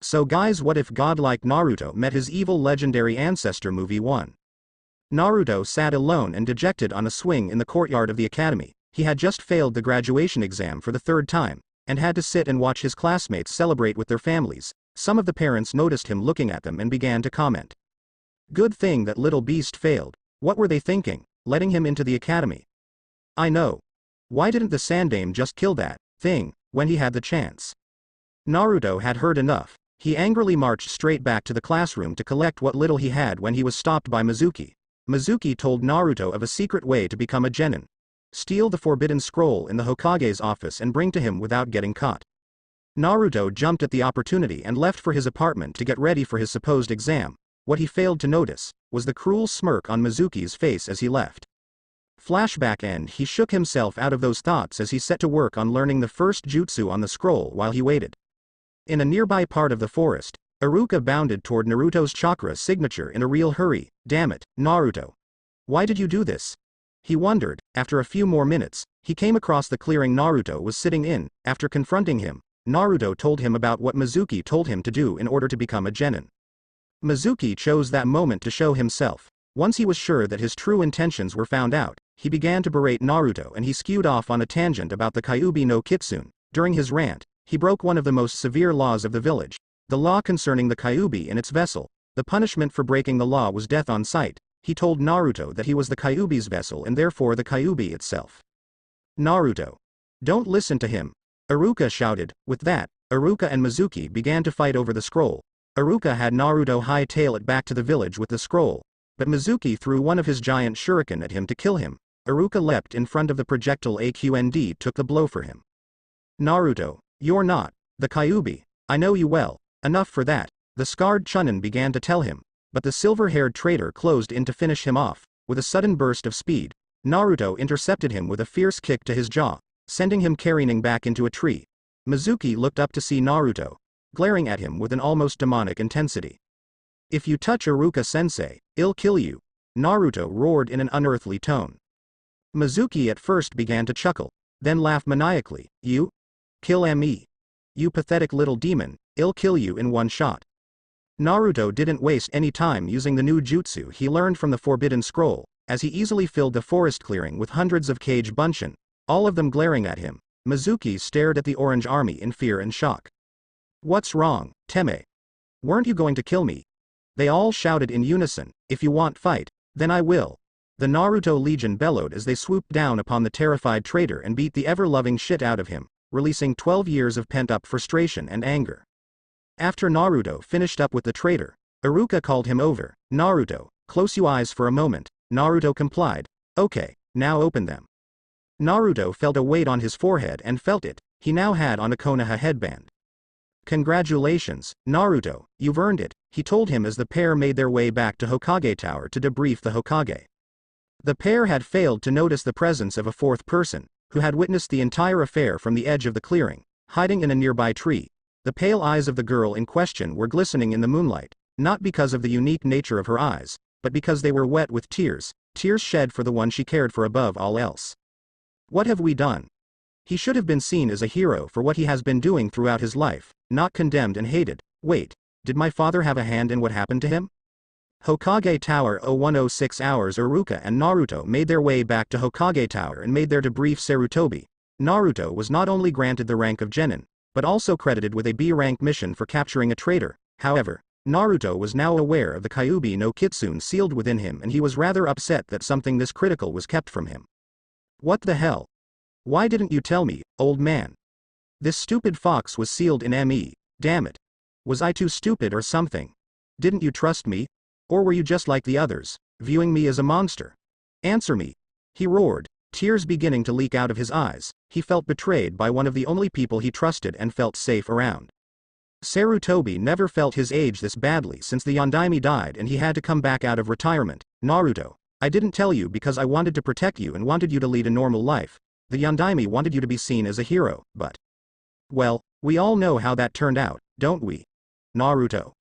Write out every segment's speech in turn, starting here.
So guys, what if Godlike Naruto met his Evil Legendary Ancestor movie 1? Naruto sat alone and dejected on a swing in the courtyard of the academy. He had just failed the graduation exam for the third time, and had to sit and watch his classmates celebrate with their families. Some of the parents noticed him looking at them and began to comment. Good thing that little beast failed. What were they thinking, letting him into the academy? I know. Why didn't the Sandame just kill that thing when he had the chance? Naruto had heard enough. He angrily marched straight back to the classroom to collect what little he had when he was stopped by Mizuki. Mizuki told Naruto of a secret way to become a genin. Steal the forbidden scroll in the Hokage's office and bring to him without getting caught. Naruto jumped at the opportunity and left for his apartment to get ready for his supposed exam. What he failed to notice was the cruel smirk on Mizuki's face as he left. Flashback end. He shook himself out of those thoughts as he set to work on learning the first jutsu on the scroll while he waited. In a nearby part of the forest, Iruka bounded toward Naruto's chakra signature in a real hurry. Damn it, Naruto. Why did you do this? He wondered. After a few more minutes, he came across the clearing Naruto was sitting in. After confronting him, Naruto told him about what Mizuki told him to do in order to become a genin. Mizuki chose that moment to show himself. Once he was sure that his true intentions were found out, he began to berate Naruto and he skewed off on a tangent about the Kyuubi no Kitsune. During his rant, he broke one of the most severe laws of the village, the law concerning the Kyuubi and its vessel. The punishment for breaking the law was death on sight. He told Naruto that he was the Kyuubi's vessel and therefore the Kyuubi itself. Naruto. Don't listen to him. Iruka shouted. With that, Iruka and Mizuki began to fight over the scroll. Iruka had Naruto hightail it back to the village with the scroll, but Mizuki threw one of his giant shuriken at him to kill him. Iruka leapt in front of the projectile and took the blow for him. Naruto. You're not the Kyuubi. I know you well. Enough for that, the scarred Chunin began to tell him, but the silver-haired traitor closed in to finish him off. With a sudden burst of speed, Naruto intercepted him with a fierce kick to his jaw, sending him careening back into a tree. Mizuki looked up to see Naruto, glaring at him with an almost demonic intensity. If you touch Iruka-sensei, I'll kill you, Naruto roared in an unearthly tone. Mizuki at first began to chuckle, then laugh maniacally. You? Kill me? You pathetic little demon, I'll kill you in one shot. Naruto didn't waste any time using the new jutsu he learned from the Forbidden Scroll, as he easily filled the forest clearing with hundreds of Kage Bunshin, all of them glaring at him. Mizuki stared at the Orange Army in fear and shock. What's wrong, Teme? Weren't you going to kill me? They all shouted in unison. If you want fight, then I will. The Naruto Legion bellowed as they swooped down upon the terrified traitor and beat the ever-loving shit out of him, releasing 12 years of pent-up frustration and anger. After Naruto finished up with the traitor, Iruka called him over. Naruto, close your eyes for a moment. Naruto complied. Okay, now open them. Naruto felt a weight on his forehead and felt it. He now had on a Konoha headband. Congratulations, Naruto, you've earned it, he told him as the pair made their way back to Hokage Tower to debrief the Hokage. The pair had failed to notice the presence of a fourth person, who had witnessed the entire affair from the edge of the clearing, hiding in a nearby tree. The pale eyes of the girl in question were glistening in the moonlight, not because of the unique nature of her eyes, but because they were wet with tears, tears shed for the one she cared for above all else. What have we done? He should have been seen as a hero for what he has been doing throughout his life, not condemned and hated. Wait, did my father have a hand in what happened to him? Hokage Tower 0106 hours. Iruka and Naruto made their way back to Hokage Tower and made their debrief. Sarutobi. Naruto was not only granted the rank of genin, but also credited with a B-rank mission for capturing a traitor. However, Naruto was now aware of the Kyuubi no Kitsune sealed within him and he was rather upset that something this critical was kept from him. What the hell? Why didn't you tell me, old man? This stupid fox was sealed in me, damn it. Was I too stupid or something? Didn't you trust me? Or were you just like the others, viewing me as a monster? Answer me. He roared, tears beginning to leak out of his eyes. He felt betrayed by one of the only people he trusted and felt safe around. Sarutobi never felt his age this badly since the Yondaime died and he had to come back out of retirement. Naruto, I didn't tell you because I wanted to protect you and wanted you to lead a normal life. The Yondaime wanted you to be seen as a hero, but... well, we all know how that turned out, don't we? Naruto.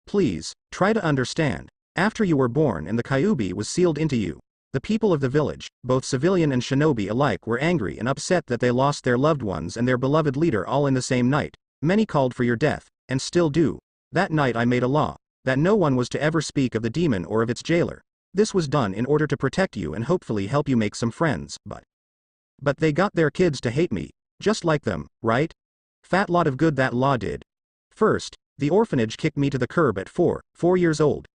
Please, try to understand. After you were born and the Kyuubi was sealed into you, the people of the village, both civilian and shinobi alike, were angry and upset that they lost their loved ones and their beloved leader all in the same night. Many called for your death, and still do. That night I made a law, that no one was to ever speak of the demon or of its jailer. This was done in order to protect you and hopefully help you make some friends, but they got their kids to hate me, just like them, right? Fat lot of good that law did. First, the orphanage kicked me to the curb at 4 years old.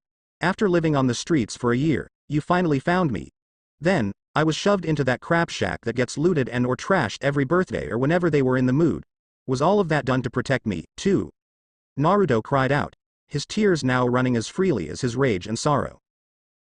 After living on the streets for a year, you finally found me. Then, I was shoved into that crap shack that gets looted and or trashed every birthday or whenever they were in the mood. Was all of that done to protect me, too? Naruto cried out, his tears now running as freely as his rage and sorrow.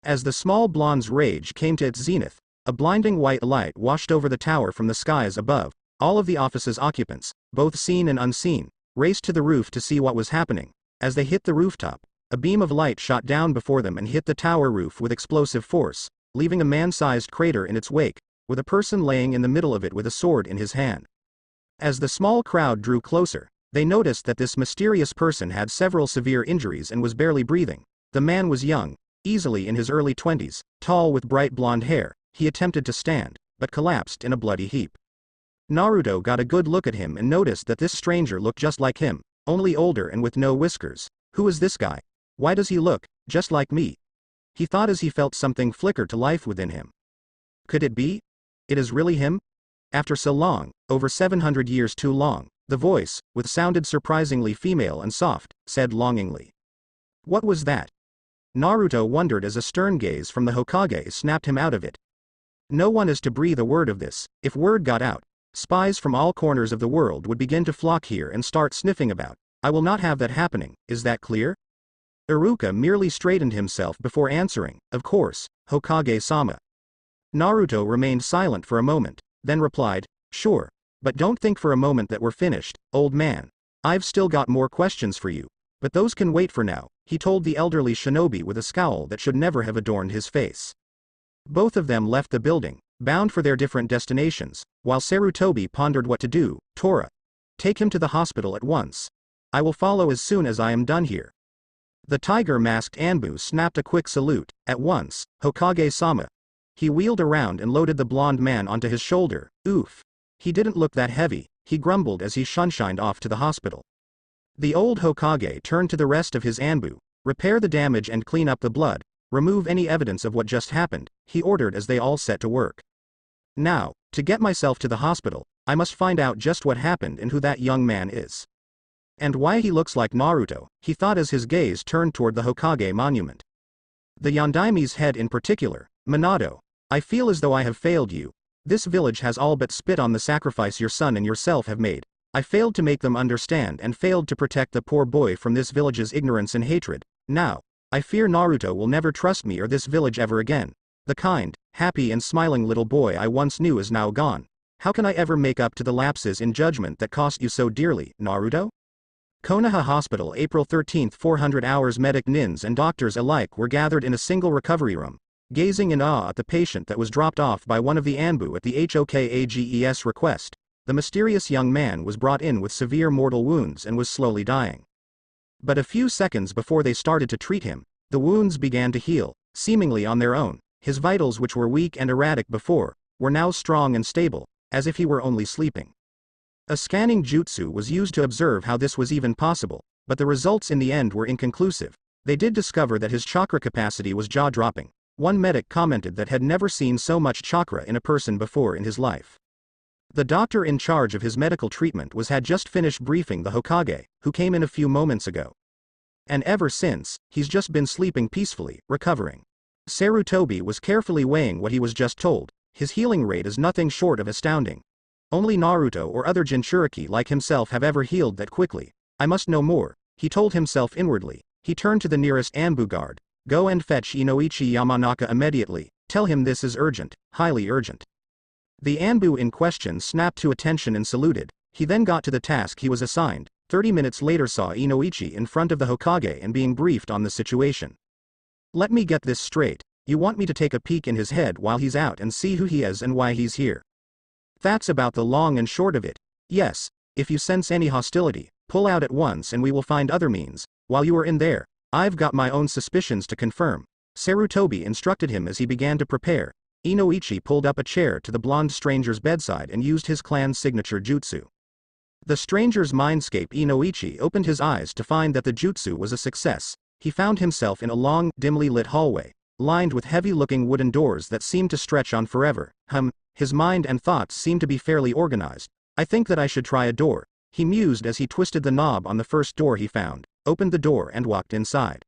As the small blonde's rage came to its zenith, a blinding white light washed over the tower from the skies above. All of the office's occupants, both seen and unseen, raced to the roof to see what was happening. As they hit the rooftop, a beam of light shot down before them and hit the tower roof with explosive force, leaving a man-sized crater in its wake, with a person laying in the middle of it with a sword in his hand. As the small crowd drew closer, they noticed that this mysterious person had several severe injuries and was barely breathing. The man was young, easily in his early 20s, tall with bright blonde hair. He attempted to stand, but collapsed in a bloody heap. Naruto got a good look at him and noticed that this stranger looked just like him, only older and with no whiskers. Who is this guy? Why does he look just like me? He thought as he felt something flicker to life within him. Could it be? It is really him? After so long, over 700 years too long, the voice, which sounded surprisingly female and soft, said longingly. What was that? Naruto wondered as a stern gaze from the Hokage snapped him out of it. No one is to breathe a word of this. If word got out, spies from all corners of the world would begin to flock here and start sniffing about. I will not have that happening, is that clear? Iruka merely straightened himself before answering, of course, Hokage-sama. Naruto remained silent for a moment, then replied, sure, but don't think for a moment that we're finished, old man. I've still got more questions for you, but those can wait for now, he told the elderly shinobi with a scowl that should never have adorned his face. Both of them left the building, bound for their different destinations, while Sarutobi pondered what to do. Tora, take him to the hospital at once. I will follow as soon as I am done here. The tiger-masked Anbu snapped a quick salute. At once, Hokage-sama. He wheeled around and loaded the blonde man onto his shoulder. Oof. He didn't look that heavy, he grumbled as he shunshined off to the hospital. The old Hokage turned to the rest of his Anbu. Repair the damage and clean up the blood. Remove any evidence of what just happened, he ordered as they all set to work. Now, to get myself to the hospital, I must find out just what happened and who that young man is. And why he looks like Naruto, he thought as his gaze turned toward the Hokage monument. The Yondaime's head in particular. Minato, I feel as though I have failed you. This village has all but spit on the sacrifice your son and yourself have made. I failed to make them understand and failed to protect the poor boy from this village's ignorance and hatred. Now, I fear Naruto will never trust me or this village ever again. The kind, happy and smiling little boy I once knew is now gone. How can I ever make up to the lapses in judgment that cost you so dearly, Naruto? Konoha Hospital, April 13, 400 hours. Medic nins and doctors alike were gathered in a single recovery room, gazing in awe at the patient that was dropped off by one of the Anbu at the Hokage's request. The mysterious young man was brought in with severe mortal wounds and was slowly dying. But a few seconds before they started to treat him, the wounds began to heal, seemingly on their own. His vitals, which were weak and erratic before, were now strong and stable, as if he were only sleeping. A scanning jutsu was used to observe how this was even possible, but the results in the end were inconclusive. They did discover that his chakra capacity was jaw-dropping. One medic commented that had never seen so much chakra in a person before in his life. The doctor in charge of his medical treatment had just finished briefing the Hokage, who came in a few moments ago. And ever since, he's just been sleeping peacefully, recovering. Sarutobi was carefully weighing what he was just told. His healing rate is nothing short of astounding. Only Naruto or other Jinchuriki like himself have ever healed that quickly. I must know more, he told himself inwardly. He turned to the nearest Anbu guard. Go and fetch Inoichi Yamanaka immediately. Tell him this is urgent, highly urgent. The Anbu in question snapped to attention and saluted. He then got to the task he was assigned. 30 minutes later saw Inoichi in front of the Hokage and being briefed on the situation. Let me get this straight. You want me to take a peek in his head while he's out and see who he is and why he's here? That's about the long and short of it. Yes, if you sense any hostility, pull out at once and we will find other means. While you are in there, I've got my own suspicions to confirm. Sarutobi instructed him as he began to prepare. Inoichi pulled up a chair to the blonde stranger's bedside and used his clan's signature jutsu. The stranger's mindscape. Inoichi opened his eyes to find that the jutsu was a success. He found himself in a long, dimly lit hallway, lined with heavy-looking wooden doors that seemed to stretch on forever. His mind and thoughts seemed to be fairly organized. I think that I should try a door, he mused as he twisted the knob on the first door he found, opened the door and walked inside.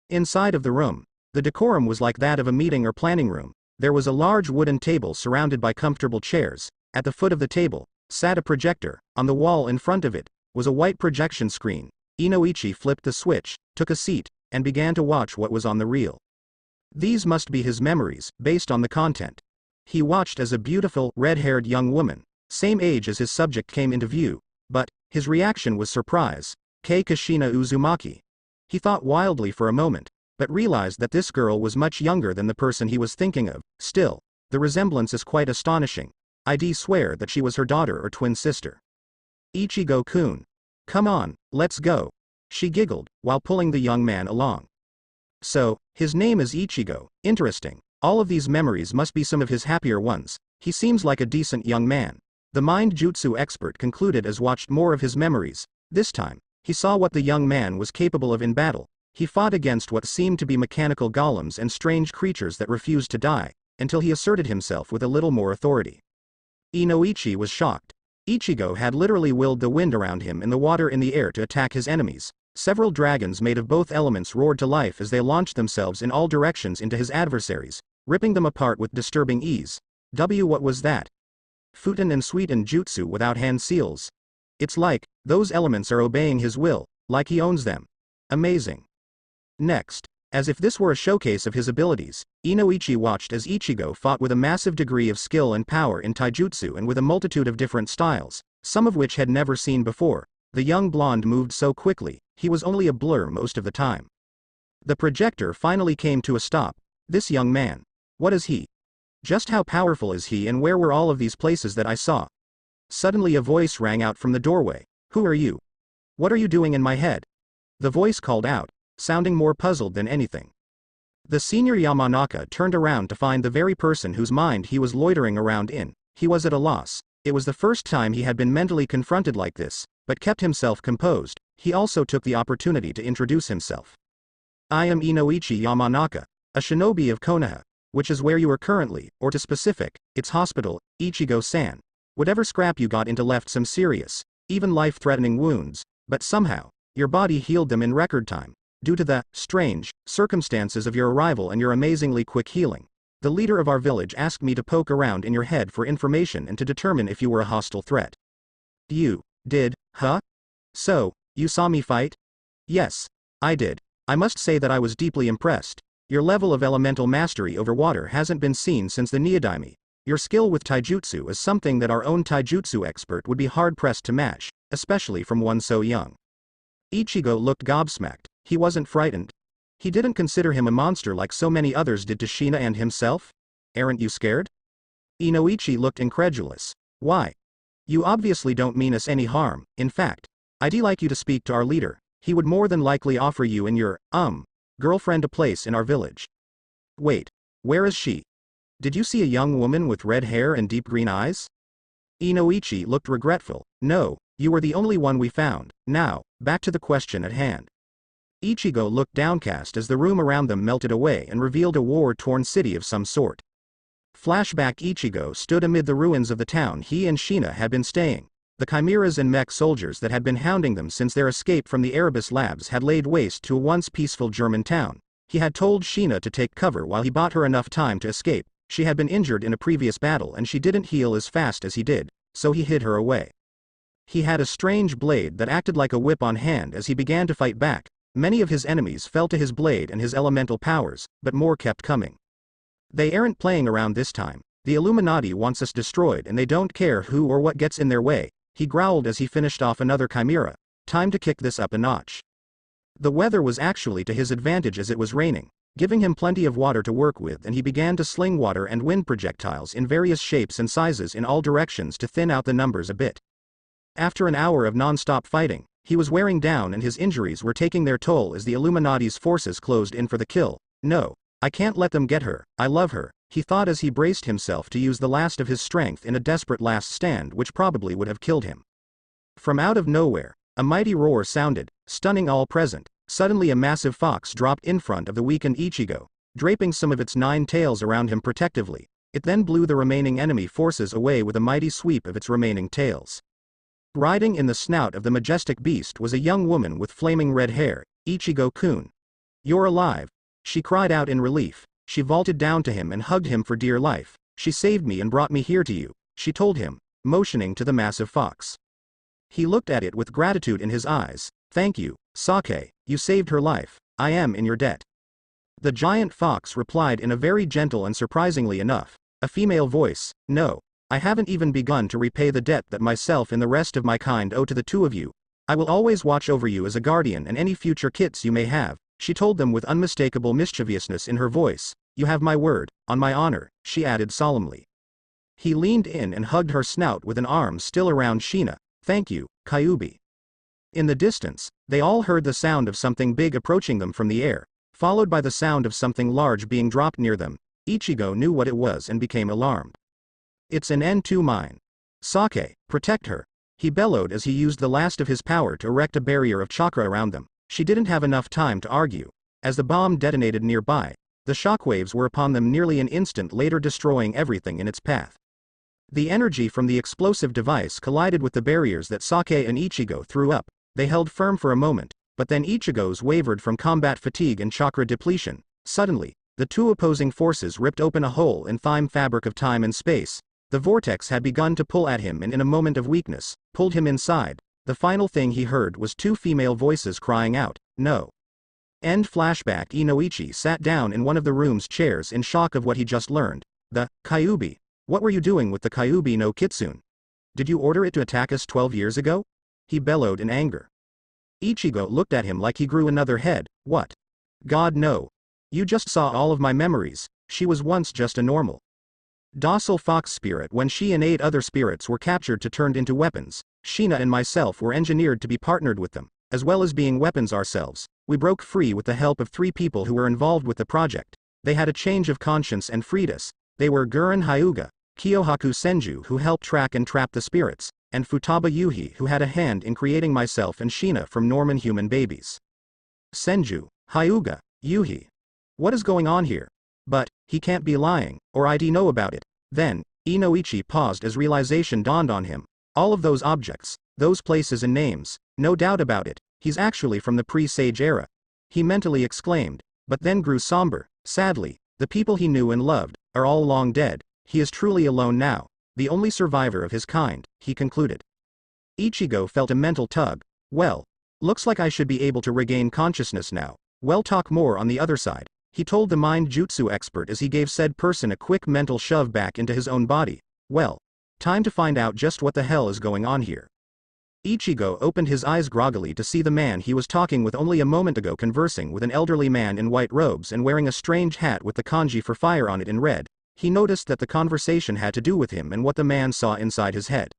Inside of the room, the decorum was like that of a meeting or planning room. There was a large wooden table surrounded by comfortable chairs. At the foot of the table sat a projector. On the wall in front of it was a white projection screen. Inoichi flipped the switch, took a seat, and began to watch what was on the reel. These must be his memories, based on the content. He watched as a beautiful, red-haired young woman, same age as his subject, came into view, but his reaction was surprise. Kei Kushina Uzumaki. He thought wildly for a moment, but realized that this girl was much younger than the person he was thinking of. Still, the resemblance is quite astonishing. I'd swear that she was her daughter or twin sister. Ichigo-kun. Come on, let's go. She giggled, while pulling the young man along. So, his name is Ichigo, interesting. All of these memories must be some of his happier ones. He seems like a decent young man. The mind jutsu expert concluded as watched more of his memories. This time, he saw what the young man was capable of in battle. He fought against what seemed to be mechanical golems and strange creatures that refused to die, until he asserted himself with a little more authority. Inoichi was shocked. Ichigo had literally willed the wind around him and the water in the air to attack his enemies. Several dragons made of both elements roared to life as they launched themselves in all directions into his adversaries, ripping them apart with disturbing ease. What was that? Futon and Suiten jutsu without hand seals. It's like, those elements are obeying his will, like he owns them. Amazing. Next, as if this were a showcase of his abilities, Inoichi watched as Ichigo fought with a massive degree of skill and power in taijutsu and with a multitude of different styles, some of which had never seen before. The young blonde moved so quickly, he was only a blur most of the time. The projector finally came to a stop. This young man. What is he? Just how powerful is he, and where were all of these places that I saw? Suddenly a voice rang out from the doorway. Who are you? What are you doing in my head? The voice called out, sounding more puzzled than anything. The senior Yamanaka turned around to find the very person whose mind he was loitering around in. He was at a loss. It was the first time he had been mentally confronted like this, but kept himself composed. He also took the opportunity to introduce himself. I am Inoichi Yamanaka, a shinobi of Konoha, which is where you are currently, or to specific, its hospital, Ichigo-san. Whatever scrap you got into left some serious, even life-threatening wounds, but somehow, your body healed them in record time, due to the strange circumstances of your arrival and your amazingly quick healing. The leader of our village asked me to poke around in your head for information and to determine if you were a hostile threat. You did, huh? So, you saw me fight? Yes, I did. I must say that I was deeply impressed. Your level of elemental mastery over water hasn't been seen since the Niidaime. Your skill with taijutsu is something that our own taijutsu expert would be hard-pressed to match, especially from one so young. Ichigo looked gobsmacked. He wasn't frightened. He didn't consider him a monster like so many others did to Shina and himself? Aren't you scared? Inoichi looked incredulous. Why? You obviously don't mean us any harm. In fact, I'd like you to speak to our leader. He would more than likely offer you and your, girlfriend a place in our village. Wait, where is she? Did you see a young woman with red hair and deep green eyes? Inoichi looked regretful. No, you were the only one we found. Now, back to the question at hand. Ichigo looked downcast as the room around them melted away and revealed a war-torn city of some sort. Flashback. Ichigo stood amid the ruins of the town he and Shina had been staying. The chimeras and mech soldiers that had been hounding them since their escape from the Erebus labs had laid waste to a once peaceful German town. He had told Shina to take cover while he bought her enough time to escape. She had been injured in a previous battle and she didn't heal as fast as he did, so he hid her away. He had a strange blade that acted like a whip on hand as he began to fight back. Many of his enemies fell to his blade and his elemental powers, but more kept coming. They aren't playing around this time. The Illuminati wants us destroyed and they don't care who or what gets in their way, he growled as he finished off another chimera. Time to kick this up a notch. The weather was actually to his advantage as it was raining, giving him plenty of water to work with, and he began to sling water and wind projectiles in various shapes and sizes in all directions to thin out the numbers a bit. After an hour of non-stop fighting, he was wearing down and his injuries were taking their toll as the Illuminati's forces closed in for the kill. No, I can't let them get her. I love her, he thought as he braced himself to use the last of his strength in a desperate last stand which probably would have killed him. From out of nowhere, a mighty roar sounded, stunning all present. Suddenly a massive fox dropped in front of the weakened Ichigo, draping some of its 9 tails around him protectively. It then blew the remaining enemy forces away with a mighty sweep of its remaining tails. Riding in the snout of the majestic beast was a young woman with flaming red hair. Ichigo-kun. You're alive. She cried out in relief. She vaulted down to him and hugged him for dear life. She saved me and brought me here to you, she told him, motioning to the massive fox. He looked at it with gratitude in his eyes. Thank you, Sake, you saved her life. I am in your debt. The giant fox replied in a very gentle and surprisingly enough, a female voice, no, I haven't even begun to repay the debt that myself and the rest of my kind owe to the 2 of you. I will always watch over you as a guardian and any future kits you may have, she told them with unmistakable mischievousness in her voice. You have my word, on my honor, she added solemnly. He leaned in and hugged her snout with an arm still around Sheena. Thank you, Kyuubi. In the distance, they all heard the sound of something big approaching them from the air, followed by the sound of something large being dropped near them. Ichigo knew what it was and became alarmed. It's an N2 mine. Sake, protect her. He bellowed as he used the last of his power to erect a barrier of chakra around them. She didn't have enough time to argue. As the bomb detonated nearby, the shockwaves were upon them nearly an instant later, destroying everything in its path. The energy from the explosive device collided with the barriers that Sake and Ichigo threw up. They held firm for a moment, but then Ichigo's wavered from combat fatigue and chakra depletion. Suddenly, the 2 opposing forces ripped open a hole in the fabric of time and space. The vortex had begun to pull at him and in a moment of weakness, pulled him inside. The final thing he heard was 2 female voices crying out, no. End flashback. Inoichi sat down in one of the room's chairs in shock of what he just learned. The Kyuubi. What were you doing with the Kyuubi no Kitsune? Did you order it to attack us 12 years ago? He bellowed in anger. Ichigo looked at him like he grew another head. What? God no. You just saw all of my memories. She was once just a normal, docile fox spirit when she and 8 other spirits were captured to turned into weapons. Sheena and myself were engineered to be partnered with them, as well as being weapons ourselves. We broke free with the help of 3 people who were involved with the project. They had a change of conscience and freed us. They were Guren Hyuga, Kyohaku Senju who helped track and trap the spirits, and Futaba Yuhi who had a hand in creating myself and Sheena from Norman human babies. Senju, Hyuga, Yuhi. What is going on here? But, he can't be lying, or I'd know about it. Then, Inoichi paused as realization dawned on him. All of those objects, those places and names, no doubt about it, he's actually from the pre-Sage era. He mentally exclaimed, but then grew somber. Sadly, the people he knew and loved are all long dead. He is truly alone now, the only survivor of his kind, he concluded. Ichigo felt a mental tug. Well, looks like I should be able to regain consciousness now. We'll talk more on the other side, he told the mind jutsu expert as he gave said person a quick mental shove back into his own body. Well, time to find out just what the hell is going on here. Ichigo opened his eyes groggily to see the man he was talking with only a moment ago conversing with an elderly man in white robes and wearing a strange hat with the kanji for fire on it in red. He noticed that the conversation had to do with him and what the man saw inside his head.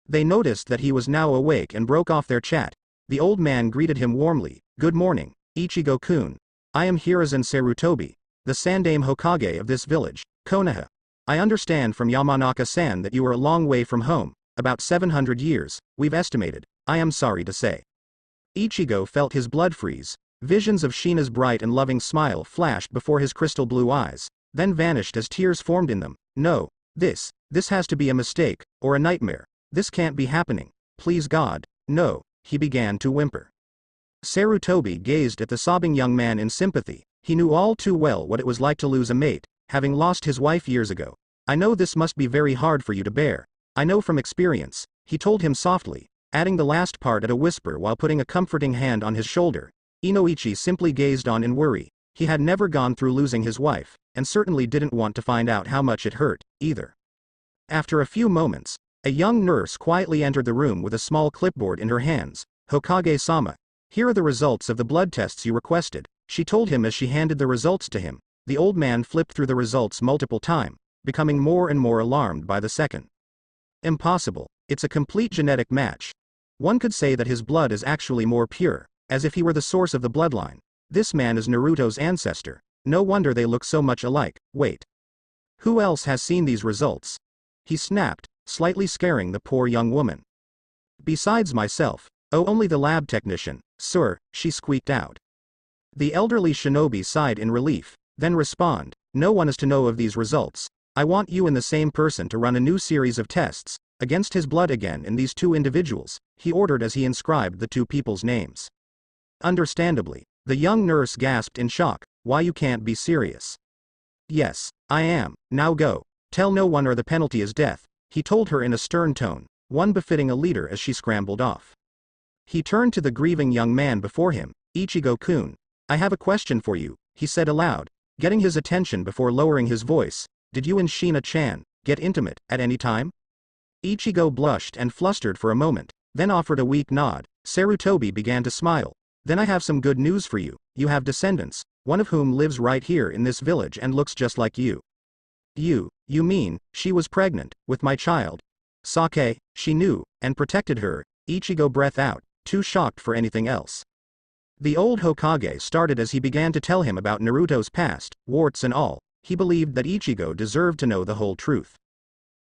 They noticed that he was now awake and broke off their chat. The old man greeted him warmly. Good morning, Ichigo-kun. I am Hiruzen Sarutobi, the Sandaime Hokage of this village, Konoha. I understand from Yamanaka-san that you are a long way from home, about 700 years, we've estimated, I am sorry to say. Ichigo felt his blood freeze. Visions of Sheena's bright and loving smile flashed before his crystal blue eyes, then vanished as tears formed in them. No, this has to be a mistake, or a nightmare. This can't be happening. Please God, no, he began to whimper. Sarutobi gazed at the sobbing young man in sympathy. He knew all too well what it was like to lose a mate, having lost his wife years ago. I know this must be very hard for you to bear. I know from experience, he told him softly, adding the last part at a whisper while putting a comforting hand on his shoulder. Inoichi simply gazed on in worry. He had never gone through losing his wife, and certainly didn't want to find out how much it hurt, either. After a few moments, a young nurse quietly entered the room with a small clipboard in her hands. Hokage-sama, here are the results of the blood tests you requested, she told him as she handed the results to him. The old man flipped through the results multiple times, becoming more and more alarmed by the second. Impossible, it's a complete genetic match. One could say that his blood is actually more pure, as if he were the source of the bloodline. This man is Naruto's ancestor. No wonder they look so much alike. Wait. Who else has seen these results? He snapped, slightly scaring the poor young woman. Besides myself. Oh, only the lab technician, sir, she squeaked out. The elderly shinobi sighed in relief, then responded, no one is to know of these results. I want you and the same person to run a new series of tests, against his blood again in these two individuals, he ordered as he inscribed the two people's names. Understandably, the young nurse gasped in shock, why you can't be serious. Yes, I am, now go. Tell no one or the penalty is death, he told her in a stern tone, one befitting a leader as she scrambled off. He turned to the grieving young man before him, Ichigo-kun. I have a question for you, he said aloud, getting his attention before lowering his voice. Did you and Shina-chan get intimate at any time? Ichigo blushed and flustered for a moment, then offered a weak nod. Sarutobi began to smile. Then I have some good news for you. You have descendants, one of whom lives right here in this village and looks just like you. You mean, she was pregnant, with my child? Sake, she knew, and protected her. Ichigo breathed out, too shocked for anything else. The old Hokage started as he began to tell him about Naruto's past, warts and all. He believed that Ichigo deserved to know the whole truth.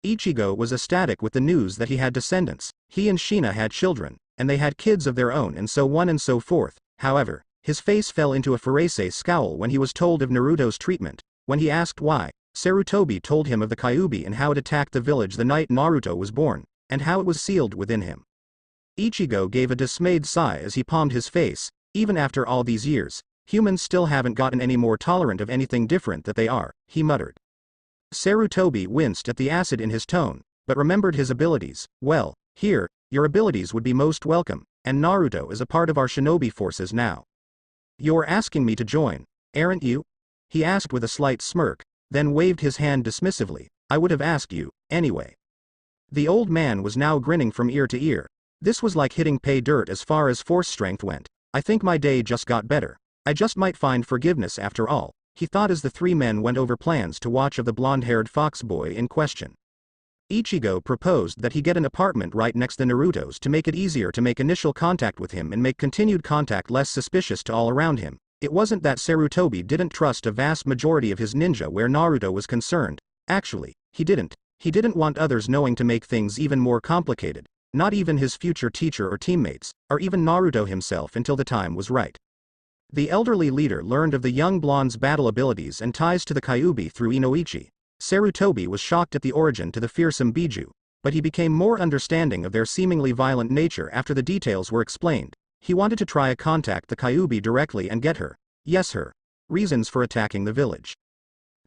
Ichigo was ecstatic with the news that he had descendants, he and Shina had children, and they had kids of their own and so on and so forth. However, his face fell into a Furase scowl when he was told of Naruto's treatment. When he asked why, Sarutobi told him of the Kyuubi and how it attacked the village the night Naruto was born, and how it was sealed within him. Ichigo gave a dismayed sigh as he palmed his face. Even after all these years, humans still haven't gotten any more tolerant of anything different that they are, he muttered. Sarutobi winced at the acid in his tone, but remembered his abilities. Well, here, your abilities would be most welcome, and Naruto is a part of our shinobi forces now. You're asking me to join, aren't you? He asked with a slight smirk, then waved his hand dismissively. I would have asked you, anyway. The old man was now grinning from ear to ear. This was like hitting pay dirt as far as force strength went. I think my day just got better. I just might find forgiveness after all, he thought as the three men went over plans to watch of the blonde-haired fox boy in question. Ichigo proposed that he get an apartment right next to Naruto's to make it easier to make initial contact with him and make continued contact less suspicious to all around him. It wasn't that Sarutobi didn't trust a vast majority of his ninja where Naruto was concerned. Actually, he didn't. He didn't want others knowing to make things even more complicated. Not even his future teacher or teammates, or even Naruto himself until the time was right. The elderly leader learned of the young blonde's battle abilities and ties to the Kyuubi through Inoichi. Sarutobi was shocked at the origin to the fearsome Biju, but he became more understanding of their seemingly violent nature after the details were explained. He wanted to try to contact the Kyuubi directly and get her reasons for attacking the village.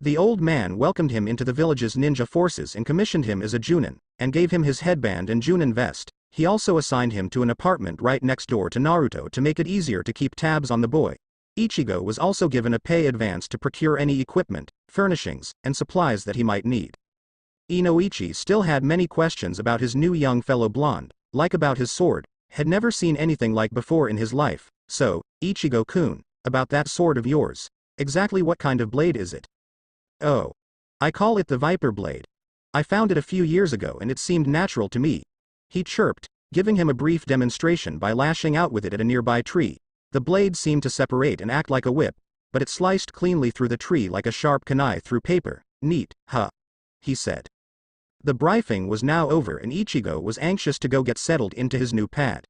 The old man welcomed him into the village's ninja forces and commissioned him as a Junin, and gave him his headband and Junin vest. He also assigned him to an apartment right next door to Naruto to make it easier to keep tabs on the boy. Ichigo was also given a pay advance to procure any equipment, furnishings, and supplies that he might need. Inoichi still had many questions about his new young fellow blonde, like about his sword, had never seen anything like before in his life. So, Ichigo-kun, about that sword of yours, exactly what kind of blade is it? Oh. I call it the Viper Blade. I found it a few years ago and it seemed natural to me. He chirped, giving him a brief demonstration by lashing out with it at a nearby tree. The blade seemed to separate and act like a whip, but it sliced cleanly through the tree like a sharp kunai through paper. Neat, huh? He said. The briefing was now over and Ichigo was anxious to go get settled into his new pad.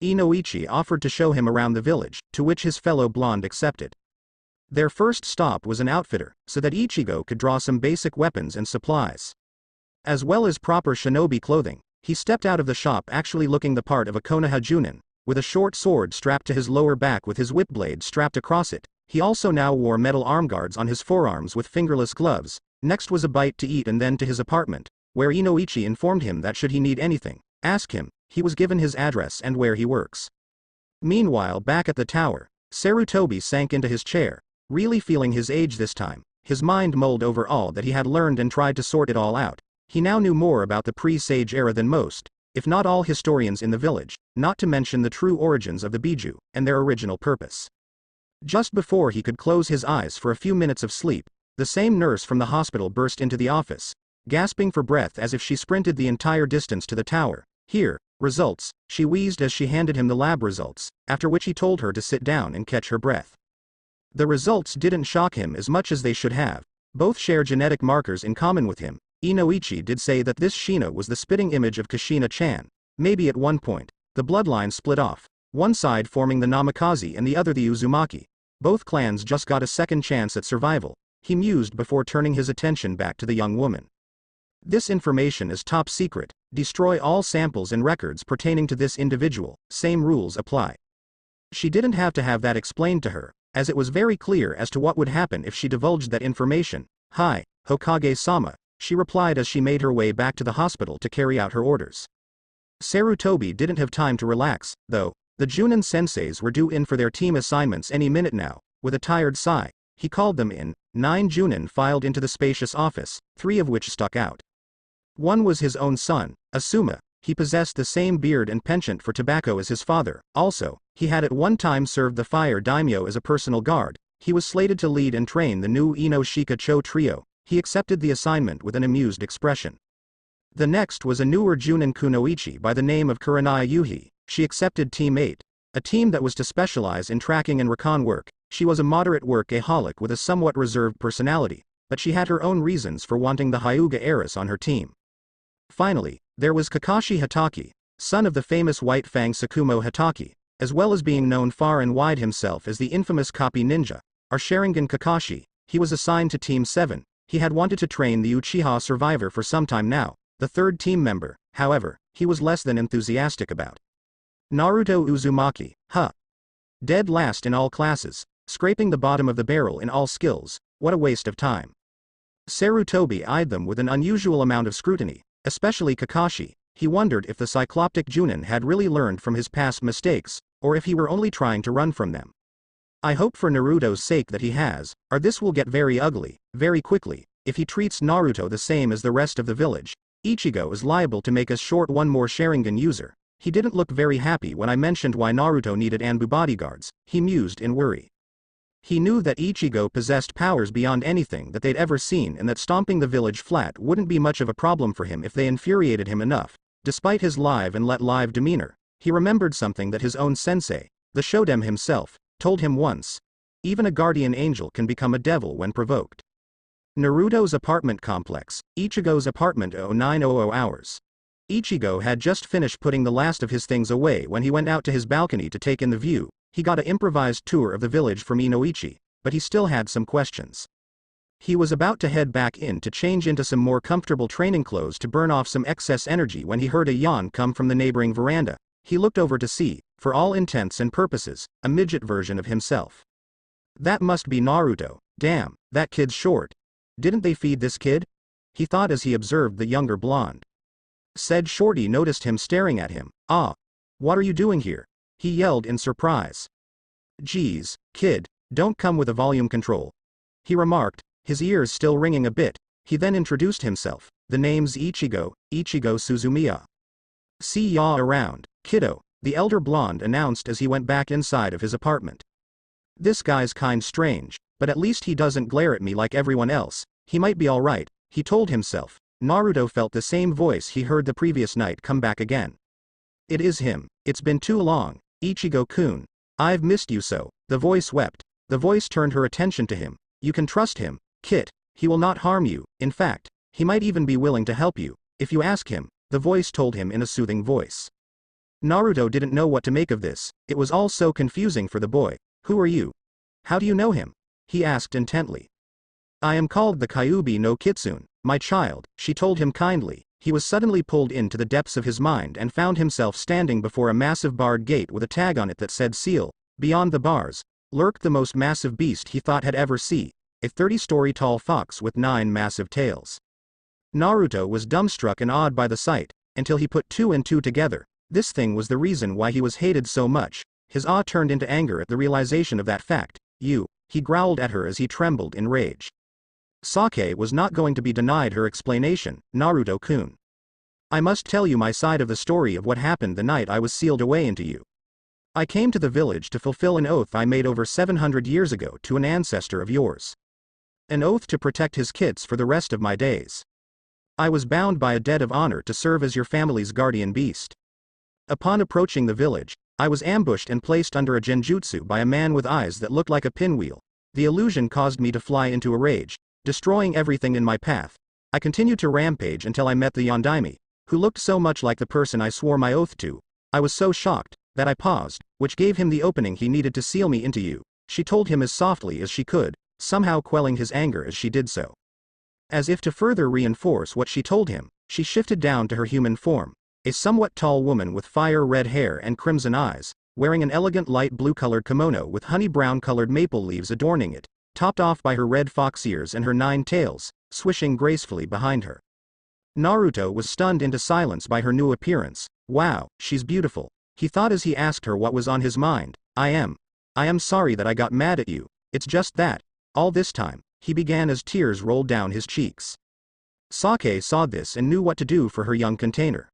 Inoichi offered to show him around the village, to which his fellow blonde accepted. Their first stop was an outfitter, so that Ichigo could draw some basic weapons and supplies. As well as proper shinobi clothing, he stepped out of the shop actually looking the part of a Konoha Junin, with a short sword strapped to his lower back with his whip blade strapped across it. He also now wore metal arm guards on his forearms with fingerless gloves. Next was a bite to eat and then to his apartment, where Inoichi informed him that should he need anything, ask him. He was given his address and where he works. Meanwhile, back at the tower, Sarutobi sank into his chair, really feeling his age this time. His mind mulled over all that he had learned and tried to sort it all out. He now knew more about the pre-Sage era than most, if not all historians in the village, not to mention the true origins of the Biju, and their original purpose. Just before he could close his eyes for a few minutes of sleep, the same nurse from the hospital burst into the office, gasping for breath as if she sprinted the entire distance to the tower. Here, results, she wheezed as she handed him the lab results, after which he told her to sit down and catch her breath. The results didn't shock him as much as they should have. Both share genetic markers in common with him. Inoichi did say that this Shina was the spitting image of Kushina-chan, Maybe at one point, the bloodline split off, one side forming the Namikaze and the other the Uzumaki. Both clans just got a second chance at survival, he mused before turning his attention back to the young woman. This information is top secret, destroy all samples and records pertaining to this individual, same rules apply. She didn't have to have that explained to her, as it was very clear as to what would happen if she divulged that information. Hi, Hokage-sama, she replied as she made her way back to the hospital to carry out her orders. Sarutobi didn't have time to relax, though. The Junin senseis were due in for their team assignments any minute now. With a tired sigh, he called them in. 9 Junin filed into the spacious office, 3 of which stuck out. One was his own son, Asuma. He possessed the same beard and penchant for tobacco as his father. Also, he had at one time served the fire daimyo as a personal guard. He was slated to lead and train the new Ino Shika Cho trio. He accepted the assignment with an amused expression. The next was a newer Junin kunoichi by the name of Kuranaya Yuhi. She accepted Team 8, a team that was to specialize in tracking and recon work. She was a moderate workaholic with a somewhat reserved personality, but she had her own reasons for wanting the Hyuga heiress on her team. Finally, there was Kakashi Hatake, son of the famous White Fang Sakumo Hatake, as well as being known far and wide himself as the infamous copy ninja, our Sharingan Kakashi. He was assigned to Team 7. He had wanted to train the Uchiha survivor for some time now. The third team member, however, he was less than enthusiastic about. Naruto Uzumaki, dead last in all classes, scraping the bottom of the barrel in all skills, what a waste of time. Sarutobi eyed them with an unusual amount of scrutiny, especially Kakashi. He wondered if the cycloptic Junin had really learned from his past mistakes, or if he were only trying to run from them. I hope for Naruto's sake that he has, or this will get very ugly, very quickly. If he treats Naruto the same as the rest of the village, Ichigo is liable to make us short one more Sharingan user. He didn't look very happy when I mentioned why Naruto needed Anbu bodyguards, he mused in worry. He knew that Ichigo possessed powers beyond anything that they'd ever seen and that stomping the village flat wouldn't be much of a problem for him if they infuriated him enough. Despite his live and let live demeanor, he remembered something that his own sensei, the Shoden himself, told him once. Even a guardian angel can become a devil when provoked. Naruto's apartment complex, Ichigo's apartment 0900 hours. Ichigo had just finished putting the last of his things away when he went out to his balcony to take in the view. He got an improvised tour of the village from Inoichi, but he still had some questions. He was about to head back in to change into some more comfortable training clothes to burn off some excess energy when he heard a yawn come from the neighboring veranda. He looked over to see, for all intents and purposes, a midget version of himself. That must be Naruto. Damn, that kid's short. Didn't they feed this kid? He thought as he observed the younger blonde. Said Shorty noticed him staring at him. Ah. What are you doing here? He yelled in surprise. Geez, kid, don't come with a volume control. He remarked, his ears still ringing a bit. He then introduced himself. The name's Ichigo, Ichigo Suzumiya. See ya around, kiddo, the elder blonde announced as he went back inside of his apartment. This guy's kind strange, but at least he doesn't glare at me like everyone else. He might be alright, he told himself. Naruto felt the same voice he heard the previous night come back again. It is him. It's been too long, Ichigo-kun. I've missed you so. The voice wept. The voice turned her attention to him. You can trust him, Kit. He will not harm you. In fact, he might even be willing to help you, if you ask him, the voice told him in a soothing voice. Naruto didn't know what to make of this. It was all so confusing for the boy. Who are you? How do you know him? He asked intently. I am called the Kyuubi no Kitsune, my child, she told him kindly. He was suddenly pulled into the depths of his mind and found himself standing before a massive barred gate with a tag on it that said seal. Beyond the bars, lurked the most massive beast he thought had ever seen, a 30-story tall fox with 9 massive tails. Naruto was dumbstruck and awed by the sight, until he put 2 and 2 together. This thing was the reason why he was hated so much. His awe turned into anger at the realization of that fact. You, he growled at her as he trembled in rage. Sake was not going to be denied her explanation. Naruto-kun. I must tell you my side of the story of what happened the night I was sealed away into you. I came to the village to fulfill an oath I made over 700 years ago to an ancestor of yours. An oath to protect his kids for the rest of my days. I was bound by a debt of honor to serve as your family's guardian beast. Upon approaching the village, I was ambushed and placed under a genjutsu by a man with eyes that looked like a pinwheel. The illusion caused me to fly into a rage, destroying everything in my path. I continued to rampage until I met the Yondaime, who looked so much like the person I swore my oath to. I was so shocked that I paused, which gave him the opening he needed to seal me into you, she told him as softly as she could, somehow quelling his anger as she did so. As if to further reinforce what she told him, she shifted down to her human form, a somewhat tall woman with fire-red hair and crimson eyes, wearing an elegant light blue-colored kimono with honey brown-colored maple leaves adorning it, topped off by her red fox ears and her 9 tails, swishing gracefully behind her. Naruto was stunned into silence by her new appearance. Wow, she's beautiful, he thought as he asked her what was on his mind. I am sorry that I got mad at you, it's just that, all this time, he began as tears rolled down his cheeks. Sake saw this and knew what to do for her young container.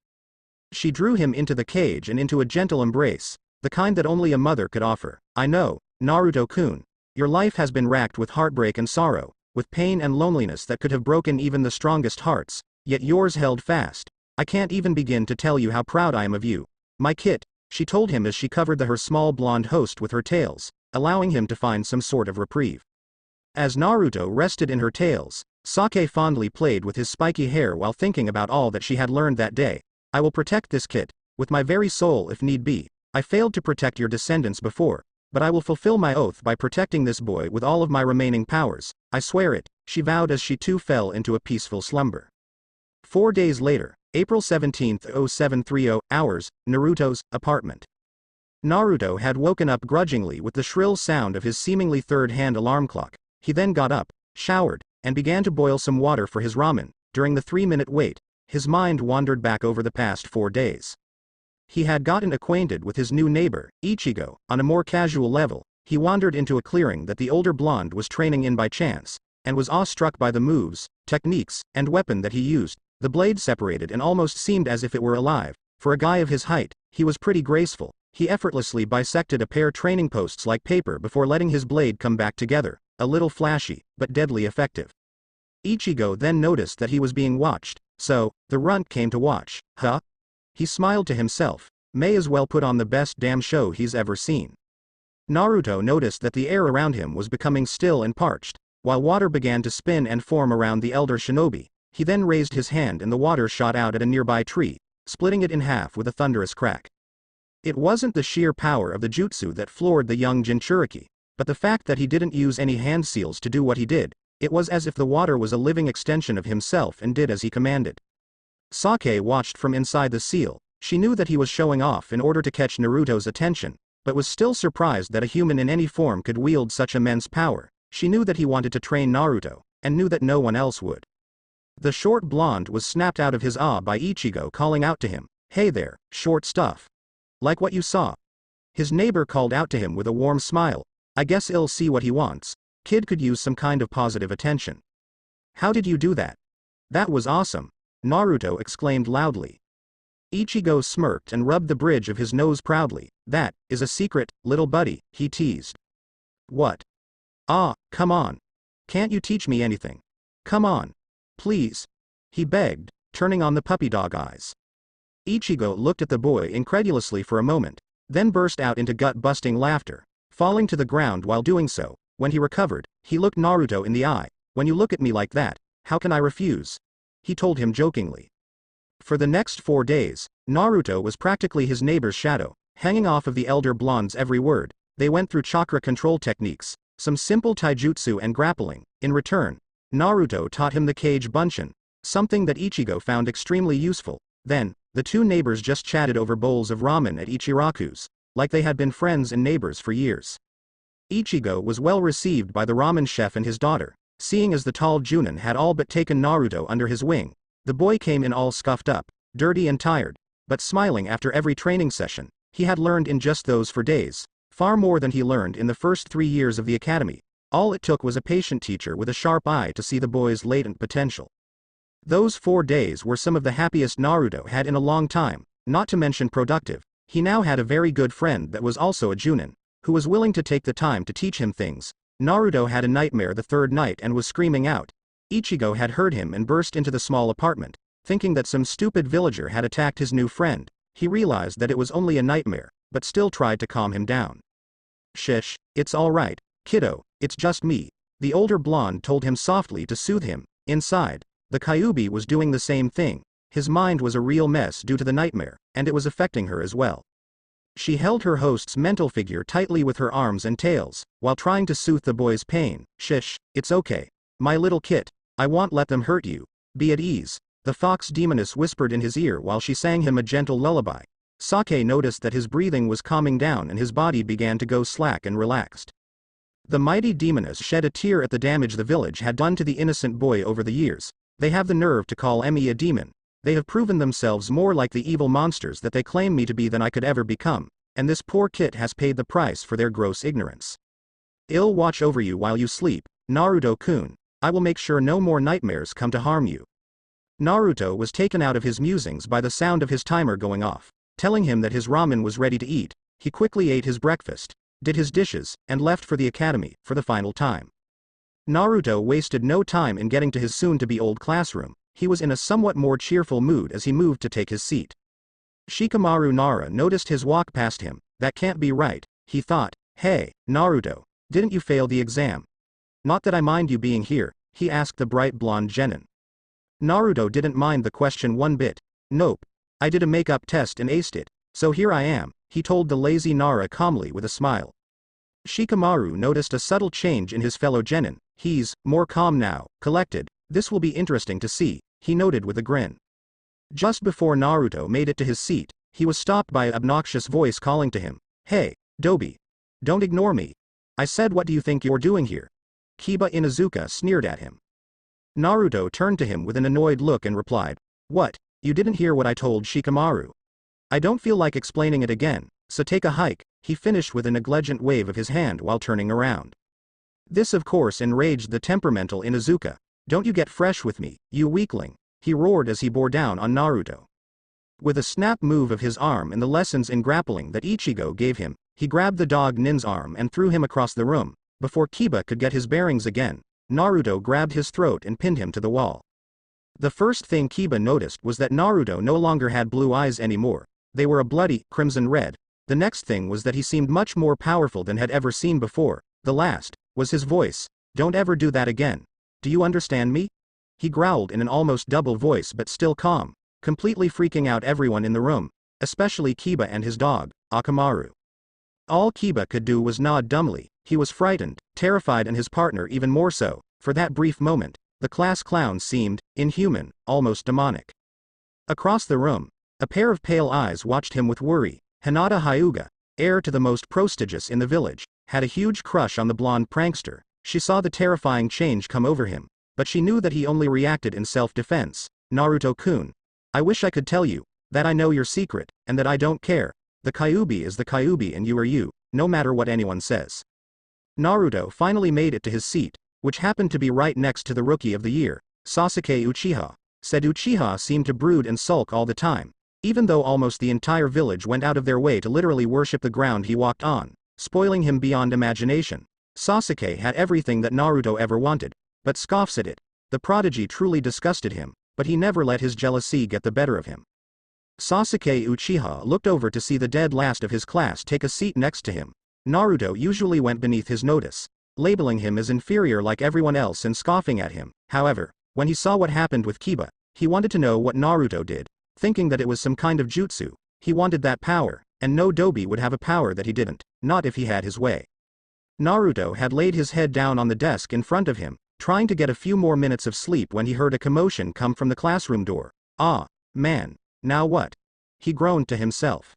She drew him into the cage and into a gentle embrace, the kind that only a mother could offer. I know, Naruto-kun, your life has been racked with heartbreak and sorrow, with pain and loneliness that could have broken even the strongest hearts, yet yours held fast. I can't even begin to tell you how proud I am of you. My kit, she told him as she covered her small blonde host with her tails, allowing him to find some sort of reprieve. As Naruto rested in her tails, Sake fondly played with his spiky hair while thinking about all that she had learned that day. I will protect this kit, with my very soul if need be. I failed to protect your descendants before, but I will fulfill my oath by protecting this boy with all of my remaining powers, I swear it, she vowed as she too fell into a peaceful slumber. 4 days later, April 17, 0730 hours, Naruto's apartment. Naruto had woken up grudgingly with the shrill sound of his seemingly third-hand alarm clock. He then got up, showered, and began to boil some water for his ramen. During the 3-minute wait, his mind wandered back over the past 4 days. He had gotten acquainted with his new neighbor, Ichigo, on a more casual level. He wandered into a clearing that the older blonde was training in by chance, and was awestruck by the moves, techniques, and weapon that he used. The blade separated and almost seemed as if it were alive. For a guy of his height, he was pretty graceful. He effortlessly bisected a pair training posts like paper before letting his blade come back together, a little flashy, but deadly effective. Ichigo then noticed that he was being watched, so, the runt came to watch. Huh? He smiled to himself, may as well put on the best damn show he's ever seen. Naruto noticed that the air around him was becoming still and parched, while water began to spin and form around the elder shinobi. He then raised his hand and the water shot out at a nearby tree, splitting it in half with a thunderous crack. It wasn't the sheer power of the jutsu that floored the young Jinchuriki, but the fact that he didn't use any hand seals to do what he did. It was as if the water was a living extension of himself and did as he commanded. Sake watched from inside the seal. She knew that he was showing off in order to catch Naruto's attention, but was still surprised that a human in any form could wield such immense power. She knew that he wanted to train Naruto, and knew that no one else would. The short blonde was snapped out of his awe by Ichigo calling out to him, "Hey there, short stuff. Like what you saw?" His neighbor called out to him with a warm smile, "I guess he'll see what he wants. Kid could use some kind of positive attention." "How did you do that?" "That was awesome," Naruto exclaimed loudly. Ichigo smirked and rubbed the bridge of his nose proudly. "That is a secret, little buddy," he teased. "What?" "Ah, come on. Can't you teach me anything? Come on. Please," he begged, turning on the puppy dog eyes. Ichigo looked at the boy incredulously for a moment, then burst out into gut-busting laughter, falling to the ground while doing so. When he recovered, he looked Naruto in the eye. "When you look at me like that, how can I refuse?" he told him jokingly. For the next 4 days, Naruto was practically his neighbor's shadow, hanging off of the elder blonde's every word. They went through chakra control techniques, some simple taijutsu and grappling. In return, Naruto taught him the Kage Bunshin, something that Ichigo found extremely useful. Then, the two neighbors just chatted over bowls of ramen at Ichiraku's, like they had been friends and neighbors for years. Ichigo was well received by the ramen chef and his daughter, seeing as the tall Junin had all but taken Naruto under his wing. The boy came in all scuffed up, dirty and tired, but smiling after every training session. He had learned in just those 4 days, far more than he learned in the first 3 years of the academy. All it took was a patient teacher with a sharp eye to see the boy's latent potential. Those 4 days were some of the happiest Naruto had in a long time, not to mention productive. He now had a very good friend that was also a Junin, who was willing to take the time to teach him things. Naruto had a nightmare the 3rd night and was screaming out. Ichigo had heard him and burst into the small apartment, thinking that some stupid villager had attacked his new friend. He realized that it was only a nightmare, but still tried to calm him down. "Shish, it's all right, kiddo, it's just me," the older blonde told him softly to soothe him. Inside, the Kyuubi was doing the same thing. His mind was a real mess due to the nightmare, and it was affecting her as well. She held her host's mental figure tightly with her arms and tails, while trying to soothe the boy's pain. Shish, it's okay. My little kit, I won't let them hurt you. Be at ease, the fox demoness whispered in his ear while she sang him a gentle lullaby. Sake noticed that his breathing was calming down and his body began to go slack and relaxed. The mighty demoness shed a tear at the damage the village had done to the innocent boy over the years. They have the nerve to call me a demon. They have proven themselves more like the evil monsters that they claim me to be than I could ever become, and this poor kid has paid the price for their gross ignorance. I'll watch over you while you sleep, Naruto-kun. I will make sure no more nightmares come to harm you. Naruto was taken out of his musings by the sound of his timer going off, telling him that his ramen was ready to eat. He quickly ate his breakfast, did his dishes, and left for the academy, for the final time. Naruto wasted no time in getting to his soon-to-be old classroom. He was in a somewhat more cheerful mood as he moved to take his seat. Shikamaru Nara noticed his walk past him. That can't be right, he thought. Hey, Naruto, didn't you fail the exam? Not that I mind you being here, he asked the bright blonde genin. Naruto didn't mind the question one bit. Nope. I did a makeup test and aced it, so here I am, he told the lazy Nara calmly with a smile. Shikamaru noticed a subtle change in his fellow genin. He's more calm now, collected. This will be interesting to see, he noted with a grin. Just before Naruto made it to his seat, he was stopped by an obnoxious voice calling to him. Hey, Dobi. Don't ignore me. I said, what do you think you're doing here? Kiba Inuzuka sneered at him. Naruto turned to him with an annoyed look and replied, What, you didn't hear what I told Shikamaru? I don't feel like explaining it again, so take a hike, he finished with a negligent wave of his hand while turning around. This of course enraged the temperamental Inuzuka. Don't you get fresh with me, you weakling, he roared as he bore down on Naruto. With a snap move of his arm and the lessons in grappling that Ichigo gave him, he grabbed the dog Nin's arm and threw him across the room. Before Kiba could get his bearings again, Naruto grabbed his throat and pinned him to the wall. The first thing Kiba noticed was that Naruto no longer had blue eyes anymore. They were a bloody, crimson red. The next thing was that he seemed much more powerful than had ever seen before. The last was his voice. Don't ever do that again. Do you understand me? He growled in an almost double voice but still calm, completely freaking out everyone in the room, especially Kiba and his dog, Akamaru. All Kiba could do was nod dumbly. He was frightened, terrified, and his partner even more so. For that brief moment, the class clown seemed inhuman, almost demonic. Across the room, a pair of pale eyes watched him with worry. Hinata Hyuga, heir to the most prestigious in the village, had a huge crush on the blonde prankster. She saw the terrifying change come over him, but she knew that he only reacted in self-defense. Naruto-kun, I wish I could tell you that I know your secret, and that I don't care. The Kyuubi is the Kyuubi and you are you, no matter what anyone says. Naruto finally made it to his seat, which happened to be right next to the Rookie of the Year. Sasuke Uchiha. Said Uchiha seemed to brood and sulk all the time, even though almost the entire village went out of their way to literally worship the ground he walked on, spoiling him beyond imagination. Sasuke had everything that Naruto ever wanted, but scoffs at it. The prodigy truly disgusted him, but he never let his jealousy get the better of him. Sasuke Uchiha looked over to see the dead last of his class take a seat next to him. Naruto usually went beneath his notice, labeling him as inferior like everyone else and scoffing at him. However, when he saw what happened with Kiba, he wanted to know what Naruto did, thinking that it was some kind of jutsu. He wanted that power, and no Dobi would have a power that he didn't, not if he had his way. Naruto had laid his head down on the desk in front of him, trying to get a few more minutes of sleep when he heard a commotion come from the classroom door. Ah, man, now what? He groaned to himself.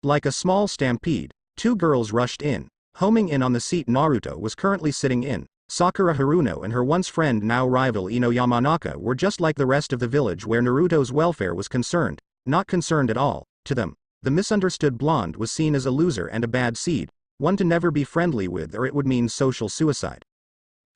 Like a small stampede, two girls rushed in, homing in on the seat Naruto was currently sitting in. Sakura Haruno and her once friend now rival Ino Yamanaka were just like the rest of the village where Naruto's welfare was concerned, not concerned at all. To them, the misunderstood blonde was seen as a loser and a bad seed, one to never be friendly with or it would mean social suicide.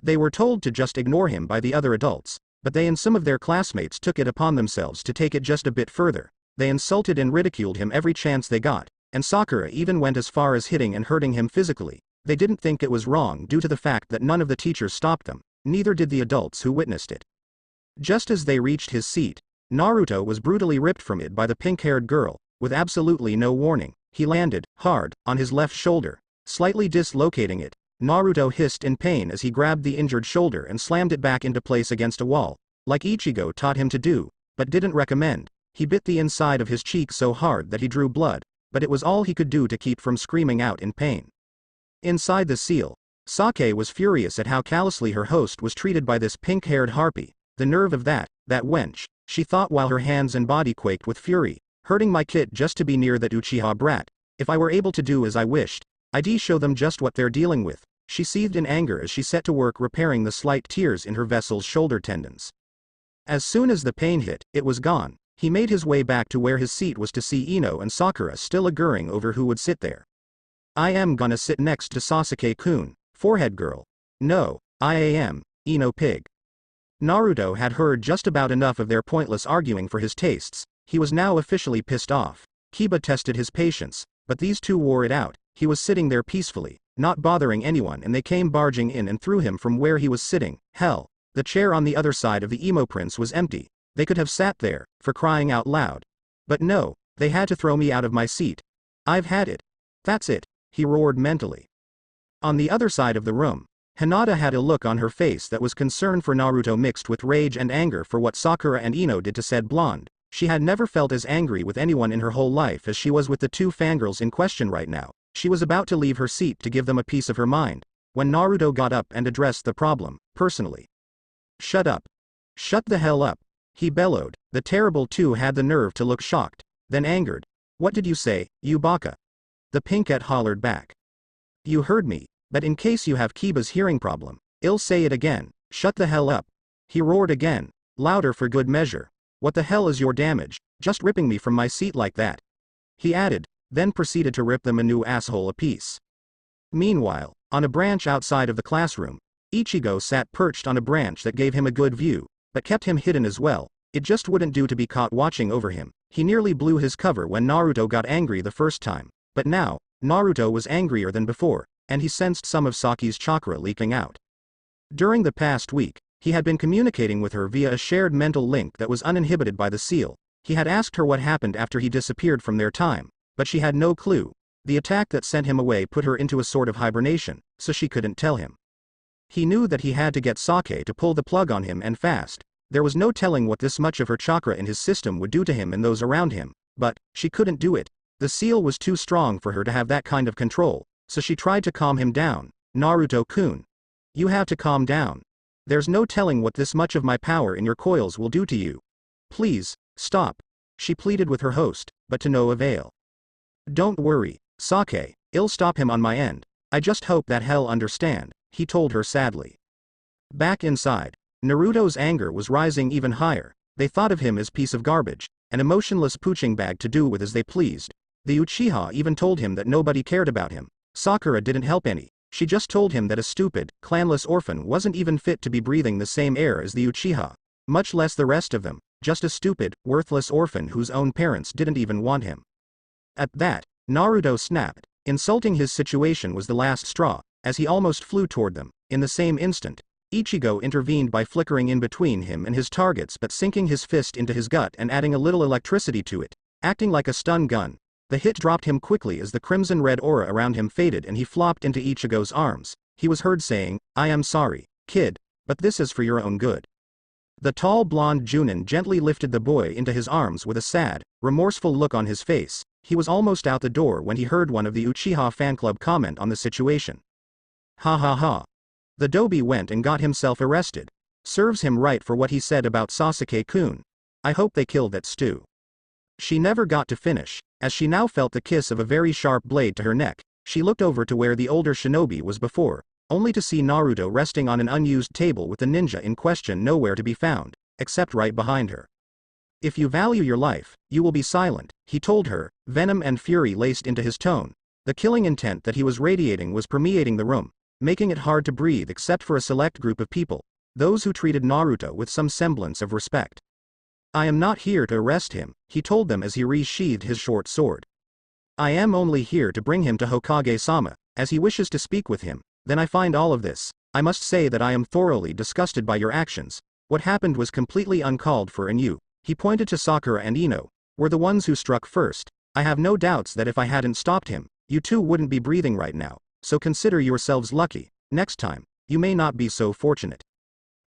They were told to just ignore him by the other adults, but they and some of their classmates took it upon themselves to take it just a bit further. They insulted and ridiculed him every chance they got, and Sakura even went as far as hitting and hurting him physically. They didn't think it was wrong due to the fact that none of the teachers stopped them, neither did the adults who witnessed it. Just as they reached his seat, Naruto was brutally ripped from it by the pink-haired girl, with absolutely no warning. He landed hard on his left shoulder, slightly dislocating it. Naruto hissed in pain as he grabbed the injured shoulder and slammed it back into place against a wall, like Ichigo taught him to do. but didn't recommend. He bit the inside of his cheek so hard that he drew blood, but it was all he could do to keep from screaming out in pain. Inside the seal, Sake was furious at how callously her host was treated by this pink-haired harpy. The nerve of that wench, she thought while her hands and body quaked with fury, hurting my kit just to be near that Uchiha brat. If I were able to do as I wished, I'd show them just what they're dealing with. She seethed in anger as she set to work repairing the slight tears in her vessel's shoulder tendons. As soon as the pain hit, it was gone. He made his way back to where his seat was to see Ino and Sakura still agurring over who would sit there. I am gonna sit next to Sasuke-kun, forehead girl. No, I am, Ino pig. Naruto had heard just about enough of their pointless arguing for his tastes. He was now officially pissed off. Kiba tested his patience, but these two wore it out. He was sitting there peacefully, not bothering anyone, and they came barging in and threw him from where he was sitting. Hell, the chair on the other side of the emo prince was empty. They could have sat there, for crying out loud. But no, they had to throw me out of my seat. I've had it. That's it, he roared mentally. On the other side of the room, Hinata had a look on her face that was concern for Naruto mixed with rage and anger for what Sakura and Ino did to said blonde. She had never felt as angry with anyone in her whole life as she was with the two fangirls in question right now. She was about to leave her seat to give them a piece of her mind, when Naruto got up and addressed the problem, personally. Shut up. Shut the hell up. He bellowed. The terrible two had the nerve to look shocked, then angered. What did you say, you baka? The pinkette hollered back. You heard me, but in case you have Kiba's hearing problem, I'll say it again, shut the hell up. He roared again, louder for good measure. What the hell is your damage, just ripping me from my seat like that? He added, then proceeded to rip them a new asshole apiece. Meanwhile, on a branch outside of the classroom, Ichigo sat perched on a branch that gave him a good view, but kept him hidden as well. It just wouldn't do to be caught watching over him. He nearly blew his cover when Naruto got angry the first time, but now, Naruto was angrier than before, and he sensed some of Saki's chakra leaking out. During the past week, he had been communicating with her via a shared mental link that was uninhibited by the seal. He had asked her what happened after he disappeared from their time, but she had no clue. The attack that sent him away put her into a sort of hibernation, so she couldn't tell him. He knew that he had to get Sake to pull the plug on him and fast. There was no telling what this much of her chakra in his system would do to him and those around him, but she couldn't do it. The seal was too strong for her to have that kind of control, so she tried to calm him down. Naruto-kun. You have to calm down. There's no telling what this much of my power in your coils will do to you. Please, stop. She pleaded with her host, but to no avail. Don't worry, Sake, I'll stop him on my end. I just hope that hell understand, he told her sadly. Back inside, Naruto's anger was rising even higher. They thought of him as piece of garbage, an emotionless pooching bag to do with as they pleased. The Uchiha even told him that nobody cared about him. Sakura didn't help any. She just told him that a stupid, clanless orphan wasn't even fit to be breathing the same air as the Uchiha, much less the rest of them, just a stupid, worthless orphan whose own parents didn't even want him. At that, Naruto snapped. Insulting his situation was the last straw, as he almost flew toward them. In the same instant, Ichigo intervened by flickering in between him and his targets but sinking his fist into his gut and adding a little electricity to it, acting like a stun gun. The hit dropped him quickly as the crimson-red aura around him faded and he flopped into Ichigo's arms. He was heard saying, I am sorry, kid, but this is for your own good. The tall blonde Junin gently lifted the boy into his arms with a sad, remorseful look on his face. He was almost out the door when he heard one of the Uchiha fan club comment on the situation. Ha ha ha. The Dobi went and got himself arrested. Serves him right for what he said about Sasuke-kun. I hope they kill that stew. She never got to finish, as she now felt the kiss of a very sharp blade to her neck. She looked over to where the older shinobi was before, only to see Naruto resting on an unused table with the ninja in question nowhere to be found, except right behind her. If you value your life, you will be silent, he told her, venom and fury laced into his tone. The killing intent that he was radiating was permeating the room, making it hard to breathe except for a select group of people, those who treated Naruto with some semblance of respect. I am not here to arrest him, he told them as he resheathed his short sword. I am only here to bring him to Hokage-sama, as he wishes to speak with him. Then I find all of this. I must say that I am thoroughly disgusted by your actions. What happened was completely uncalled for, and you, he pointed to Sakura and Ino, were the ones who struck first. I have no doubts that if I hadn't stopped him, you two wouldn't be breathing right now, so consider yourselves lucky. Next time, you may not be so fortunate.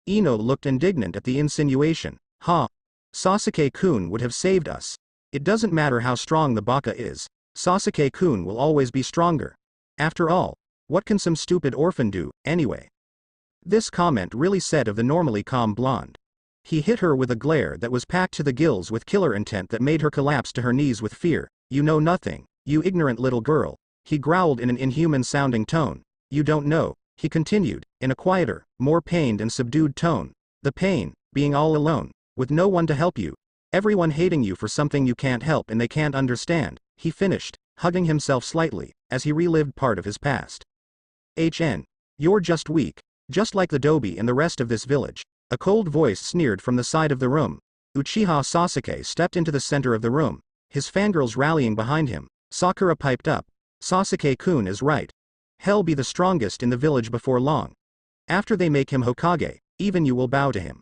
Ino looked indignant at the insinuation. Ha! Sasuke-kun would have saved us. It doesn't matter how strong the baka is. Sasuke-kun will always be stronger. After all, what can some stupid orphan do, anyway? This comment really said of the normally calm blonde. He hit her with a glare that was packed to the gills with killer intent that made her collapse to her knees with fear. You know nothing, you ignorant little girl. He growled in an inhuman-sounding tone. You don't know, he continued, in a quieter, more pained and subdued tone. The pain, being all alone, with no one to help you. Everyone hating you for something you can't help and they can't understand, he finished, hugging himself slightly, as he relived part of his past. You're just weak, just like the Dobi and the rest of this village. A cold voice sneered from the side of the room. Uchiha Sasuke stepped into the center of the room, his fangirls rallying behind him. Sakura piped up. Sasuke-kun is right. Hell be the strongest in the village before long. After they make him Hokage, even you will bow to him.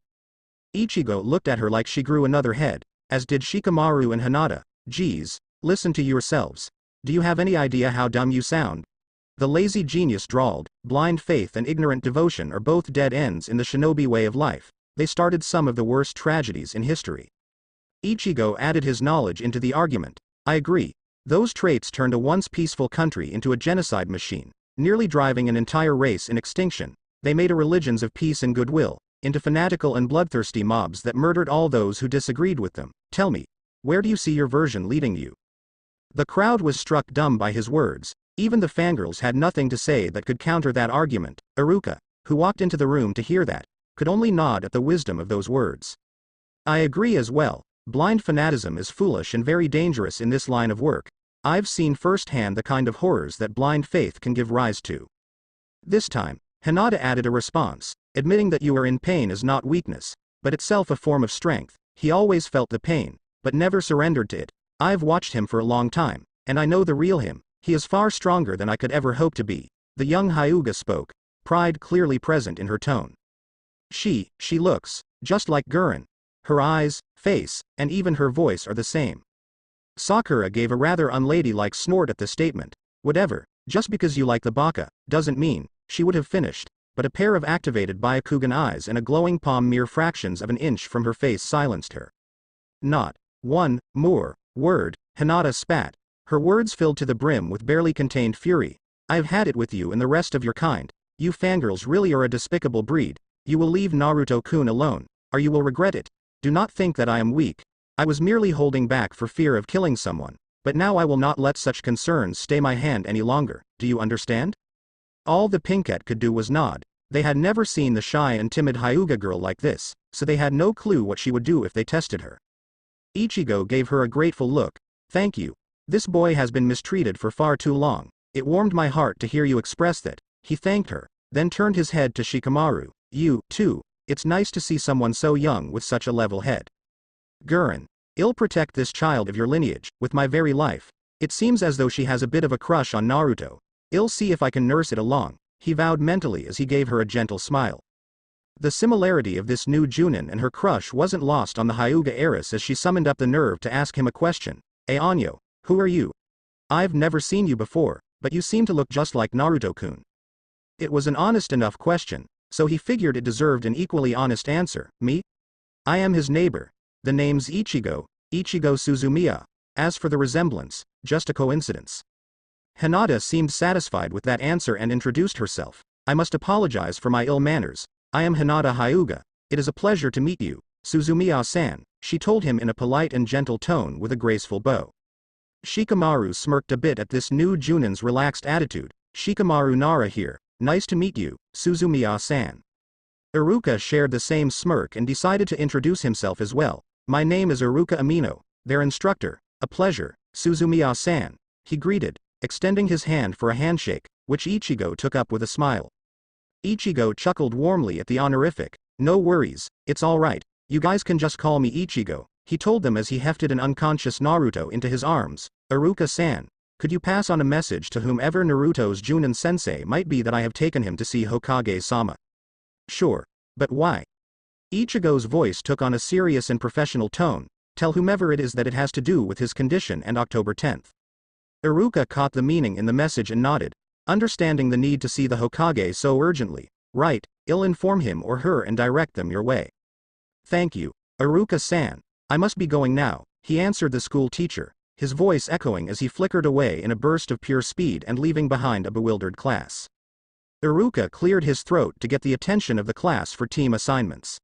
Ichigo looked at her like she grew another head, as did Shikamaru and Hinata. Geez, listen to yourselves. Do you have any idea how dumb you sound? The lazy genius drawled, blind faith and ignorant devotion are both dead ends in the shinobi way of life. They started some of the worst tragedies in history. Ichigo added his knowledge into the argument. I agree. Those traits turned a once peaceful country into a genocide machine, nearly driving an entire race in extinction. They made a religions of peace and goodwill, into fanatical and bloodthirsty mobs that murdered all those who disagreed with them. Tell me, where do you see your version leading you? The crowd was struck dumb by his words. Even the fangirls had nothing to say that could counter that argument. Iruka, who walked into the room to hear that, could only nod at the wisdom of those words. I agree as well. Blind fanaticism is foolish and very dangerous in this line of work. I've seen firsthand the kind of horrors that blind faith can give rise to. This time, Hinata added a response, admitting that you are in pain is not weakness, but itself a form of strength. He always felt the pain, but never surrendered to it. I've watched him for a long time, and I know the real him. He is far stronger than I could ever hope to be. The young Hyuga spoke, pride clearly present in her tone. She looks just like Gurren. Her eyes, face, and even her voice are the same. Sakura gave a rather unladylike snort at the statement. Whatever, just because you like the baka, doesn't mean, she would have finished, but a pair of activated Byakugan eyes and a glowing palm mere fractions of an inch from her face silenced her. Not one more word, Hinata spat. Her words filled to the brim with barely contained fury. I've had it with you and the rest of your kind. You fangirls really are a despicable breed. You will leave Naruto-kun alone, or you will regret it. Do not think that I am weak. I was merely holding back for fear of killing someone, but now I will not let such concerns stay my hand any longer. Do you understand? All the Pinkette could do was nod. They had never seen the shy and timid Hyuga girl like this, so they had no clue what she would do if they tested her. Ichigo gave her a grateful look. Thank you. This boy has been mistreated for far too long. It warmed my heart to hear you express that. He thanked her, then turned his head to Shikamaru. You, too. It's nice to see someone so young with such a level head. Gurren, I'll protect this child of your lineage, with my very life. It seems as though she has a bit of a crush on Naruto. I'll see if I can nurse it along, he vowed mentally as he gave her a gentle smile. The similarity of this new Junin and her crush wasn't lost on the Hyuga heiress as she summoned up the nerve to ask him a question. Anyo, who are you? I've never seen you before, but you seem to look just like Naruto-kun. It was an honest enough question, so he figured it deserved an equally honest answer. Me? I am his neighbor. The name's Ichigo Suzumiya. As for the resemblance, just a coincidence. Hinata seemed satisfied with that answer and introduced herself. I must apologize for my ill manners. I am Hinata Hyuga. It is a pleasure to meet you, Suzumiya-san, she told him in a polite and gentle tone with a graceful bow. Shikamaru smirked a bit at this new Junin's relaxed attitude. Shikamaru Nara here. Nice to meet you, Suzumiya-san. Iruka shared the same smirk and decided to introduce himself as well. My name is Iruka Amino, their instructor. A pleasure, Suzumiya-san, he greeted, extending his hand for a handshake, which Ichigo took up with a smile. Ichigo chuckled warmly at the honorific. No worries, it's alright, you guys can just call me Ichigo, he told them as he hefted an unconscious Naruto into his arms. Iruka-san, could you pass on a message to whomever Naruto's Junin-sensei might be that I have taken him to see Hokage-sama? Sure, but why? Ichigo's voice took on a serious and professional tone. Tell whomever it is that it has to do with his condition and October 10th. Iruka caught the meaning in the message and nodded, understanding the need to see the Hokage so urgently. Right, I'll inform him or her and direct them your way. Thank you, Iruka-san. I must be going now, he answered the school teacher, his voice echoing as he flickered away in a burst of pure speed and leaving behind a bewildered class. Iruka cleared his throat to get the attention of the class for team assignments.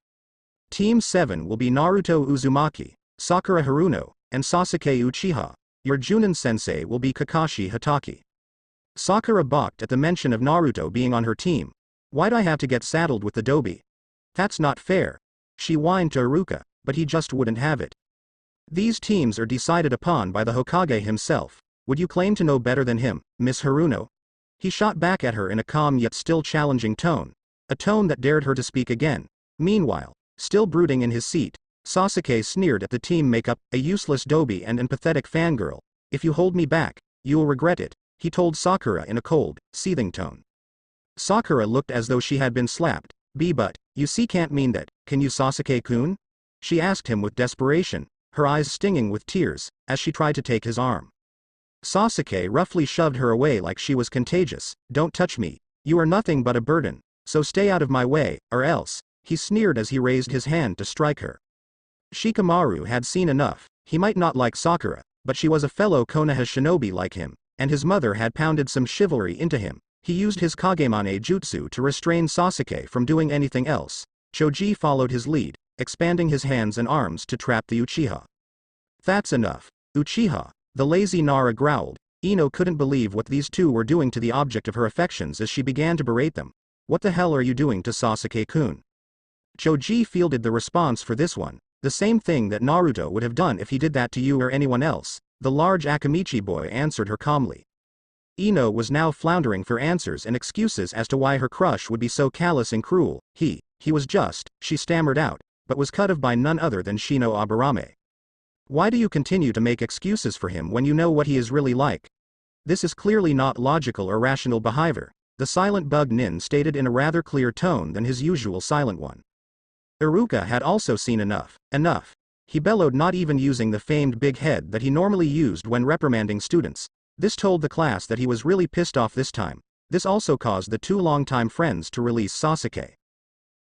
Team 7 will be Naruto Uzumaki, Sakura Haruno, and Sasuke Uchiha. Your Junin-sensei will be Kakashi Hatake. Sakura balked at the mention of Naruto being on her team. Why'd I have to get saddled with the Dobi? That's not fair. She whined to Iruka, but he just wouldn't have it. These teams are decided upon by the Hokage himself. Would you claim to know better than him, Miss Haruno? He shot back at her in a calm yet still challenging tone, a tone that dared her to speak again. Meanwhile, still brooding in his seat, Sasuke sneered at the team makeup, a useless dobi and an pathetic fangirl. If you hold me back, you'll regret it, he told Sakura in a cold, seething tone. Sakura looked as though she had been slapped. But, you see can't mean that, can you Sasuke-kun? She asked him with desperation, her eyes stinging with tears, as she tried to take his arm. Sasuke roughly shoved her away like she was contagious. Don't touch me, you are nothing but a burden, so stay out of my way, or else, he sneered as he raised his hand to strike her. Shikamaru had seen enough. He might not like Sakura, but she was a fellow Konoha shinobi like him, and his mother had pounded some chivalry into him. He used his Kagemane jutsu to restrain Sasuke from doing anything else. Choji followed his lead, expanding his hands and arms to trap the Uchiha. That's enough. Uchiha, the lazy Nara growled. Ino couldn't believe what these two were doing to the object of her affections as she began to berate them. What the hell are you doing to Sasuke-kun? Choji fielded the response for this one, the same thing that Naruto would have done if he did that to you or anyone else. The large Akamichi boy answered her calmly. Ino was now floundering for answers and excuses as to why her crush would be so callous and cruel. He was just, she stammered out, but was cut off by none other than Shino Aburame. Why do you continue to make excuses for him when you know what he is really like? This is clearly not logical or rational behavior, the silent bug nin stated in a rather clear tone than his usual silent one. Iruka had also seen enough. He bellowed, not even using the famed big head that he normally used when reprimanding students. This told the class that he was really pissed off this time. This also caused the two longtime friends to release Sasuke.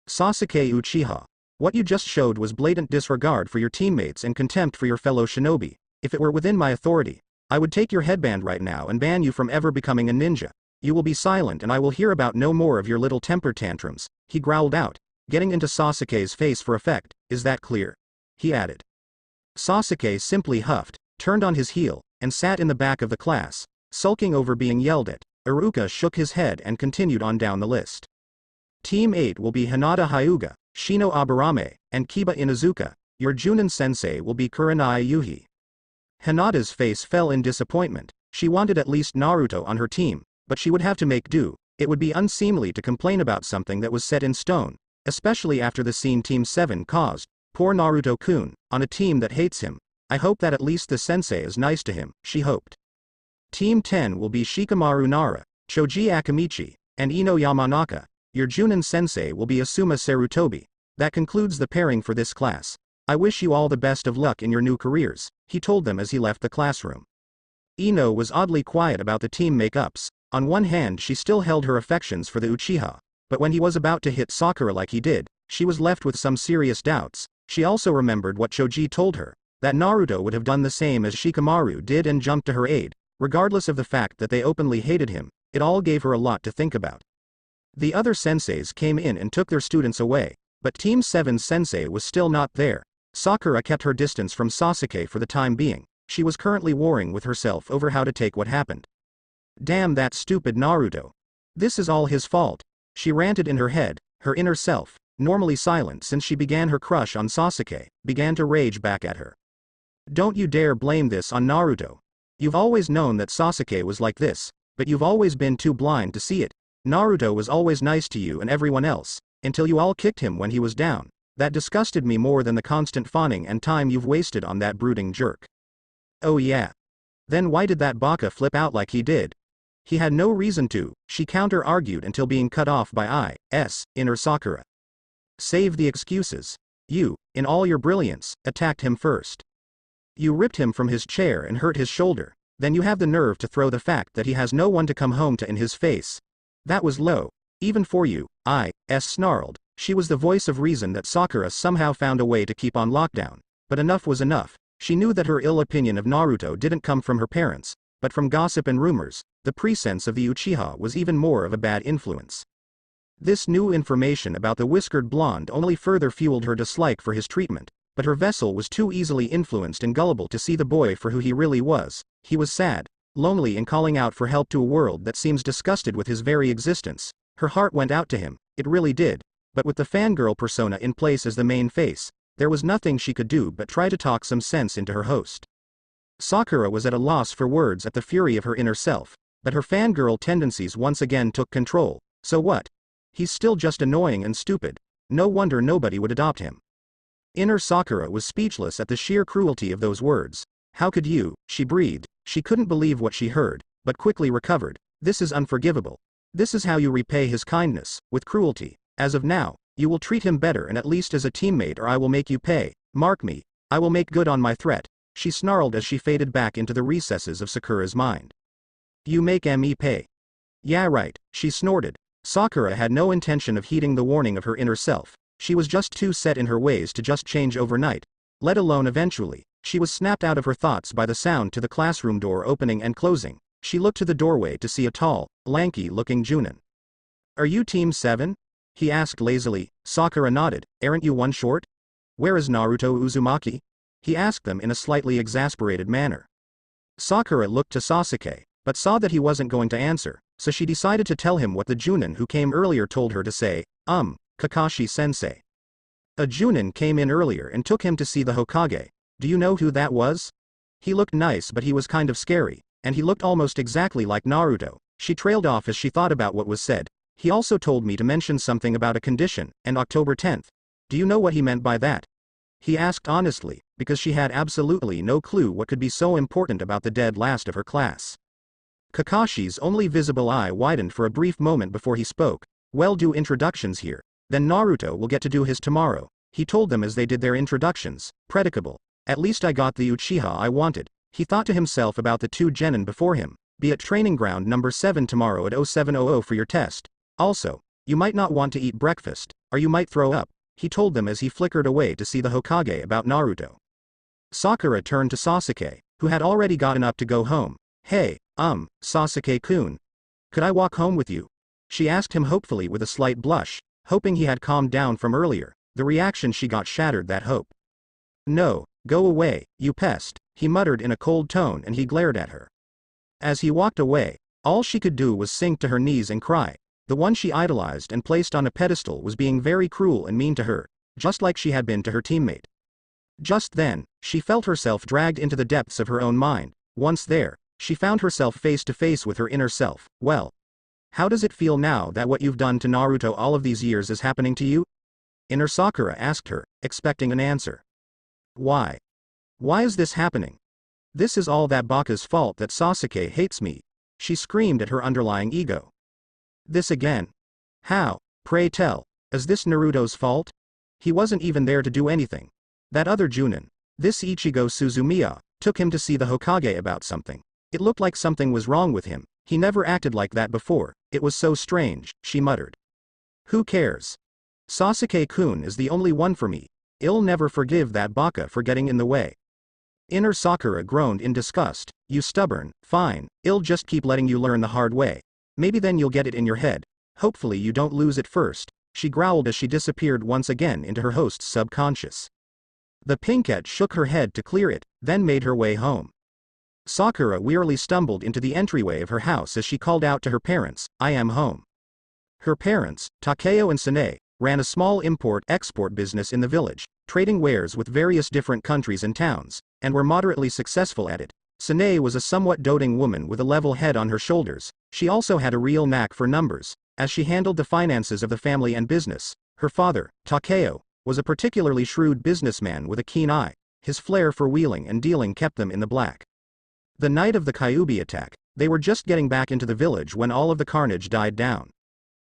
Sasuke Uchiha. What you just showed was blatant disregard for your teammates and contempt for your fellow shinobi. If it were within my authority, I would take your headband right now and ban you from ever becoming a ninja. You will be silent and I will hear about no more of your little temper tantrums, he growled out, getting into Sasuke's face for effect. Is that clear? He added. Sasuke simply huffed, turned on his heel, and sat in the back of the class, sulking over being yelled at. Iruka shook his head and continued on down the list. Team 8 will be Hinata Hyuga, Shino Aburame, and Kiba Inuzuka. Your Junin-sensei will be Kurenai Yuhi. Hinata's face fell in disappointment. She wanted at least Naruto on her team, but she would have to make do. It would be unseemly to complain about something that was set in stone, especially after the scene Team 7 caused. Poor Naruto-kun, on a team that hates him. I hope that at least the sensei is nice to him, she hoped. Team 10 will be Shikamaru Nara, Choji Akamichi, and Ino Yamanaka. Your Junin-sensei will be Asuma Sarutobi. That concludes the pairing for this class. I wish you all the best of luck in your new careers, he told them as he left the classroom. Ino was oddly quiet about the team makeups. On one hand she still held her affections for the Uchiha, but when he was about to hit Sakura like he did, she was left with some serious doubts. She also remembered what Choji told her, that Naruto would have done the same as Shikamaru did and jumped to her aid, regardless of the fact that they openly hated him. It all gave her a lot to think about. The other senseis came in and took their students away, but Team 7's sensei was still not there. Sakura kept her distance from Sasuke for the time being. She was currently warring with herself over how to take what happened. Damn that stupid Naruto. This is all his fault. She ranted in her head. Her inner self, normally silent since she began her crush on Sasuke, began to rage back at her. Don't you dare blame this on Naruto. You've always known that Sasuke was like this, but you've always been too blind to see it. Naruto was always nice to you and everyone else, until you all kicked him when he was down. That disgusted me more than the constant fawning and time you've wasted on that brooding jerk. Oh yeah. Then why did that baka flip out like he did? He had no reason to, she counter-argued until being cut off by inner Sakura. Save the excuses. You, in all your brilliance, attacked him first. You ripped him from his chair and hurt his shoulder, then you have the nerve to throw the fact that he has no one to come home to in his face. That was low, even for you. Snarled. She was the voice of reason that Sakura somehow found a way to keep on lockdown, but enough was enough. She knew that her ill opinion of Naruto didn't come from her parents, but from gossip and rumors. The presence of the Uchiha was even more of a bad influence. This new information about the whiskered blonde only further fueled her dislike for his treatment, but her vessel was too easily influenced and gullible to see the boy for who he really was. He was sad, lonely, and calling out for help to a world that seems disgusted with his very existence. Her heart went out to him, it really did, but with the fangirl persona in place as the main face, there was nothing she could do but try to talk some sense into her host. Sakura was at a loss for words at the fury of her inner self, but her fangirl tendencies once again took control. So what? He's still just annoying and stupid. No wonder nobody would adopt him. Inner Sakura was speechless at the sheer cruelty of those words. How could you? She breathed. She couldn't believe what she heard, but quickly recovered. This is unforgivable. This is how you repay his kindness, with cruelty. As of now, you will treat him better and at least as a teammate, or I will make you pay. Mark me. I will make good on my threat. She snarled as she faded back into the recesses of Sakura's mind. You make me pay. Yeah, right, she snorted. Sakura had no intention of heeding the warning of her inner self. She was just too set in her ways to just change overnight, let alone eventually. She was snapped out of her thoughts by the sound to the classroom door opening and closing. She looked to the doorway to see a tall, lanky-looking Junin. Are you Team 7? He asked lazily. Sakura nodded. Aren't you one short? Where is Naruto Uzumaki? He asked them in a slightly exasperated manner. Sakura looked to Sasuke, but saw that he wasn't going to answer, so she decided to tell him what the Junin who came earlier told her to say. Kakashi-sensei. A Junin came in earlier and took him to see the Hokage. Do you know who that was? He looked nice, but he was kind of scary, and he looked almost exactly like Naruto. She trailed off as she thought about what was said. He also told me to mention something about a condition, and October 10th. Do you know what he meant by that? He asked honestly, because she had absolutely no clue what could be so important about the dead last of her class. Kakashi's only visible eye widened for a brief moment before he spoke. Well, do introductions here. Then Naruto will get to do his tomorrow. He told them as they did their introductions. Predicable. At least I got the Uchiha I wanted. He thought to himself about the two genin before him. Be at training ground number 7 tomorrow at 0700 for your test. Also, you might not want to eat breakfast, or you might throw up. He told them as he flickered away to see the Hokage about Naruto. Sakura turned to Sasuke, who had already gotten up to go home. Hey, Sasuke-kun. Could I walk home with you? She asked him hopefully with a slight blush, hoping he had calmed down from earlier. The reaction she got shattered that hope. No, go away, you pest, he muttered in a cold tone, and he glared at her. As he walked away, all she could do was sink to her knees and cry. The one she idolized and placed on a pedestal was being very cruel and mean to her, just like she had been to her teammate. Just then, she felt herself dragged into the depths of her own mind. Once there, she found herself face to face with her inner self. Well, how does it feel now that what you've done to Naruto all of these years is happening to you? Inner Sakura asked her, expecting an answer. Why? Why is this happening? This is all that Baka's fault that Sasuke hates me. She screamed at her underlying ego. This again? How? Pray tell. Is this Naruto's fault? He wasn't even there to do anything. That other Junin, this Ichigo Suzumiya, took him to see the Hokage about something. It looked like something was wrong with him. He never acted like that before. It was so strange, she muttered. Who cares? Sasuke-kun is the only one for me. I'll never forgive that Baka for getting in the way. Inner Sakura groaned in disgust. You stubborn, fine, I'll just keep letting you learn the hard way. Maybe then you'll get it in your head. Hopefully you don't lose it first, she growled as she disappeared once again into her host's subconscious. The pinkette shook her head to clear it, then made her way home. Sakura wearily stumbled into the entryway of her house as she called out to her parents, I am home. Her parents, Takeo and Sane, ran a small import-export business in the village, trading wares with various different countries and towns, and were moderately successful at it. Sane was a somewhat doting woman with a level head on her shoulders. She also had a real knack for numbers, as she handled the finances of the family and business. Her father, Takeo, was a particularly shrewd businessman with a keen eye. His flair for wheeling and dealing kept them in the black. The night of the Kyuubi attack, they were just getting back into the village when all of the carnage died down.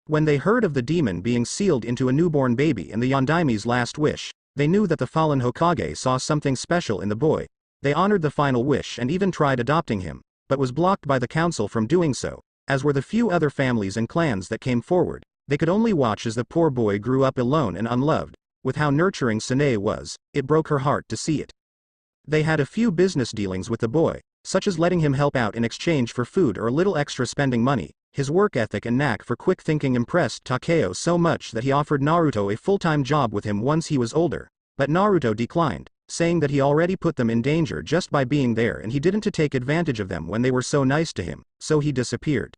When they heard of the demon being sealed into a newborn baby and the Yondaime's last wish, they knew that the fallen Hokage saw something special in the boy. They honored the final wish and even tried adopting him, but was blocked by the council from doing so, as were the few other families and clans that came forward. They could only watch as the poor boy grew up alone and unloved. with how nurturing Sanae was, it broke her heart to see it. They had a few business dealings with the boy, such as letting him help out in exchange for food or a little extra spending money. His work ethic and knack for quick thinking impressed Takeo so much that he offered Naruto a full-time job with him once he was older, but Naruto declined, saying that he already put them in danger just by being there and he didn't to take advantage of them when they were so nice to him, so he disappeared.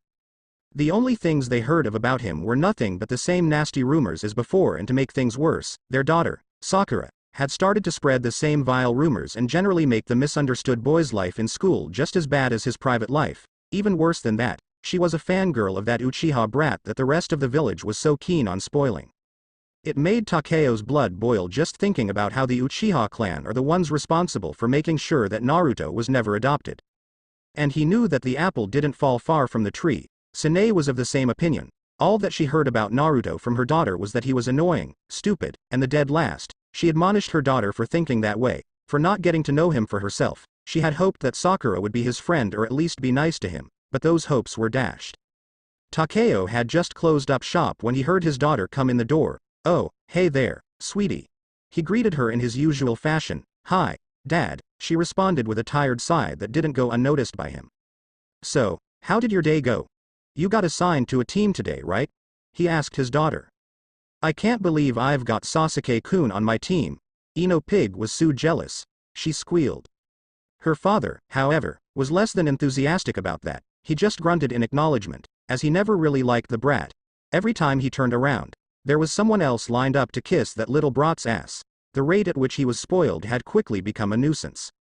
The only things they heard of about him were nothing but the same nasty rumors as before, and to make things worse, their daughter, Sakura, had started to spread the same vile rumors and generally make the misunderstood boy's life in school just as bad as his private life. Even worse than that, she was a fangirl of that Uchiha brat that the rest of the village was so keen on spoiling. It made Takeo's blood boil just thinking about how the Uchiha clan are the ones responsible for making sure that Naruto was never adopted. And he knew that the apple didn't fall far from the tree. Sanae was of the same opinion. All that she heard about Naruto from her daughter was that he was annoying, stupid, and the dead last. She admonished her daughter for thinking that way, for not getting to know him for herself. She had hoped that Sakura would be his friend or at least be nice to him, but those hopes were dashed. Takeo had just closed up shop when he heard his daughter come in the door. "Oh, hey there, sweetie." He greeted her in his usual fashion. "Hi, Dad," she responded with a tired sigh that didn't go unnoticed by him. "So, how did your day go? You got assigned to a team today, right?" he asked his daughter. "I can't believe I've got Sasuke-kun on my team." Ino Pig was so jealous, she squealed. Her father, however, was less than enthusiastic about that. He just grunted in acknowledgement, as he never really liked the brat. Every time he turned around, there was someone else lined up to kiss that little brat's ass. The rate at which he was spoiled had quickly become a nuisance.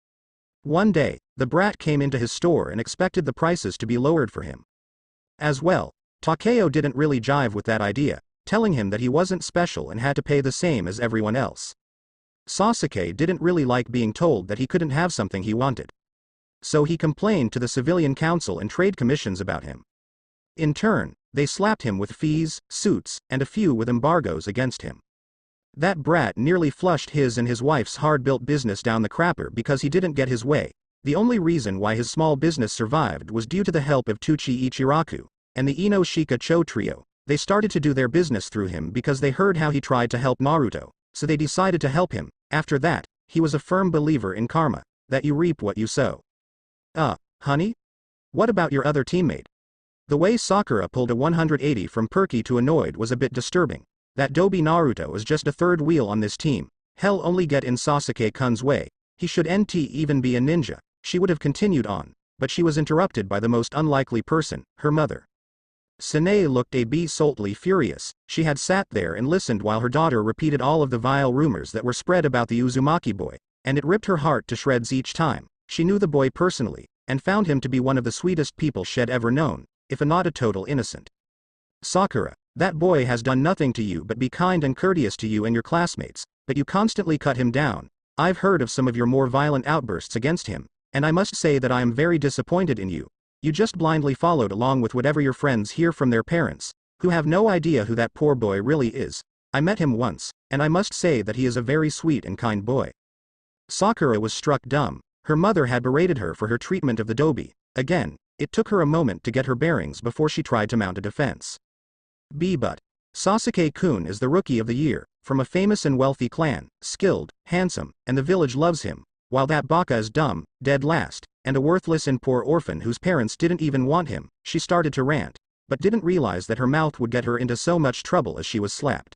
One day, the brat came into his store and expected the prices to be lowered for him. As well, Takeo didn't really jive with that idea, telling him that he wasn't special and had to pay the same as everyone else. Sasuke didn't really like being told that he couldn't have something he wanted. So he complained to the civilian council and trade commissions about him. In turn, they slapped him with fees, suits, and a few with embargoes against him. That brat nearly flushed his and his wife's hard-built business down the crapper because he didn't get his way. The only reason why his small business survived was due to the help of Tuchi Ichiraku and the Ino Shika Cho trio. They started to do their business through him because they heard how he tried to help Naruto, so they decided to help him. After that, he was a firm believer in karma, that you reap what you sow. Honey? What about your other teammate? The way Sakura pulled a 180 from perky to annoyed was a bit disturbing. That Dobi Naruto is just a third wheel on this team. Hell, only get in Sasuke-kun's way. He should even be a ninja. She would have continued on, but she was interrupted by the most unlikely person, her mother. Sanae looked a bit saltly furious. She had sat there and listened while her daughter repeated all of the vile rumors that were spread about the Uzumaki boy, and it ripped her heart to shreds each time. She knew the boy personally, and found him to be one of the sweetest people she'd ever known, if not a total innocent. "Sakura, that boy has done nothing to you but be kind and courteous to you and your classmates, but you constantly cut him down. I've heard of some of your more violent outbursts against him, and I must say that I am very disappointed in you. You just blindly followed along with whatever your friends hear from their parents, who have no idea who that poor boy really is. I met him once, and I must say that he is a very sweet and kind boy." Sakura was struck dumb. Her mother had berated her for her treatment of the Dobi. Again, it took her a moment to get her bearings before she tried to mount a defense. But Sasuke-kun is the rookie of the year, from a famous and wealthy clan, skilled, handsome, and the village loves him, while that baka is dumb, dead last, and a worthless and poor orphan whose parents didn't even want him. She started to rant, but didn't realize that her mouth would get her into so much trouble as she was slapped.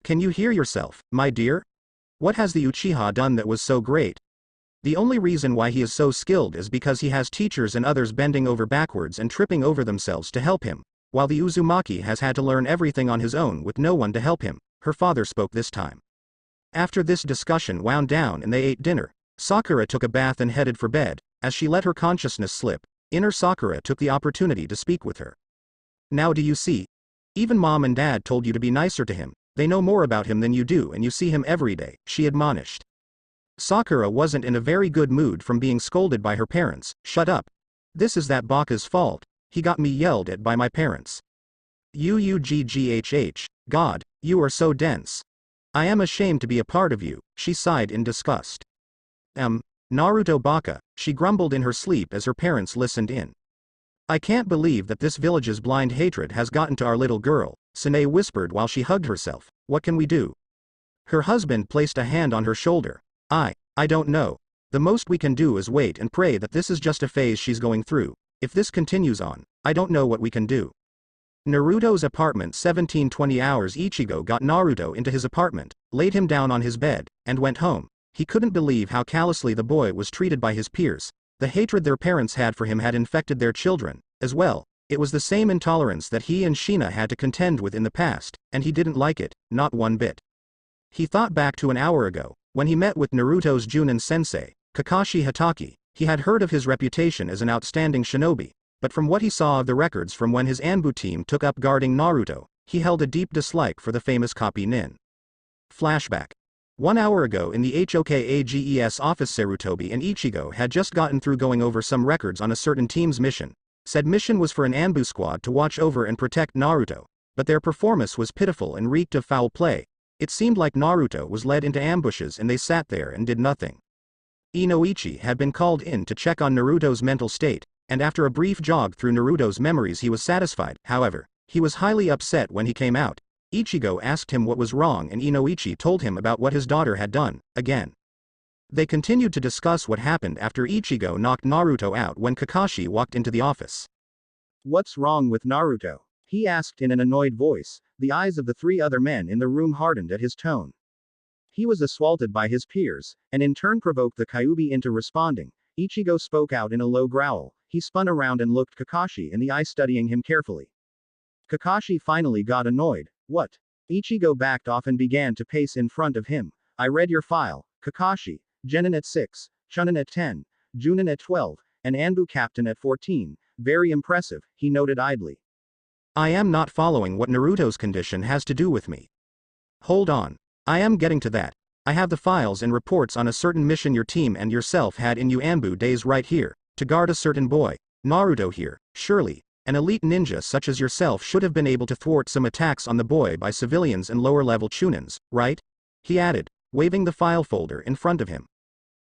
"Can you hear yourself, my dear? What has the Uchiha done that was so great? The only reason why he is so skilled is because he has teachers and others bending over backwards and tripping over themselves to help him, while the Uzumaki has had to learn everything on his own with no one to help him." Her father spoke this time. After this discussion wound down and they ate dinner, Sakura took a bath and headed for bed. As she let her consciousness slip, inner Sakura took the opportunity to speak with her. "Now do you see? Even mom and dad told you to be nicer to him. They know more about him than you do and you see him every day," she admonished. Sakura wasn't in a very good mood from being scolded by her parents. "Shut up. This is that baka's fault. He got me yelled at by my parents. Uuggh, God, you are so dense. I am ashamed to be a part of you," she sighed in disgust. Naruto baka," she grumbled in her sleep as her parents listened in. "I can't believe that this village's blind hatred has gotten to our little girl," Sanae whispered while she hugged herself. "What can we do?" Her husband placed a hand on her shoulder. I don't know. The most we can do is wait and pray that this is just a phase she's going through. If this continues on, I don't know what we can do. Naruto's apartment 1720 hours. Ichigo got Naruto into his apartment, laid him down on his bed, and went home. He couldn't believe how callously the boy was treated by his peers. The hatred their parents had for him had infected their children, as well. It was the same intolerance that he and Shina had to contend with in the past, and he didn't like it, not one bit. He thought back to an hour ago, when he met with Naruto's Junin sensei, Kakashi Hatake. He had heard of his reputation as an outstanding shinobi, but from what he saw of the records from when his Anbu team took up guarding Naruto, he held a deep dislike for the famous copy nin. Flashback. 1 hour ago in the HOKAGES office, Sarutobi and Ichigo had just gotten through going over some records on a certain team's mission. Said mission was for an Anbu squad to watch over and protect Naruto, but their performance was pitiful and reeked of foul play. It seemed like Naruto was led into ambushes and they sat there and did nothing. Inoichi had been called in to check on Naruto's mental state, and after a brief jog through Naruto's memories he was satisfied. However, he was highly upset when he came out. Ichigo asked him what was wrong and Inoichi told him about what his daughter had done, again. They continued to discuss what happened after Ichigo knocked Naruto out when Kakashi walked into the office. "What's wrong with Naruto?" he asked in an annoyed voice. The eyes of the 3 other men in the room hardened at his tone. He was assaulted by his peers, and in turn provoked the Kyuubi into responding. Ichigo spoke out in a low growl. He spun around and looked Kakashi in the eye, studying him carefully. Kakashi finally got annoyed. "What?" Ichigo backed off and began to pace in front of him. "I read your file, Kakashi. Genin at 6, Chunin at 10, Junin at 12, and Anbu captain at 14. Very impressive," he noted idly. I am not following what Naruto's condition has to do with me. Hold on. I am getting to that. I have the files and reports on a certain mission your team and yourself had in Anbu days right here, to guard a certain boy, Naruto here. Surely, an elite ninja such as yourself should have been able to thwart some attacks on the boy by civilians and lower-level chunins, right? He added, waving the file folder in front of him.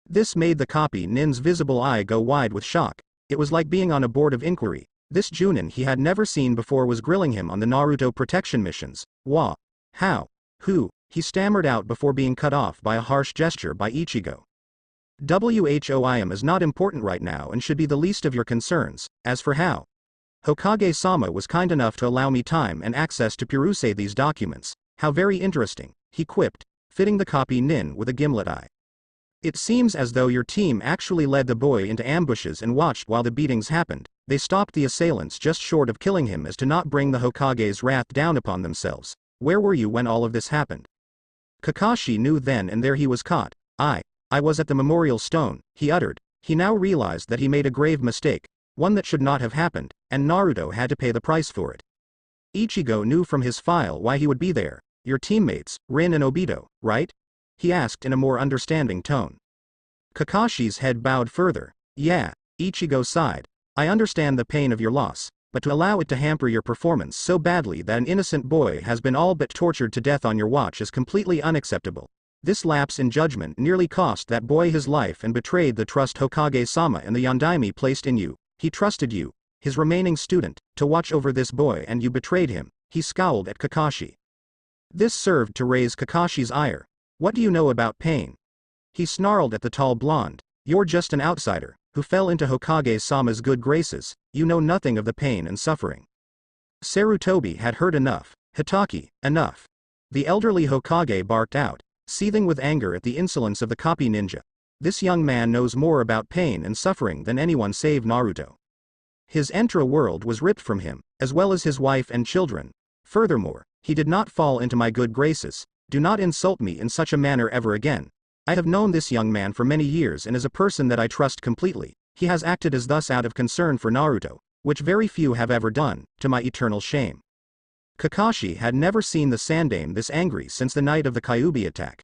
This made the copy nin's visible eye go wide with shock. It was like being on a board of inquiry. This Junin he had never seen before was grilling him on the Naruto protection missions. Wha? How? Who? He stammered out before being cut off by a harsh gesture by Ichigo. Whoim is not important right now and should be the least of your concerns. As for how? Hokage-sama was kind enough to allow me time and access to peruse these documents. How very interesting, he quipped, fitting the copy nin with a gimlet eye. It seems as though your team actually led the boy into ambushes and watched while the beatings happened. They stopped the assailants just short of killing him as to not bring the Hokage's wrath down upon themselves. Where were you when all of this happened? Kakashi knew then and there he was caught. I was at the memorial stone, he uttered. He now realized that he made a grave mistake, one that should not have happened, and Naruto had to pay the price for it. Ichigo knew from his file why he would be there. Your teammates, Rin and Obito, right? He asked in a more understanding tone. Kakashi's head bowed further. Yeah, Ichigo sighed. I understand the pain of your loss, but to allow it to hamper your performance so badly that an innocent boy has been all but tortured to death on your watch is completely unacceptable. This lapse in judgment nearly cost that boy his life and betrayed the trust Hokage-sama and the Yondaime placed in you. He trusted you, his remaining student, to watch over this boy and you betrayed him. He scowled at Kakashi. This served to raise Kakashi's ire. What do you know about pain? He snarled at the tall blonde. You're just an outsider, who fell into Hokage-sama's good graces. You know nothing of the pain and suffering. Sarutobi had heard enough. Hatake, enough. The elderly Hokage barked out, seething with anger at the insolence of the copy ninja. This young man knows more about pain and suffering than anyone save Naruto. His Entra world was ripped from him, as well as his wife and children. Furthermore, he did not fall into my good graces. Do not insult me in such a manner ever again. I have known this young man for many years and is a person that I trust completely. He has acted as thus out of concern for Naruto, which very few have ever done, to my eternal shame. Kakashi had never seen the Sandaime this angry since the night of the Kyuubi attack.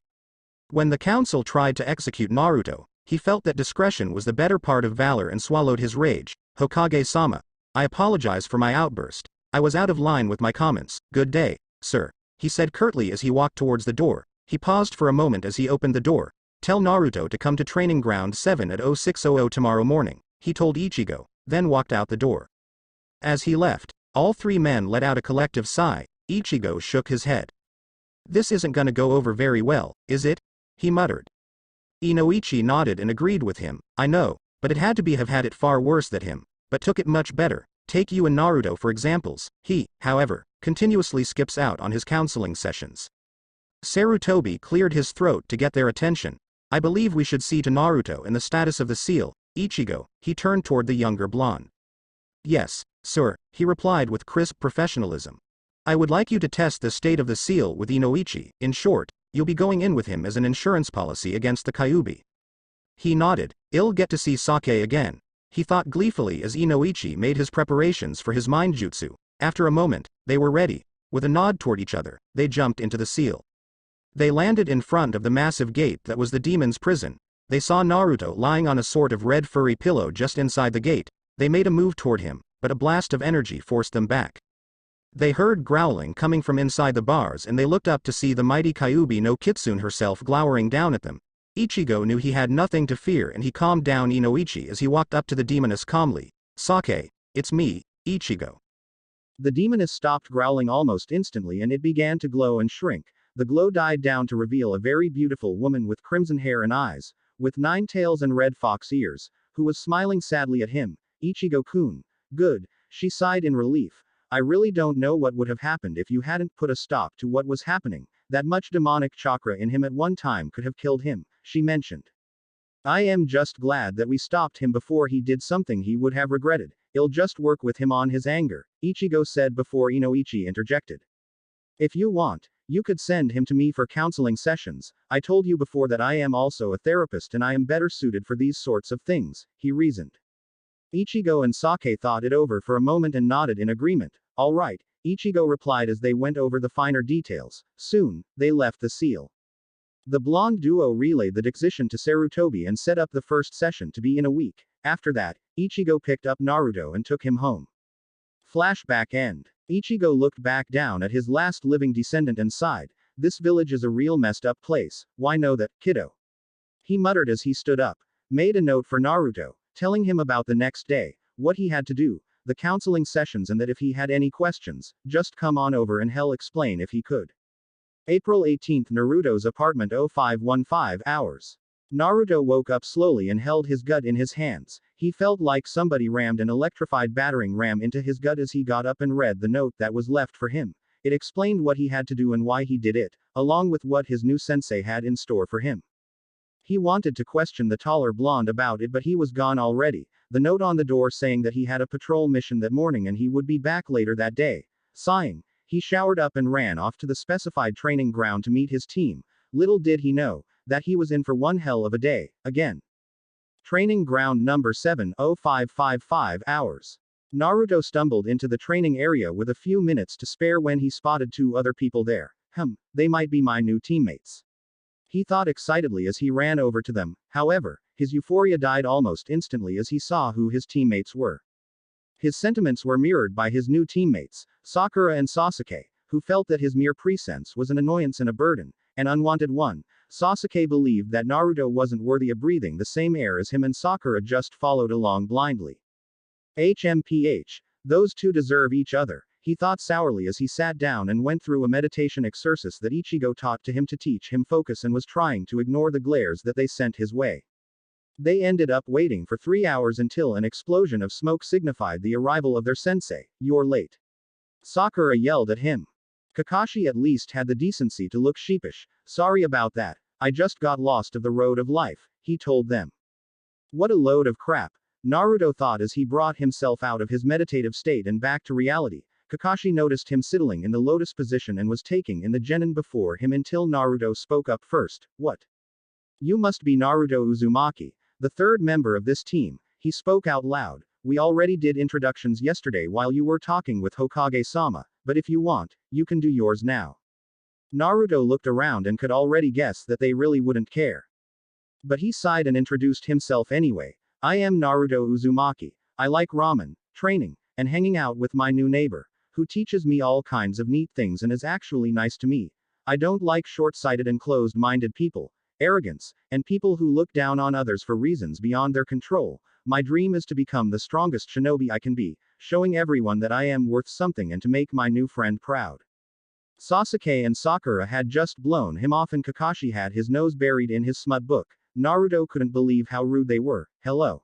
When the council tried to execute Naruto, he felt that discretion was the better part of valor and swallowed his rage. Hokage-sama, I apologize for my outburst. I was out of line with my comments. Good day, sir, he said curtly as he walked towards the door. He paused for a moment as he opened the door. Tell Naruto to come to training ground 7 at 0600 tomorrow morning, he told Ichigo, then walked out the door. As he left, all 3 men let out a collective sigh. Ichigo shook his head. This isn't gonna go over very well, is it? He muttered. Inoichi nodded and agreed with him. I know, but it had to have had it far worse than him, but took it much better. Take you and Naruto for examples. He, however, continuously skips out on his counseling sessions. Sarutobi cleared his throat to get their attention. I believe we should see to Naruto and the status of the seal. Ichigo, he turned toward the younger blonde. Yes, sir, he replied with crisp professionalism. I would like you to test the state of the seal with Inoichi. In short, you'll be going in with him as an insurance policy against the Kyuubi. He nodded. I'll get to see Sake again, he thought gleefully as Inoichi made his preparations for his mind jutsu. After a moment, they were ready. With a nod toward each other, they jumped into the seal. They landed in front of the massive gate that was the demon's prison. They saw Naruto lying on a sort of red furry pillow just inside the gate. They made a move toward him, but a blast of energy forced them back. They heard growling coming from inside the bars and they looked up to see the mighty Kyuubi no Kitsune herself glowering down at them. Ichigo knew he had nothing to fear and he calmed down Inoichi as he walked up to the demoness calmly. Sake, it's me, Ichigo. The demoness stopped growling almost instantly and it began to glow and shrink. The glow died down to reveal a very beautiful woman with crimson hair and eyes, with 9 tails and red fox ears, who was smiling sadly at him. Ichigo-kun. Good, she sighed in relief. I really don't know what would have happened if you hadn't put a stop to what was happening. That much demonic chakra in him at one time could have killed him, she mentioned. I am just glad that we stopped him before he did something he would have regretted. I'll just work with him on his anger, Ichigo said before Inoichi interjected. If you want, you could send him to me for counseling sessions. I told you before that I am also a therapist and I am better suited for these sorts of things, he reasoned. Ichigo and Sake thought it over for a moment and nodded in agreement. All right, Ichigo replied as they went over the finer details. Soon, they left the seal. The blonde duo relayed the decision to Sarutobi and set up the first session to be in a week. After that, Ichigo picked up Naruto and took him home. Flashback end. Ichigo looked back down at his last living descendant and sighed. This village is a real messed up place. Why know that, kiddo? He muttered as he stood up. Made a note for Naruto, telling him about the next day, what he had to do, the counseling sessions and that if he had any questions, just come on over and he'll explain if he could. April 18, Naruto's apartment 0515 hours. Naruto woke up slowly and held his gut in his hands. He felt like somebody rammed an electrified battering ram into his gut as he got up and read the note that was left for him. It explained what he had to do and why he did it, along with what his new sensei had in store for him. He wanted to question the taller blonde about it but he was gone already. The note on the door saying that he had a patrol mission that morning and he would be back later that day. Sighing, he showered up and ran off to the specified training ground to meet his team. Little did he know that he was in for one hell of a day, again. Training ground number 70555 hours. Naruto stumbled into the training area with a few minutes to spare when he spotted 2 other people there. They might be my new teammates. He thought excitedly as he ran over to them. However, his euphoria died almost instantly as he saw who his teammates were. His sentiments were mirrored by his new teammates, Sakura and Sasuke, who felt that his mere presence was an annoyance and a burden, an unwanted one. Sasuke believed that Naruto wasn't worthy of breathing the same air as him and Sakura just followed along blindly. HMPH. Those 2 deserve each other, he thought sourly as he sat down and went through a meditation exercise that Ichigo taught to him to teach him focus and was trying to ignore the glares that they sent his way. They ended up waiting for 3 hours until an explosion of smoke signified the arrival of their sensei. You're late. Sakura yelled at him. Kakashi at least had the decency to look sheepish. Sorry about that. I just got lost of the road of life, he told them. What a load of crap, Naruto thought as he brought himself out of his meditative state and back to reality. Kakashi noticed him sitting in the lotus position and was taking in the genin before him until Naruto spoke up first. What? You must be Naruto Uzumaki, the 3rd member of this team, he spoke out loud. We already did introductions yesterday while you were talking with Hokage-sama, but if you want, you can do yours now. Naruto looked around and could already guess that they really wouldn't care. But he sighed and introduced himself anyway. I am Naruto Uzumaki. I like ramen, training, and hanging out with my new neighbor, who teaches me all kinds of neat things and is actually nice to me. I don't like short-sighted and closed-minded people, arrogance, and people who look down on others for reasons beyond their control. My dream is to become the strongest shinobi I can be, showing everyone that I am worth something and to make my new friend proud. Sasuke and Sakura had just blown him off and Kakashi had his nose buried in his smut book. Naruto couldn't believe how rude they were. Hello.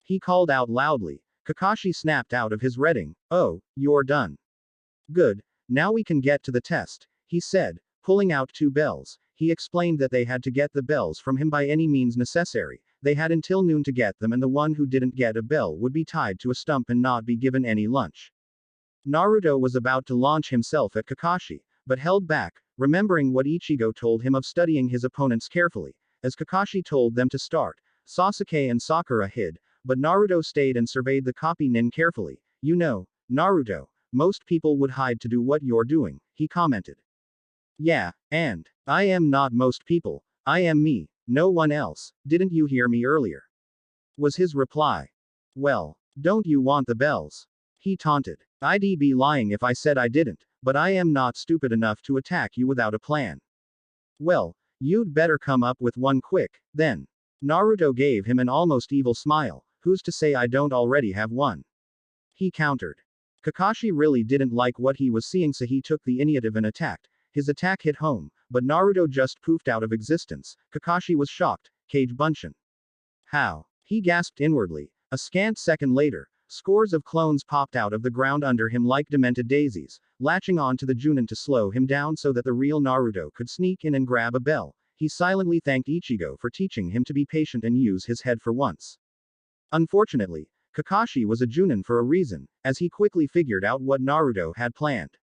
He called out loudly. Kakashi snapped out of his reading. Oh, you're done. Good. Now we can get to the test, he said, pulling out 2 bells. He explained that they had to get the bells from him by any means necessary. They had until noon to get them and the one who didn't get a bell would be tied to a stump and not be given any lunch. Naruto was about to launch himself at Kakashi, but held back, remembering what Ichigo told him of studying his opponents carefully. As Kakashi told them to start, Sasuke and Sakura hid, but Naruto stayed and surveyed the copy nin carefully. You know, Naruto, most people would hide to do what you're doing, he commented. Yeah, and I am not most people, I am me, no one else, didn't you hear me earlier? Was his reply. Well, don't you want the bells? He taunted. I'd be lying if I said I didn't, but I am not stupid enough to attack you without a plan. Well, you'd better come up with one quick, then. Naruto gave him an almost evil smile. Who's to say I don't already have one? He countered. Kakashi really didn't like what he was seeing, so he took the initiative and attacked. His attack hit home, but Naruto just poofed out of existence. Kakashi was shocked. Kage Bunshin. How? He gasped inwardly. A scant second later, scores of clones popped out of the ground under him like demented daisies, latching on to the Junin to slow him down so that the real Naruto could sneak in and grab a bell. He silently thanked Ichigo for teaching him to be patient and use his head for once. Unfortunately, Kakashi was a Junin for a reason, as he quickly figured out what Naruto had planned.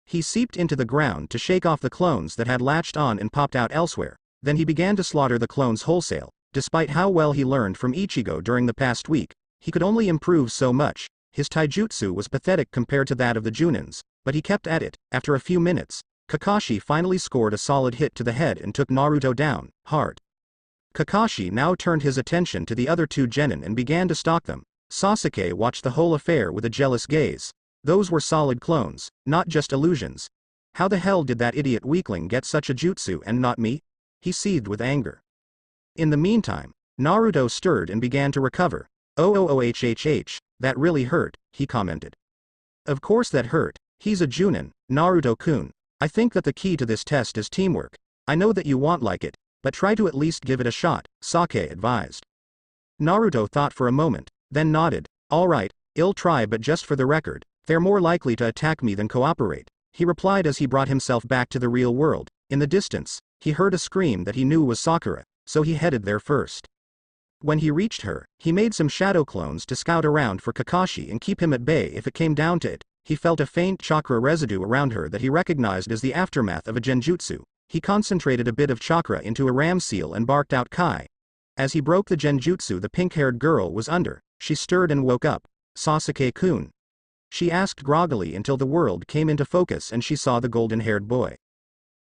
He seeped into the ground to shake off the clones that had latched on and popped out elsewhere. Then he began to slaughter the clones wholesale. Despite how well he learned from Ichigo during the past week, he could only improve so much. His taijutsu was pathetic compared to that of the Junins, but he kept at it. After a few minutes, Kakashi finally scored a solid hit to the head and took Naruto down, hard. Kakashi now turned his attention to the other 2 genin and began to stalk them. Sasuke watched the whole affair with a jealous gaze. Those were solid clones, not just illusions. How the hell did that idiot weakling get such a jutsu and not me? He seethed with anger. In the meantime, Naruto stirred and began to recover. Oh, that really hurt, he commented. Of course that hurt, he's a Junin, Naruto-kun. I think that the key to this test is teamwork. I know that you won't like it, but try to at least give it a shot, Sake advised. Naruto thought for a moment, then nodded. Alright, I'll try, but just for the record, they're more likely to attack me than cooperate, he replied as he brought himself back to the real world. In the distance, he heard a scream that he knew was Sakura, so he headed there first. When he reached her, he made some shadow clones to scout around for Kakashi and keep him at bay if it came down to it. He felt a faint chakra residue around her that he recognized as the aftermath of a genjutsu. He concentrated a bit of chakra into a ram seal and barked out Kai. As he broke the genjutsu, the pink-haired girl was under. She stirred and woke up. Sasuke-kun? She asked groggily until the world came into focus and she saw the golden-haired boy.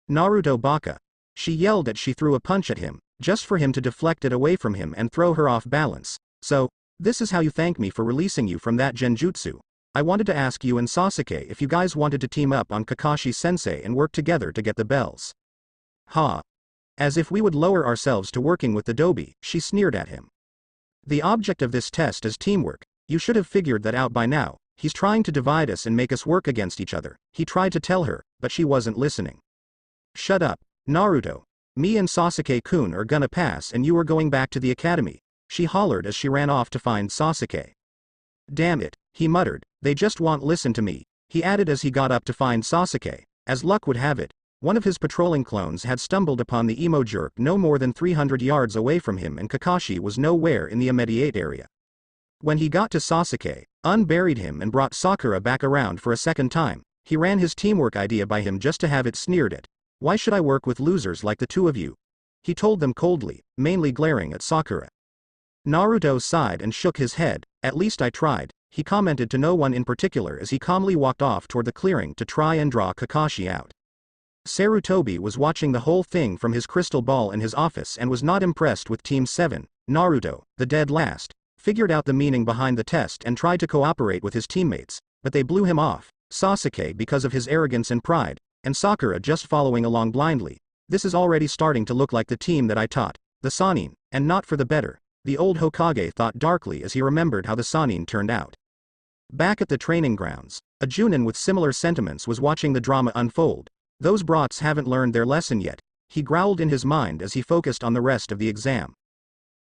Naruto Baka. She yelled as she threw a punch at him, just for him to deflect it away from him and throw her off balance. So, this is how you thank me for releasing you from that genjutsu. I wanted to ask you and Sasuke if you guys wanted to team up on Kakashi-sensei and work together to get the bells. Ha. As if we would lower ourselves to working with the Dobi, she sneered at him. The object of this test is teamwork. You should have figured that out by now. He's trying to divide us and make us work against each other, he tried to tell her, but she wasn't listening. Shut up, Naruto. Me and Sasuke-kun are gonna pass and you are going back to the academy, she hollered as she ran off to find Sasuke. Damn it, he muttered, they just won't listen to me, he added as he got up to find Sasuke. As luck would have it, one of his patrolling clones had stumbled upon the emo jerk no more than 300 yards away from him and Kakashi was nowhere in the immediate area. When he got to Sasuke, unburied him and brought Sakura back around for a second time, he ran his teamwork idea by him just to have it sneered at. Why should I work with losers like the 2 of you? He told them coldly, mainly glaring at Sakura. Naruto sighed and shook his head. At least I tried, he commented to no one in particular as he calmly walked off toward the clearing to try and draw Kakashi out. Sarutobi was watching the whole thing from his crystal ball in his office and was not impressed with Team 7. Naruto, the dead last, figured out the meaning behind the test and tried to cooperate with his teammates, but they blew him off. Sasuke because of his arrogance and pride, and Sakura just following along blindly. This is already starting to look like the team that I taught, the Sannin, and not for the better, the old Hokage thought darkly as he remembered how the Sannin turned out. Back at the training grounds, a Junin with similar sentiments was watching the drama unfold. Those brats haven't learned their lesson yet, he growled in his mind as he focused on the rest of the exam.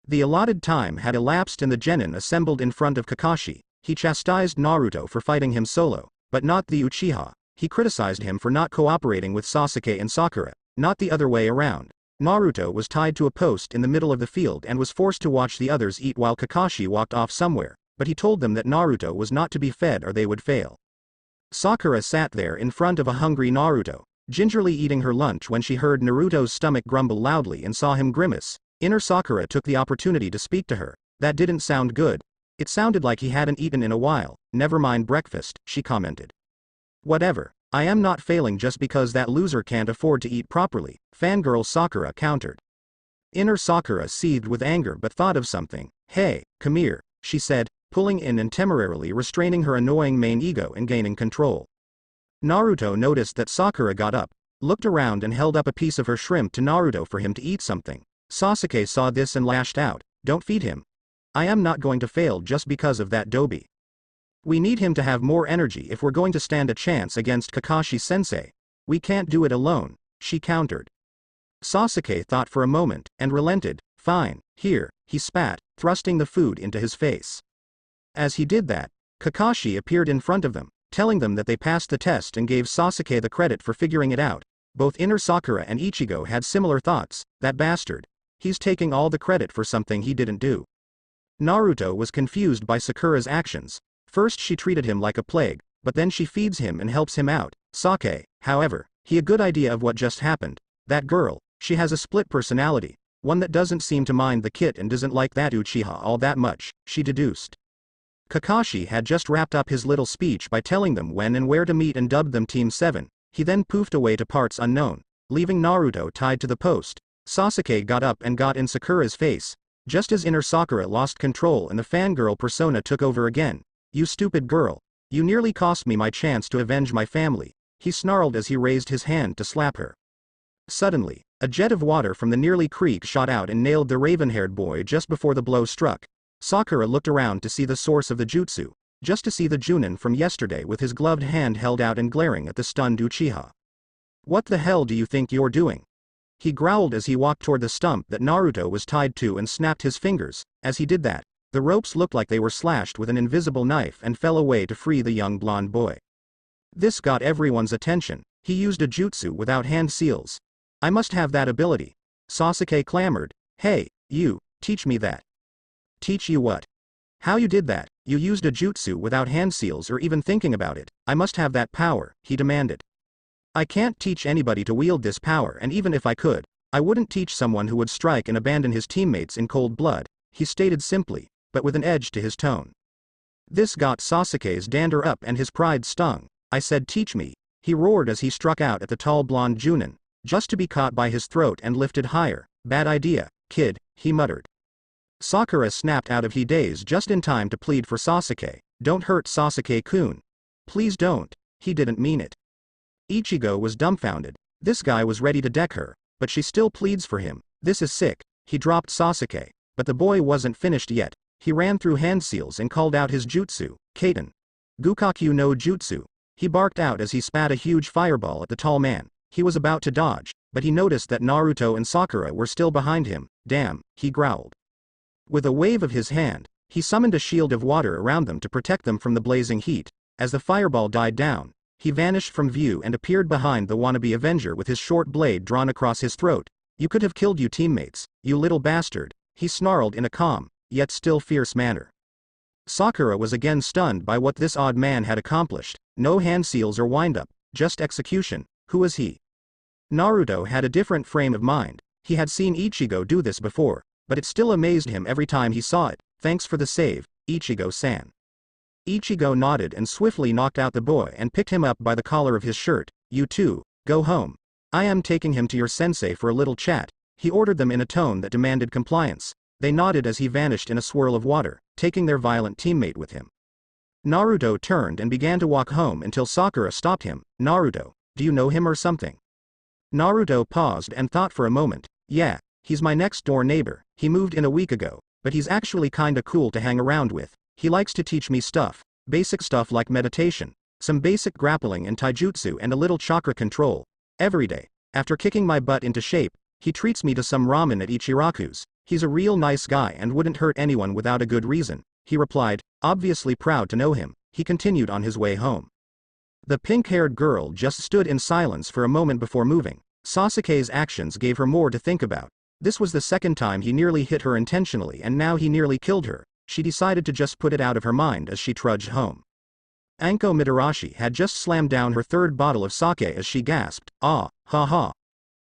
The allotted time had elapsed and the genin assembled in front of Kakashi. He chastised Naruto for fighting him solo, but not the Uchiha. He criticized him for not cooperating with Sasuke and Sakura, not the other way around. Naruto was tied to a post in the middle of the field and was forced to watch the others eat while Kakashi walked off somewhere, but he told them that Naruto was not to be fed or they would fail. Sakura sat there in front of a hungry Naruto, gingerly eating her lunch when she heard Naruto's stomach grumble loudly and saw him grimace. Inner Sakura took the opportunity to speak to her. That didn't sound good. It sounded like he hadn't eaten in a while. Never mind breakfast, she commented. Whatever. I am not failing just because that loser can't afford to eat properly, fangirl Sakura countered. Inner Sakura seethed with anger but thought of something. Hey, come here, she said, pulling in and temporarily restraining her annoying main ego and gaining control. Naruto noticed that Sakura got up, looked around and held up a piece of her shrimp to Naruto for him to eat something. Sasuke saw this and lashed out. Don't feed him. I am not going to fail just because of that doby. We need him to have more energy if we're going to stand a chance against Kakashi-sensei. We can't do it alone, she countered. Sasuke thought for a moment, and relented. Fine, here, he spat, thrusting the food into his face. As he did that, Kakashi appeared in front of them, telling them that they passed the test and gave Sasuke the credit for figuring it out. Both Inner Sakura and Ichigo had similar thoughts. That bastard. He's taking all the credit for something he didn't do. Naruto was confused by Sakura's actions. First she treated him like a plague, but then she feeds him and helps him out. Sasuke, however, he had a good idea of what just happened. That girl, she has a split personality, one that doesn't seem to mind the kid and doesn't like that Uchiha all that much, she deduced. Kakashi had just wrapped up his little speech by telling them when and where to meet and dubbed them Team 7. He then poofed away to parts unknown, leaving Naruto tied to the post. Sasuke got up and got in Sakura's face, just as Inner Sakura lost control and the fangirl persona took over again. You stupid girl. You nearly cost me my chance to avenge my family, he snarled as he raised his hand to slap her. Suddenly, a jet of water from the nearly creek shot out and nailed the raven-haired boy just before the blow struck. Sakura looked around to see the source of the jutsu, just to see the Junin from yesterday with his gloved hand held out and glaring at the stunned Uchiha. What the hell do you think you're doing? He growled as he walked toward the stump that Naruto was tied to and snapped his fingers. As he did that, the ropes looked like they were slashed with an invisible knife and fell away to free the young blonde boy. This got everyone's attention. He used a jutsu without hand seals. I must have that ability. Sasuke clamored. Hey, you, teach me that. Teach you what? How you did that? You used a jutsu without hand seals or even thinking about it. I must have that power, he demanded. I can't teach anybody to wield this power, and even if I could, I wouldn't teach someone who would strike and abandon his teammates in cold blood, he stated simply, but with an edge to his tone. This got Sasuke's dander up and his pride stung. I said teach me, he roared as he struck out at the tall blonde Junin, just to be caught by his throat and lifted higher. Bad idea, kid, he muttered. Sakura snapped out of his daze just in time to plead for Sasuke. Don't hurt Sasuke-kun. Please don't, he didn't mean it. Ichigo was dumbfounded. This guy was ready to deck her, but she still pleads for him. This is sick. He dropped Sasuke, but the boy wasn't finished yet. He ran through hand seals and called out his jutsu, Kaiten. Gukaku no jutsu. He barked out as he spat a huge fireball at the tall man. He was about to dodge, but he noticed that Naruto and Sakura were still behind him. Damn, he growled. With a wave of his hand, he summoned a shield of water around them to protect them from the blazing heat. As the fireball died down, he vanished from view and appeared behind the wannabe Avenger with his short blade drawn across his throat. You could have killed you teammates, you little bastard, he snarled in a calm, yet still fierce manner. Sakura was again stunned by what this odd man had accomplished. No hand seals or wind-up, just execution. Who was he? Naruto had a different frame of mind. He had seen Ichigo do this before, but it still amazed him every time he saw it. Thanks for the save, Ichigo-san. Ichigo nodded and swiftly knocked out the boy and picked him up by the collar of his shirt. You too, go home. I am taking him to your sensei for a little chat, he ordered them in a tone that demanded compliance. They nodded as he vanished in a swirl of water, taking their violent teammate with him. Naruto turned and began to walk home until Sakura stopped him. Naruto, do you know him or something? Naruto paused and thought for a moment. Yeah, he's my next door neighbor. He moved in a week ago, but he's actually kinda cool to hang around with. He likes to teach me stuff, Basic stuff like meditation, some basic grappling and taijutsu and a little chakra control. Every day, after kicking my butt into shape, he treats me to some ramen at Ichiraku's. He's a real nice guy and wouldn't hurt anyone without a good reason, he replied, obviously proud to know him. He continued on his way home. The pink-haired girl just stood in silence for a moment before moving. Sasuke's actions gave her more to think about. This was the second time he nearly hit her intentionally and now he nearly killed her. She decided to just put it out of her mind as she trudged home. Anko Mitarashi had just slammed down her third bottle of sake as she gasped, "Ah, ha ha.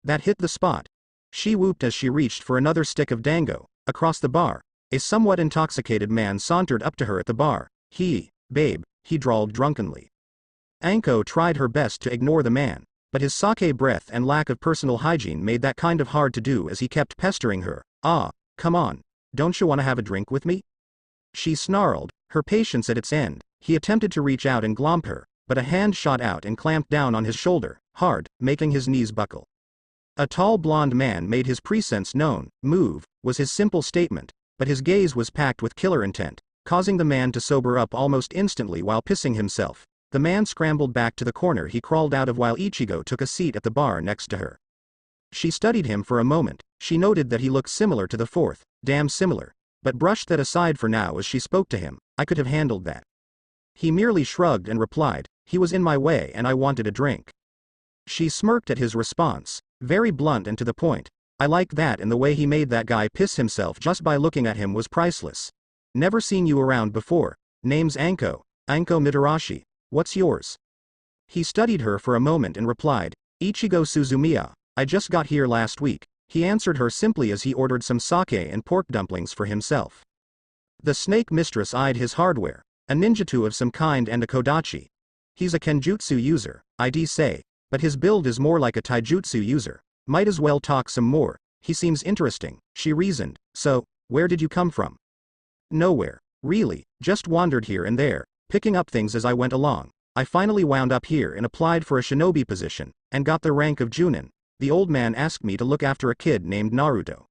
That hit the spot." She whooped as she reached for another stick of dango. Across the bar, a somewhat intoxicated man sauntered up to her at the bar. Babe," he drawled drunkenly. Anko tried her best to ignore the man, but his sake breath and lack of personal hygiene made that kind of hard to do as he kept pestering her. "Ah, come on. Don't you want to have a drink with me?" She snarled, her patience at its end. He attempted to reach out and glomp her, but a hand shot out and clamped down on his shoulder, hard, making his knees buckle. A tall blonde man made his presence known. "Move," was his simple statement, but his gaze was packed with killer intent, causing the man to sober up almost instantly while pissing himself. The man scrambled back to the corner he crawled out of while Ichigo took a seat at the bar next to her. She studied him for a moment. She noted that he looked similar to the fourth, damn similar, but brushed that aside for now as she spoke to him. "I could have handled that." He merely shrugged and replied, "He was in my way and I wanted a drink." She smirked at his response, very blunt and to the point. "I like that, and the way he made that guy piss himself just by looking at him was priceless. Never seen you around before. Name's Anko Mitarashi. What's yours?" He studied her for a moment and replied, "Ichigo Suzumiya. I just got here last week." He answered her simply as he ordered some sake and pork dumplings for himself. The snake mistress eyed his hardware, a ninjutsu of some kind and a kodachi. "He's a kenjutsu user, I'd say, but his build is more like a taijutsu user. Might as well talk some more. He seems interesting," she reasoned. "So, where did you come from?" "Nowhere. Really, just wandered here and there, picking up things as I went along. I finally wound up here and applied for a shinobi position, and got the rank of Junin. The old man asked me to look after a kid named Naruto."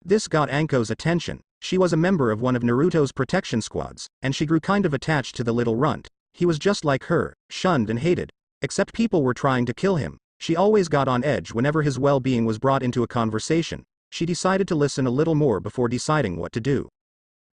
This got Anko's attention. She was a member of one of Naruto's protection squads, and she grew kind of attached to the little runt. He was just like her, shunned and hated. Except people were trying to kill him. She always got on edge whenever his well-being was brought into a conversation. She decided to listen a little more before deciding what to do.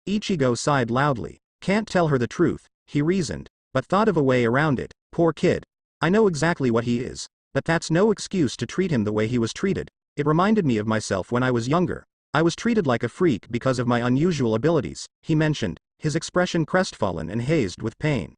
Ichigo sighed loudly. "Can't tell her the truth," he reasoned, but thought of a way around it. "Poor kid. I know exactly what he is. But that's no excuse to treat him the way he was treated. It reminded me of myself when I was younger. I was treated like a freak because of my unusual abilities," he mentioned, his expression crestfallen and hazed with pain.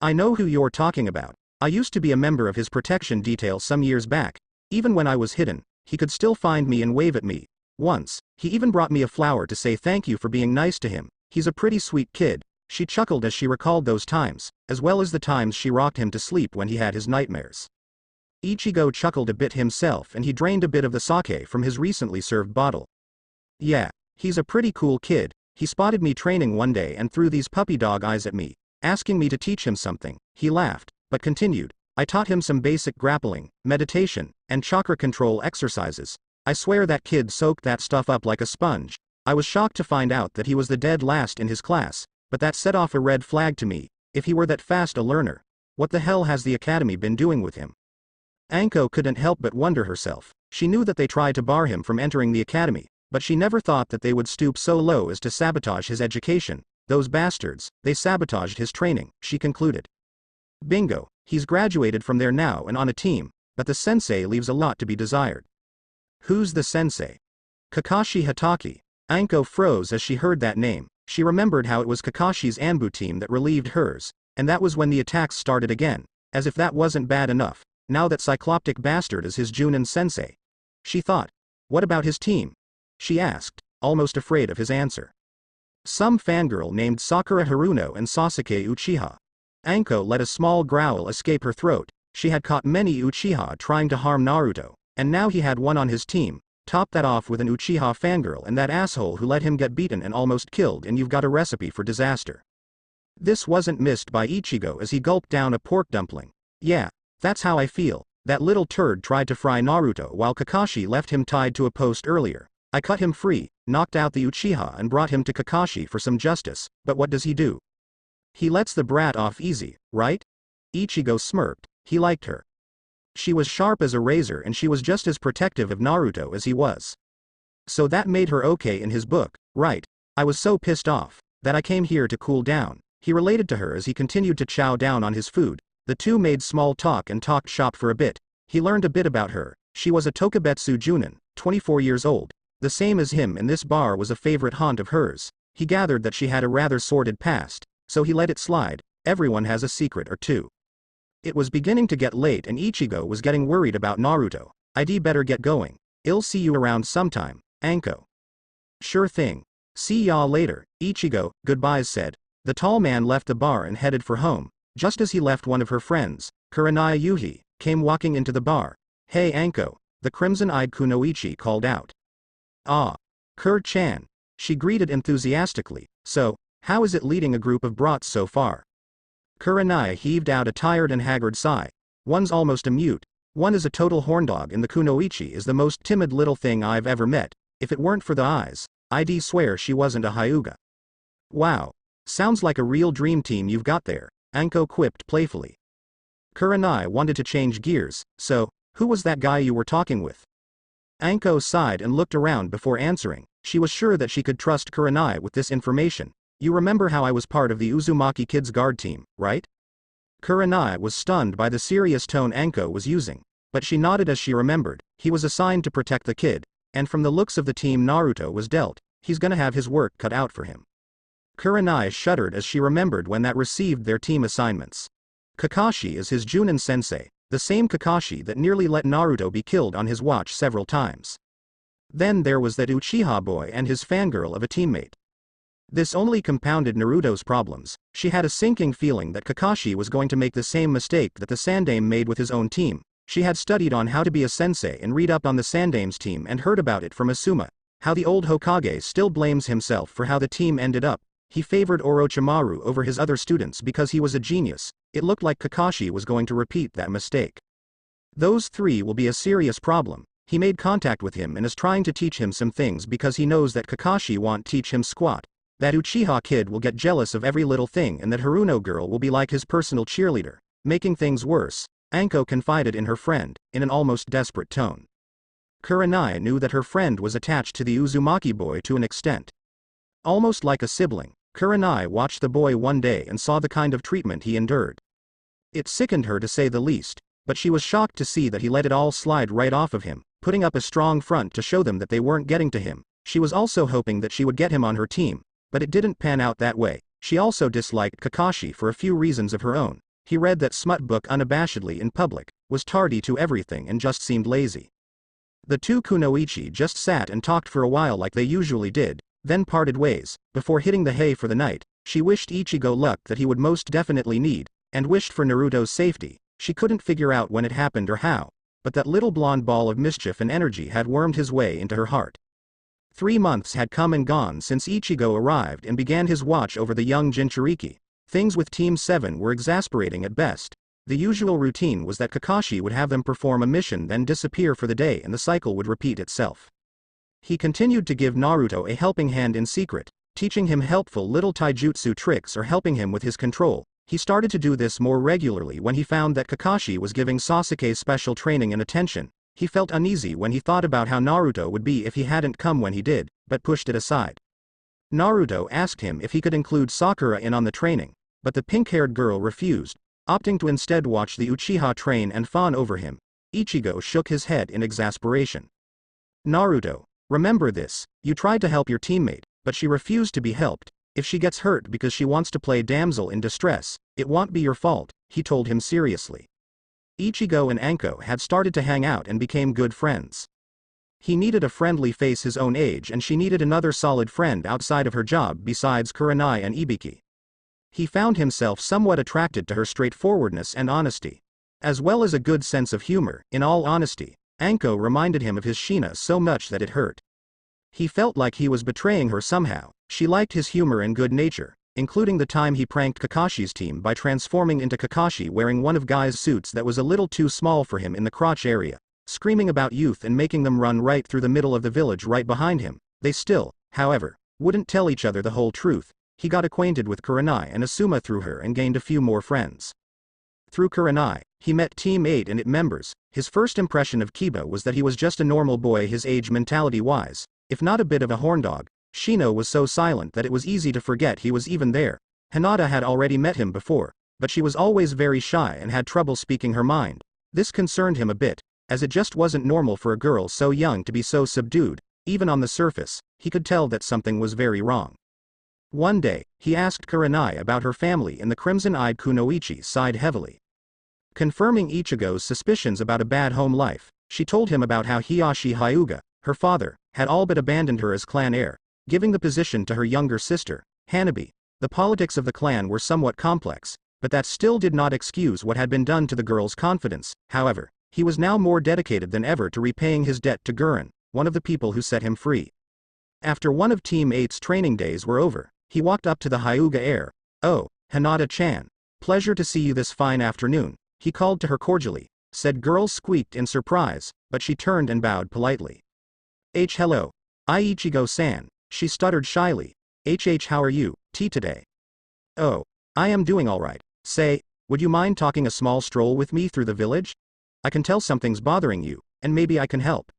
"I know who you're talking about. I used to be a member of his protection detail some years back. Even when I was hidden, he could still find me and wave at me. Once, he even brought me a flower to say thank you for being nice to him. He's a pretty sweet kid." She chuckled as she recalled those times, as well as the times she rocked him to sleep when he had his nightmares. Ichigo chuckled a bit himself and he drained a bit of the sake from his recently served bottle. "Yeah, he's a pretty cool kid. He spotted me training one day and threw these puppy dog eyes at me, asking me to teach him something." He laughed, but continued, "I taught him some basic grappling, meditation, and chakra control exercises. I swear that kid soaked that stuff up like a sponge. I was shocked to find out that he was the dead last in his class, but that set off a red flag to me. If he were that fast a learner, what the hell has the academy been doing with him?" Anko couldn't help but wonder herself. She knew that they tried to bar him from entering the academy, but she never thought that they would stoop so low as to sabotage his education. "Those bastards, they sabotaged his training," she concluded. "Bingo, he's graduated from there now and on a team, but the sensei leaves a lot to be desired." "Who's the sensei?" "Kakashi Hatake." Anko froze as she heard that name. She remembered how it was Kakashi's Anbu team that relieved hers, and that was when the attacks started again. As if that wasn't bad enough, now that cycloptic bastard is his Junin sensei. She thought. "What about his team?" she asked, almost afraid of his answer. "Some fangirl named Sakura Haruno and Sasuke Uchiha." Anko let a small growl escape her throat. She had caught many Uchiha trying to harm Naruto, and now he had one on his team. Top that off with an Uchiha fangirl and that asshole who let him get beaten and almost killed, and you've got a recipe for disaster. This wasn't missed by Ichigo as he gulped down a pork dumpling. "Yeah, that's how I feel. That little turd tried to fry Naruto while Kakashi left him tied to a post earlier. I cut him free, knocked out the Uchiha and brought him to Kakashi for some justice, but what does he do? He lets the brat off easy, right? Ichigo smirked. He liked her. She was sharp as a razor and she was just as protective of Naruto as he was. So that made her okay in his book, right? I was so pissed off that I came here to cool down. He related to her as he continued to chow down on his food. The two made small talk and talked shop for a bit. He learned a bit about her. She was a Tokubetsu Junin, 24 years old. The same as him, and this bar was a favorite haunt of hers. He gathered that she had a rather sordid past, so he let it slide. Everyone has a secret or two. It was beginning to get late and Ichigo was getting worried about Naruto. I'd better get going. I'll see you around sometime, Anko. Sure thing. See ya later, Ichigo, goodbyes said. The tall man left the bar and headed for home. Just as he left, one of her friends, Kurenai Yuhi, came walking into the bar. Hey Anko, the crimson-eyed Kunoichi called out. Ah. Kur-chan. She greeted enthusiastically. So, how is it leading a group of brats so far? Kurenai heaved out a tired and haggard sigh. One's almost a mute. One is a total horndog and the Kunoichi is the most timid little thing I've ever met. If it weren't for the eyes, I'd swear she wasn't a Hyuga. Wow. Sounds like a real dream team you've got there, Anko quipped playfully. Kurenai wanted to change gears. So, who was that guy you were talking with? Anko sighed and looked around before answering. She was sure that she could trust Kurenai with this information. You remember how I was part of the Uzumaki Kids guard team, right? Kurenai was stunned by the serious tone Anko was using, but she nodded as she remembered. He was assigned to protect the kid, and from the looks of the team Naruto was dealt, he's gonna have his work cut out for him. Kurenai shuddered as she remembered when that received their team assignments. Kakashi is his Junin sensei, the same Kakashi that nearly let Naruto be killed on his watch several times. Then there was that Uchiha boy and his fangirl of a teammate. This only compounded Naruto's problems. She had a sinking feeling that Kakashi was going to make the same mistake that the Sandame made with his own team. She had studied on how to be a sensei and read up on the Sandame's team and heard about it from Asuma. How the old Hokage still blames himself for how the team ended up. He favored Orochimaru over his other students because he was a genius. It looked like Kakashi was going to repeat that mistake. Those three will be a serious problem. He made contact with him and is trying to teach him some things because he knows that Kakashi won't teach him squat. That Uchiha kid will get jealous of every little thing and that Haruno girl will be like his personal cheerleader. Making things worse, Anko confided in her friend, in an almost desperate tone. Kurenai knew that her friend was attached to the Uzumaki boy to an extent. Almost like a sibling, Kurenai watched the boy one day and saw the kind of treatment he endured. It sickened her to say the least, but she was shocked to see that he let it all slide right off of him, putting up a strong front to show them that they weren't getting to him. She was also hoping that she would get him on her team, but it didn't pan out that way. She also disliked Kakashi for a few reasons of her own. He read that smut book unabashedly in public, was tardy to everything and just seemed lazy. The two Kunoichi just sat and talked for a while like they usually did, then parted ways. Before hitting the hay for the night, she wished Ichigo luck that he would most definitely need, and wished for Naruto's safety. She couldn't figure out when it happened or how, but that little blonde ball of mischief and energy had wormed his way into her heart. 3 months had come and gone since Ichigo arrived and began his watch over the young Jinchuriki. Things with Team 7 were exasperating at best. The usual routine was that Kakashi would have them perform a mission then disappear for the day and the cycle would repeat itself. He continued to give Naruto a helping hand in secret, teaching him helpful little taijutsu tricks or helping him with his control. He started to do this more regularly when he found that Kakashi was giving Sasuke special training and attention. He felt uneasy when he thought about how Naruto would be if he hadn't come when he did, but pushed it aside. Naruto asked him if he could include Sakura in on the training, but the pink-haired girl refused, opting to instead watch the Uchiha train and fawn over him. Ichigo shook his head in exasperation. Naruto, remember this, you tried to help your teammate, but she refused to be helped. If she gets hurt because she wants to play damsel in distress, it won't be your fault, he told him seriously. Ichigo and Anko had started to hang out and became good friends. He needed a friendly face his own age and she needed another solid friend outside of her job besides Kurenai and Ibiki. He found himself somewhat attracted to her straightforwardness and honesty, as well as a good sense of humor. In all honesty, Anko reminded him of his Shina so much that it hurt. He felt like he was betraying her somehow. She liked his humor and good nature, including the time he pranked Kakashi's team by transforming into Kakashi wearing one of Guy's suits that was a little too small for him in the crotch area, screaming about youth and making them run right through the middle of the village right behind him. They still, however, wouldn't tell each other the whole truth. he got acquainted with Kurenai and Asuma through her and gained a few more friends. Through Kurenai, he met Team 8 and its members. His first impression of Kiba was that he was just a normal boy his age mentality-wise, if not a bit of a horndog. Shino was so silent that it was easy to forget he was even there. Hinata had already met him before, but she was always very shy and had trouble speaking her mind. This concerned him a bit, as it just wasn't normal for a girl so young to be so subdued. Even on the surface, he could tell that something was very wrong. One day, he asked Kurenai about her family and the crimson-eyed Kunoichi sighed heavily. Confirming Ichigo's suspicions about a bad home life, she told him about how Hiyashi Hyuga, her father, had all but abandoned her as clan heir, giving the position to her younger sister, Hanabi. The politics of the clan were somewhat complex, but that still did not excuse what had been done to the girl's confidence. However, he was now more dedicated than ever to repaying his debt to Guren, one of the people who set him free. After one of Team 8's training days were over, he walked up to the Hyuga heir. "Oh, Hinata-chan. Pleasure to see you this fine afternoon," he called to her cordially. Said girl squeaked in surprise, but she turned and bowed politely. Hello. Ichigo-san," she stuttered shyly. How are you, today?" "Oh, I am doing alright. Say, would you mind taking a small stroll with me through the village? I can tell something's bothering you, and maybe I can help."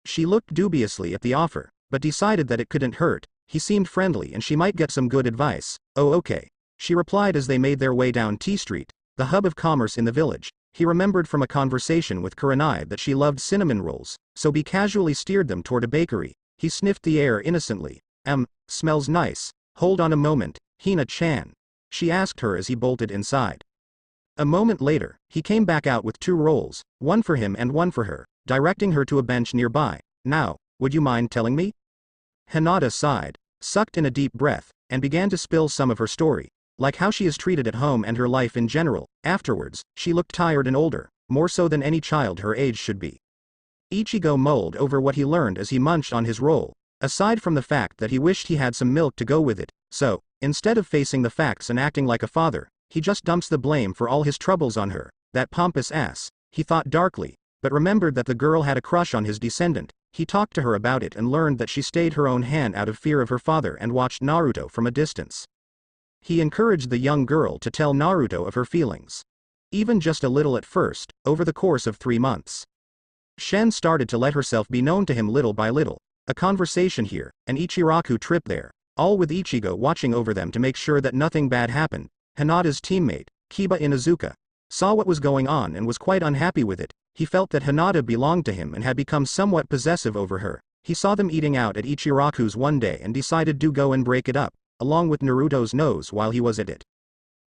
She looked dubiously at the offer, but decided that it couldn't hurt. He seemed friendly and she might get some good advice. "Oh okay," she replied as they made their way down T Street, the hub of commerce in the village. He remembered from a conversation with Kurenai that she loved cinnamon rolls, so he casually steered them toward a bakery. He sniffed the air innocently. Smells nice. Hold on a moment, Hina-chan," she asked her as he bolted inside. A moment later, he came back out with 2 rolls, one for him and one for her, directing her to a bench nearby. "Now, would you mind telling me?" Hinata sighed, sucked in a deep breath, and began to spill some of her story, like how she is treated at home and her life in general. Afterwards, she looked tired and older, more so than any child her age should be. Ichigo mulled over what he learned as he munched on his roll, aside from the fact that he wished he had some milk to go with it. So, instead of facing the facts and acting like a father, he just dumps the blame for all his troubles on her. That pompous ass, he thought darkly, but remembered that the girl had a crush on his descendant. He talked to her about it and learned that she stayed her own hand out of fear of her father and watched Naruto from a distance. He encouraged the young girl to tell Naruto of her feelings. Even just a little at first, over the course of 3 months. Shen started to let herself be known to him little by little. A conversation here, an Ichiraku trip there, all with Ichigo watching over them to make sure that nothing bad happened. Hinata's teammate, Kiba Inuzuka, saw what was going on and was quite unhappy with it. He felt that Hinata belonged to him and had become somewhat possessive over her. He saw them eating out at Ichiraku's one day and decided to go and break it up, along with Naruto's nose while he was at it.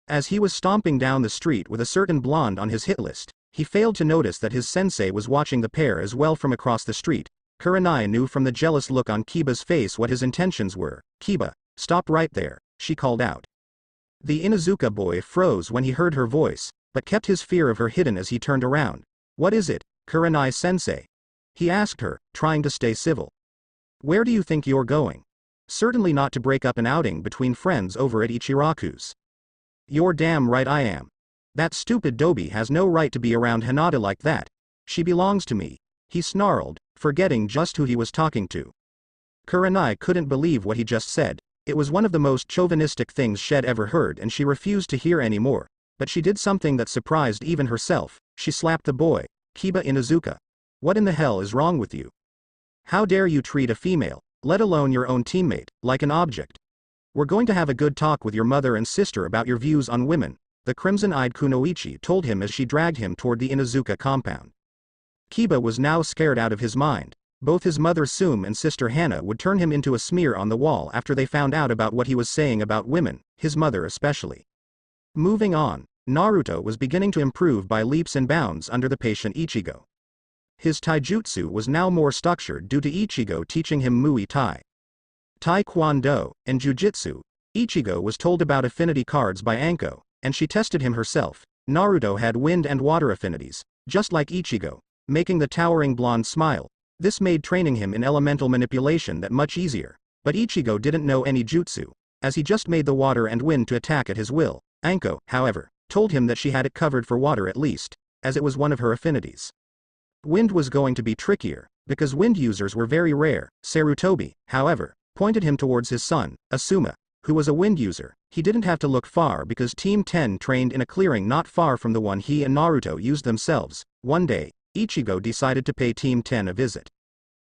As he was stomping down the street with a certain blonde on his hit list, he failed to notice that his sensei was watching the pair as well from across the street. Kurenai knew from the jealous look on Kiba's face what his intentions were. "Kiba, stop right there," she called out. The Inuzuka boy froze when he heard her voice, but kept his fear of her hidden as he turned around. "What is it, Kurenai-sensei?" he asked her, trying to stay civil. "Where do you think you're going? Certainly not to break up an outing between friends over at Ichiraku's." "You're damn right I am. That stupid Dobi has no right to be around Hinata like that. She belongs to me," he snarled, forgetting just who he was talking to. Kurenai couldn't believe what he just said. It was one of the most chauvinistic things she'd ever heard and she refused to hear any more. But she did something that surprised even herself. She slapped the boy. "Kiba Inuzuka. What in the hell is wrong with you? How dare you treat a female, let alone your own teammate, like an object? We're going to have a good talk with your mother and sister about your views on women," the crimson-eyed Kunoichi told him as she dragged him toward the Inuzuka compound. Kiba was now scared out of his mind. Both his mother Sume and sister Hana would turn him into a smear on the wall after they found out about what he was saying about women, his mother especially. Moving on, Naruto was beginning to improve by leaps and bounds under the patient Ichigo. His taijutsu was now more structured due to Ichigo teaching him Muay Thai, Taekwondo, and Jujitsu. Ichigo was told about affinity cards by Anko, and she tested him herself. Naruto had wind and water affinities, just like Ichigo, making the towering blonde smile. This made training him in elemental manipulation that much easier. But Ichigo didn't know any jutsu, as he just made the water and wind to attack at his will. Anko, however, told him that she had it covered for water at least, as it was one of her affinities. Wind was going to be trickier, because wind users were very rare. Sarutobi, however, pointed him towards his son, Asuma. who was a wind user. He didn't have to look far because Team 10 trained in a clearing not far from the one he and Naruto used themselves. One day, Ichigo decided to pay Team 10 a visit.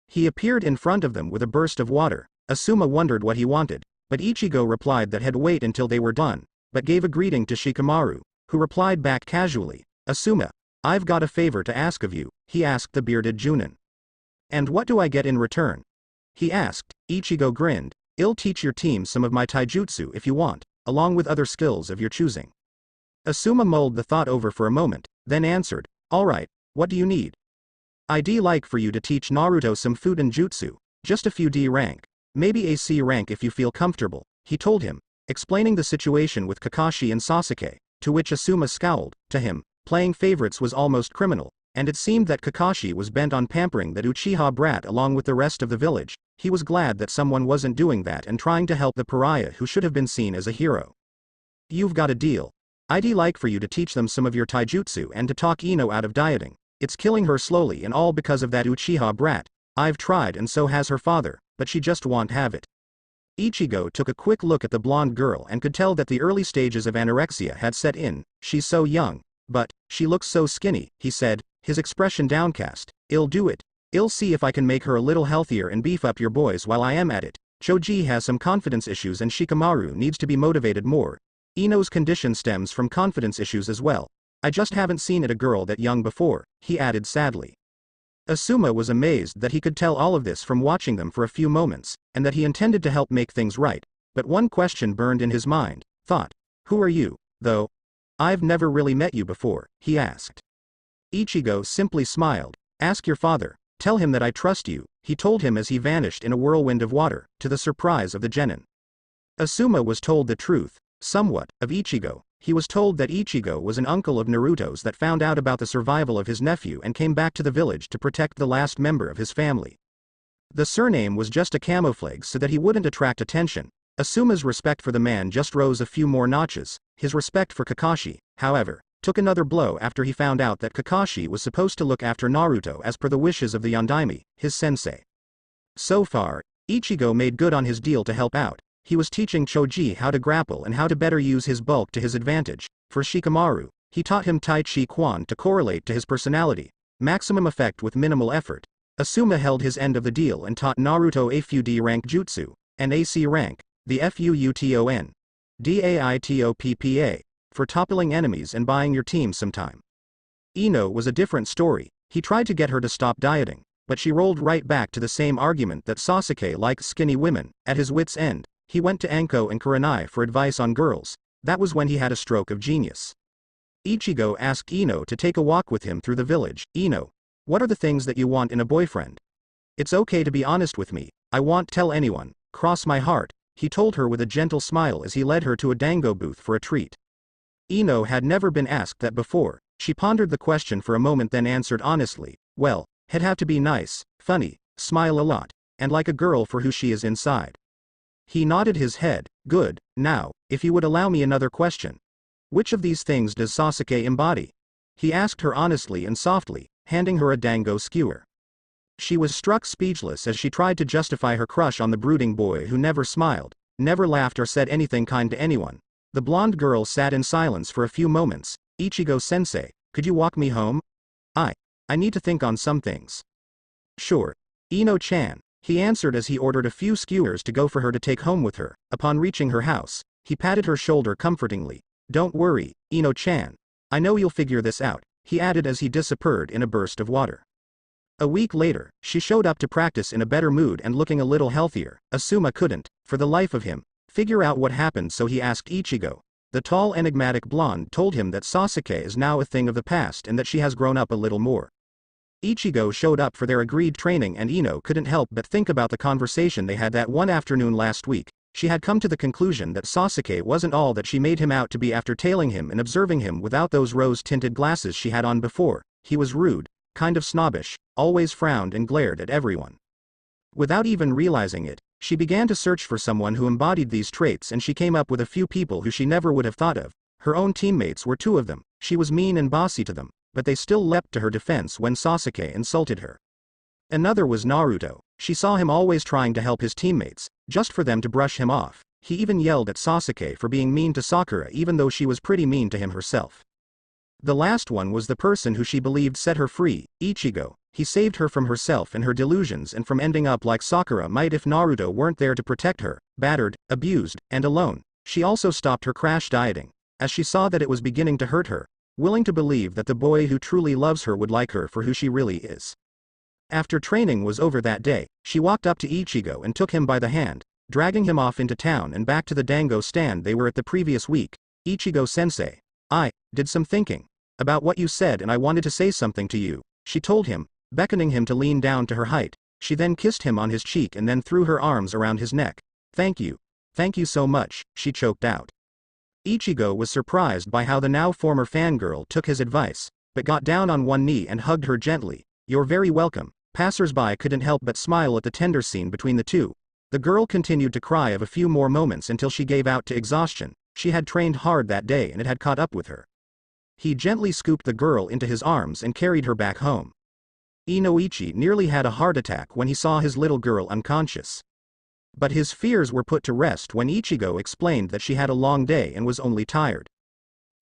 He appeared in front of them with a burst of water. Asuma wondered what he wanted, but Ichigo replied that he'd wait until they were done, but gave a greeting to Shikamaru, who replied back casually, "Asuma, I've got a favor to ask of you," he asked the bearded Junin. "And what do I get in return?" he asked. Ichigo grinned, "I'll teach your team some of my taijutsu if you want, along with other skills of your choosing." Asuma mulled the thought over for a moment, then answered, "Alright, what do you need?" "I'd like for you to teach Naruto some Futen jutsu, just a few D rank, maybe a C rank if you feel comfortable," he told him, explaining the situation with Kakashi and Sasuke, to which Asuma scowled. To him, playing favorites was almost criminal, and it seemed that Kakashi was bent on pampering that Uchiha brat along with the rest of the village. He was glad that someone wasn't doing that and trying to help the pariah who should have been seen as a hero. "You've got a deal. I'd like for you to teach them some of your taijutsu and to talk Ino out of dieting. It's killing her slowly and all because of that Uchiha brat. I've tried and so has her father, but she just won't have it." Ichigo took a quick look at the blonde girl and could tell that the early stages of anorexia had set in. "She's so young, but she looks so skinny," he said, his expression downcast. "I'll do it. I'll see if I can make her a little healthier and beef up your boys while I am at it. Choji has some confidence issues and Shikamaru needs to be motivated more. Ino's condition stems from confidence issues as well. I just haven't seen a girl that young before," he added sadly. Asuma was amazed that he could tell all of this from watching them for a few moments, and that he intended to help make things right, but one question burned in his mind. Thought, "Who are you, though? I've never really met you before," he asked. Ichigo simply smiled. "Ask your father, tell him that I trust you," he told him as he vanished in a whirlwind of water, to the surprise of the genin. Asuma was told the truth, somewhat, of Ichigo. He was told that Ichigo was an uncle of Naruto's that found out about the survival of his nephew and came back to the village to protect the last member of his family. The surname was just a camouflage so that he wouldn't attract attention. Asuma's respect for the man just rose a few more notches. His respect for Kakashi, however, took another blow after he found out that Kakashi was supposed to look after Naruto as per the wishes of the Yondaime, his sensei. So far, Ichigo made good on his deal to help out. He was teaching Choji how to grapple and how to better use his bulk to his advantage. For Shikamaru, he taught him Tai Chi Quan to correlate to his personality, maximum effect with minimal effort. Asuma held his end of the deal and taught Naruto a few D rank jutsu, and AC rank, the Futon, Daitoppa, for toppling enemies and buying your team some time. Ino was a different story. He tried to get her to stop dieting, but she rolled right back to the same argument that Sasuke liked skinny women. At his wit's end, he went to Anko and Kurenai for advice on girls. That was when he had a stroke of genius. Ichigo asked Ino to take a walk with him through the village. "Ino, what are the things that you want in a boyfriend? It's okay to be honest with me, I won't tell anyone, cross my heart," he told her with a gentle smile as he led her to a dango booth for a treat. Ino had never been asked that before. She pondered the question for a moment then answered honestly, "Well, he'd have to be nice, funny, smile a lot, and like a girl for who she is inside." He nodded his head. "Good. Now, if you would allow me another question. Which of these things does Sasuke embody?" he asked her honestly and softly, handing her a dango skewer. She was struck speechless as she tried to justify her crush on the brooding boy who never smiled, never laughed or said anything kind to anyone. The blonde girl sat in silence for a few moments. "Ichigo-sensei, could you walk me home? I need to think on some things." "Sure. Ino-chan," he answered as he ordered a few skewers to go for her to take home with her. Upon reaching her house, he patted her shoulder comfortingly. "Don't worry, Ino-chan. I know you'll figure this out," he added as he disappeared in a burst of water. A week later, she showed up to practice in a better mood and looking a little healthier. Asuma couldn't, for the life of him, figure out what happened, so he asked Ichigo. The tall enigmatic blonde told him that Sasuke is now a thing of the past and that she has grown up a little more. Ichigo showed up for their agreed training and Ino couldn't help but think about the conversation they had that one afternoon last week. She had come to the conclusion that Sasuke wasn't all that she made him out to be after tailing him and observing him without those rose-tinted glasses she had on before. He was rude, kind of snobbish, always frowned and glared at everyone. Without even realizing it, she began to search for someone who embodied these traits, and she came up with a few people who she never would have thought of. Her own teammates were two of them. She was mean and bossy to them, but they still leapt to her defense when Sasuke insulted her. Another was Naruto. She saw him always trying to help his teammates, just for them to brush him off. He even yelled at Sasuke for being mean to Sakura even though she was pretty mean to him herself. The last one was the person who she believed set her free, Ichigo. He saved her from herself and her delusions and from ending up like Sakura might if Naruto weren't there to protect her, battered, abused, and alone. She also stopped her crash dieting, as she saw that it was beginning to hurt her, willing to believe that the boy who truly loves her would like her for who she really is. After training was over that day, she walked up to Ichigo and took him by the hand, dragging him off into town and back to the dango stand they were at the previous week. Ichigo-sensei, I did some thinking about what you said and I wanted to say something to you, she told him, beckoning him to lean down to her height. She then kissed him on his cheek and then threw her arms around his neck. Thank you so much, she choked out. Ichigo was surprised by how the now former fangirl took his advice, but got down on one knee and hugged her gently. You're very welcome. Passers-by couldn't help but smile at the tender scene between the two. The girl continued to cry of a few more moments until she gave out to exhaustion. She had trained hard that day and it had caught up with her. He gently scooped the girl into his arms and carried her back home. Inoichi nearly had a heart attack when he saw his little girl unconscious. But his fears were put to rest when Ichigo explained that she had a long day and was only tired.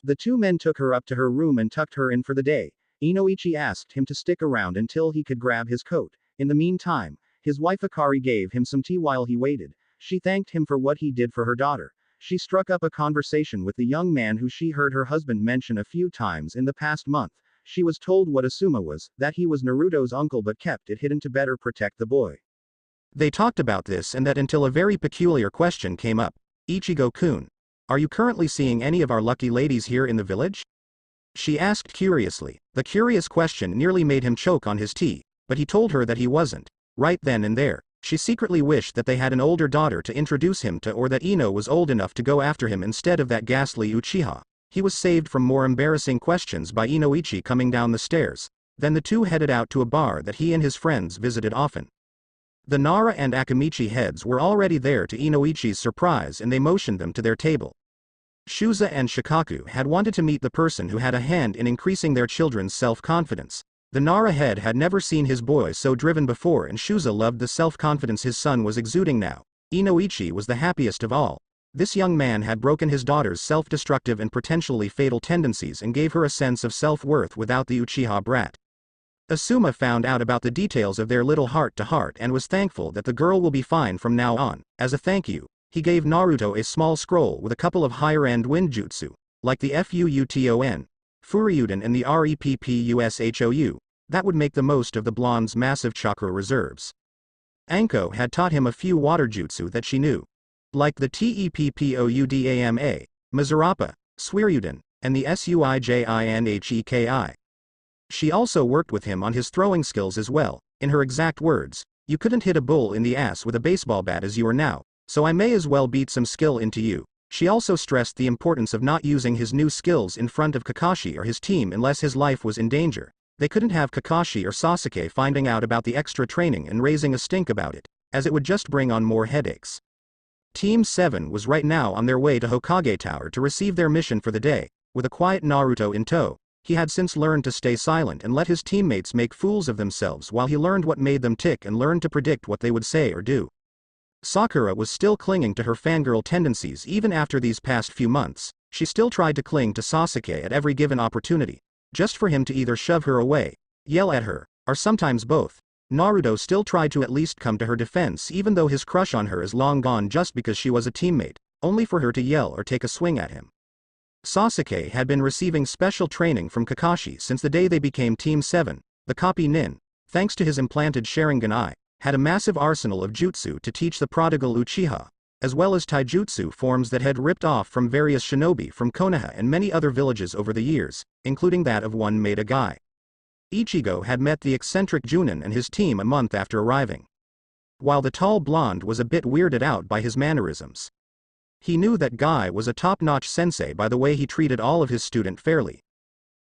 The two men took her up to her room and tucked her in for the day. Inoichi asked him to stick around until he could grab his coat. In the meantime, his wife Akari gave him some tea while he waited. She thanked him for what he did for her daughter. She struck up a conversation with the young man who she heard her husband mention a few times in the past month. She was told what Asuma was, that he was Naruto's uncle but kept it hidden to better protect the boy. They talked about this and that until a very peculiar question came up. Ichigo-kun, are you currently seeing any of our lucky ladies here in the village? She asked curiously. The curious question nearly made him choke on his tea, but he told her that he wasn't. Right then and there, she secretly wished that they had an older daughter to introduce him to or that Ino was old enough to go after him instead of that ghastly Uchiha. He was saved from more embarrassing questions by Inoichi coming down the stairs. Then the two headed out to a bar that he and his friends visited often. The Nara and Akamichi heads were already there to Inoichi's surprise and they motioned them to their table. Shuza and Shikaku had wanted to meet the person who had a hand in increasing their children's self-confidence. The Nara head had never seen his boy so driven before and Shuza loved the self-confidence his son was exuding now. Inoichi was the happiest of all. This young man had broken his daughter's self-destructive and potentially fatal tendencies and gave her a sense of self-worth without the Uchiha brat. Asuma found out about the details of their little heart-to-heart and was thankful that the girl will be fine from now on. As a thank you, he gave Naruto a small scroll with a couple of higher-end winjutsu, like the Fuuton, Furyuden and the Reppushou, that would make the most of the blonde's massive chakra reserves. Anko had taught him a few water jutsu that she knew, like the Teppoudama, Mizurappa, Suiryuden, and the Suijinheki. She also worked with him on his throwing skills as well. In her exact words, you couldn't hit a bull in the ass with a baseball bat as you are now, so I may as well beat some skill into you. She also stressed the importance of not using his new skills in front of Kakashi or his team unless his life was in danger. They couldn't have Kakashi or Sasuke finding out about the extra training and raising a stink about it, as it would just bring on more headaches. Team 7 was right now on their way to Hokage Tower to receive their mission for the day, with a quiet Naruto in tow. He had since learned to stay silent and let his teammates make fools of themselves while he learned what made them tick and learned to predict what they would say or do. Sakura was still clinging to her fangirl tendencies even after these past few months. She still tried to cling to Sasuke at every given opportunity, just for him to either shove her away, yell at her, or sometimes both. Naruto still tried to at least come to her defense even though his crush on her is long gone just because she was a teammate, only for her to yell or take a swing at him. Sasuke had been receiving special training from Kakashi since the day they became Team 7. The copy Nin, thanks to his implanted Sharingan eye, had a massive arsenal of jutsu to teach the prodigal Uchiha, as well as taijutsu forms that had ripped off from various shinobi from Konoha and many other villages over the years, including that of one Maeda Guy. Ichigo had met the eccentric Junin and his team a month after arriving. While the tall blonde was a bit weirded out by his mannerisms, he knew that Guy was a top-notch sensei by the way he treated all of his students fairly.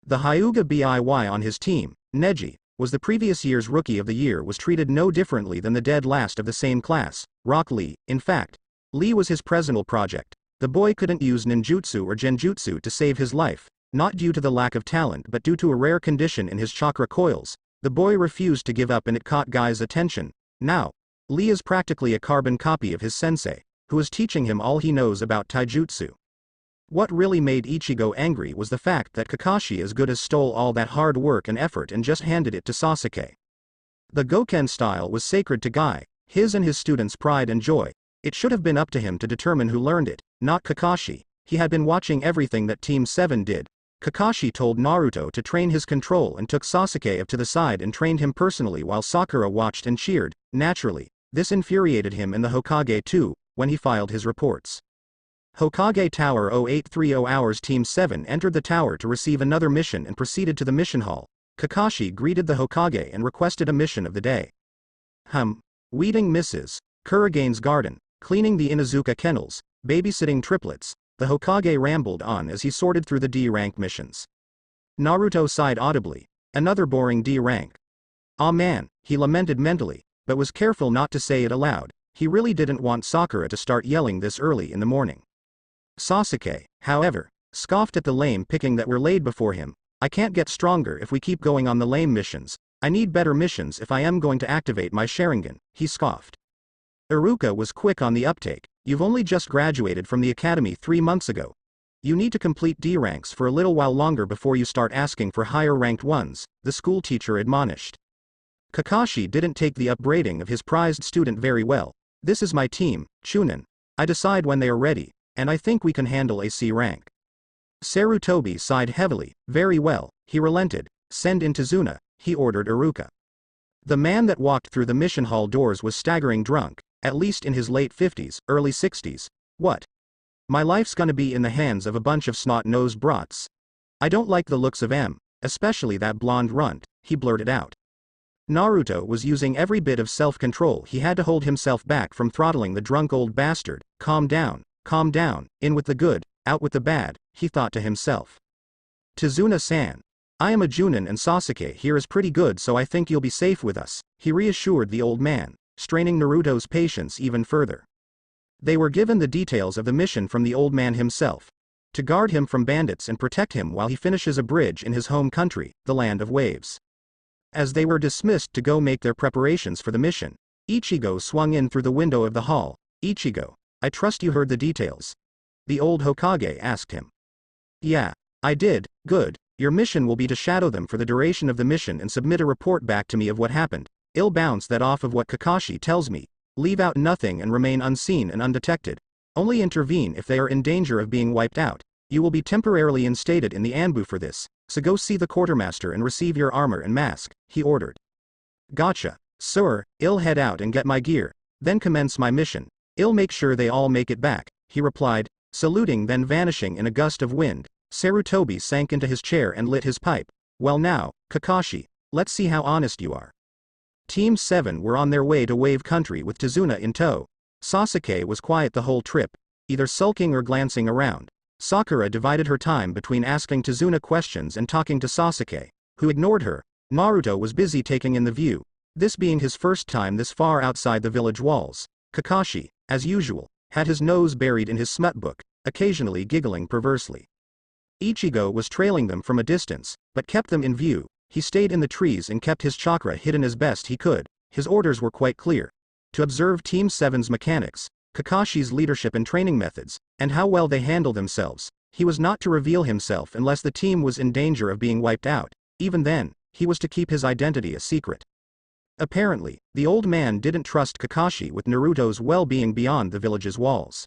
The Hyuga Biy on his team, Neji, was the previous year's Rookie of the Year, was treated no differently than the dead last of the same class, Rock Lee. In fact, Lee was his personal project. The boy couldn't use ninjutsu or genjutsu to save his life, not due to the lack of talent but due to a rare condition in his chakra coils. The boy refused to give up and it caught Guy's attention. Now, Lee is practically a carbon copy of his sensei, who was teaching him all he knows about taijutsu. What really made Ichigo angry was the fact that Kakashi as good as stole all that hard work and effort and just handed it to Sasuke. The Goken style was sacred to Guy, his and his students' pride and joy. It should have been up to him to determine who learned it, not Kakashi. He had been watching everything that Team 7 did. Kakashi told Naruto to train his control and took Sasuke up to the side and trained him personally while Sakura watched and cheered. Naturally, this infuriated him and the Hokage too, when he filed his reports. Hokage Tower 0830 hours Team 7 entered the tower to receive another mission and proceeded to the mission hall. Kakashi greeted the Hokage and requested a mission of the day. Weeding Mrs. Kuragane's garden, cleaning the Inuzuka kennels, babysitting triplets. The Hokage rambled on as he sorted through the D-rank missions. Naruto sighed audibly. Another boring D rank. Aw man, he lamented mentally, but was careful not to say it aloud. He really didn't want Sakura to start yelling this early in the morning. Sasuke, however, scoffed at the lame picking that were laid before him. I can't get stronger if we keep going on the lame missions. I need better missions if I am going to activate my Sharingan, he scoffed. Iruka was quick on the uptake. You've only just graduated from the academy 3 months ago. You need to complete D ranks for a little while longer before you start asking for higher ranked ones, the school teacher admonished. Kakashi didn't take the upgrading of his prized student very well. This is my team, Chunin. I decide when they are ready, and I think we can handle a C rank. Sarutobi sighed heavily. Very well, he relented. Send in Tazuna, he ordered Iruka. The man that walked through the mission hall doors was staggering drunk, at least in his late 50s, early 60s. What? My life's gonna be in the hands of a bunch of snot-nosed brats. I don't like the looks of M, especially that blonde runt, he blurted out. Naruto was using every bit of self-control he had to hold himself back from throttling the drunk old bastard. Calm down, in with the good, out with the bad, he thought to himself. Tazuna-san. I am a Junin and Sasuke here is pretty good so I think you'll be safe with us, he reassured the old man, straining Naruto's patience even further. They were given the details of the mission from the old man himself. To guard him from bandits and protect him while he finishes a bridge in his home country, the Land of Waves. As they were dismissed to go make their preparations for the mission, Ichigo swung in through the window of the hall. Ichigo, I trust you heard the details. The old Hokage asked him. Yeah, I did. Good. Your mission will be to shadow them for the duration of the mission and submit a report back to me of what happened. I'll bounce that off of what Kakashi tells me. Leave out nothing and remain unseen and undetected. Only intervene if they are in danger of being wiped out. You will be temporarily instated in the Anbu for this, so go see the quartermaster and receive your armor and mask, he ordered. Gotcha, sir, I'll head out and get my gear, then commence my mission. I'll make sure they all make it back, he replied, saluting then vanishing in a gust of wind. Sarutobi sank into his chair and lit his pipe. Well now, Kakashi, let's see how honest you are. Team 7 were on their way to Wave Country with Tazuna in tow. Sasuke was quiet the whole trip, either sulking or glancing around. Sakura divided her time between asking Tazuna questions and talking to Sasuke, who ignored her. Naruto was busy taking in the view, this being his first time this far outside the village walls. Kakashi, as usual, had his nose buried in his smut book, occasionally giggling perversely. Ichigo was trailing them from a distance, but kept them in view. He stayed in the trees and kept his chakra hidden as best he could. His orders were quite clear. To observe Team 7's mechanics, Kakashi's leadership and training methods, and how well they handle themselves. He was not to reveal himself unless the team was in danger of being wiped out. Even then, he was to keep his identity a secret. Apparently, the old man didn't trust Kakashi with Naruto's well-being beyond the village's walls.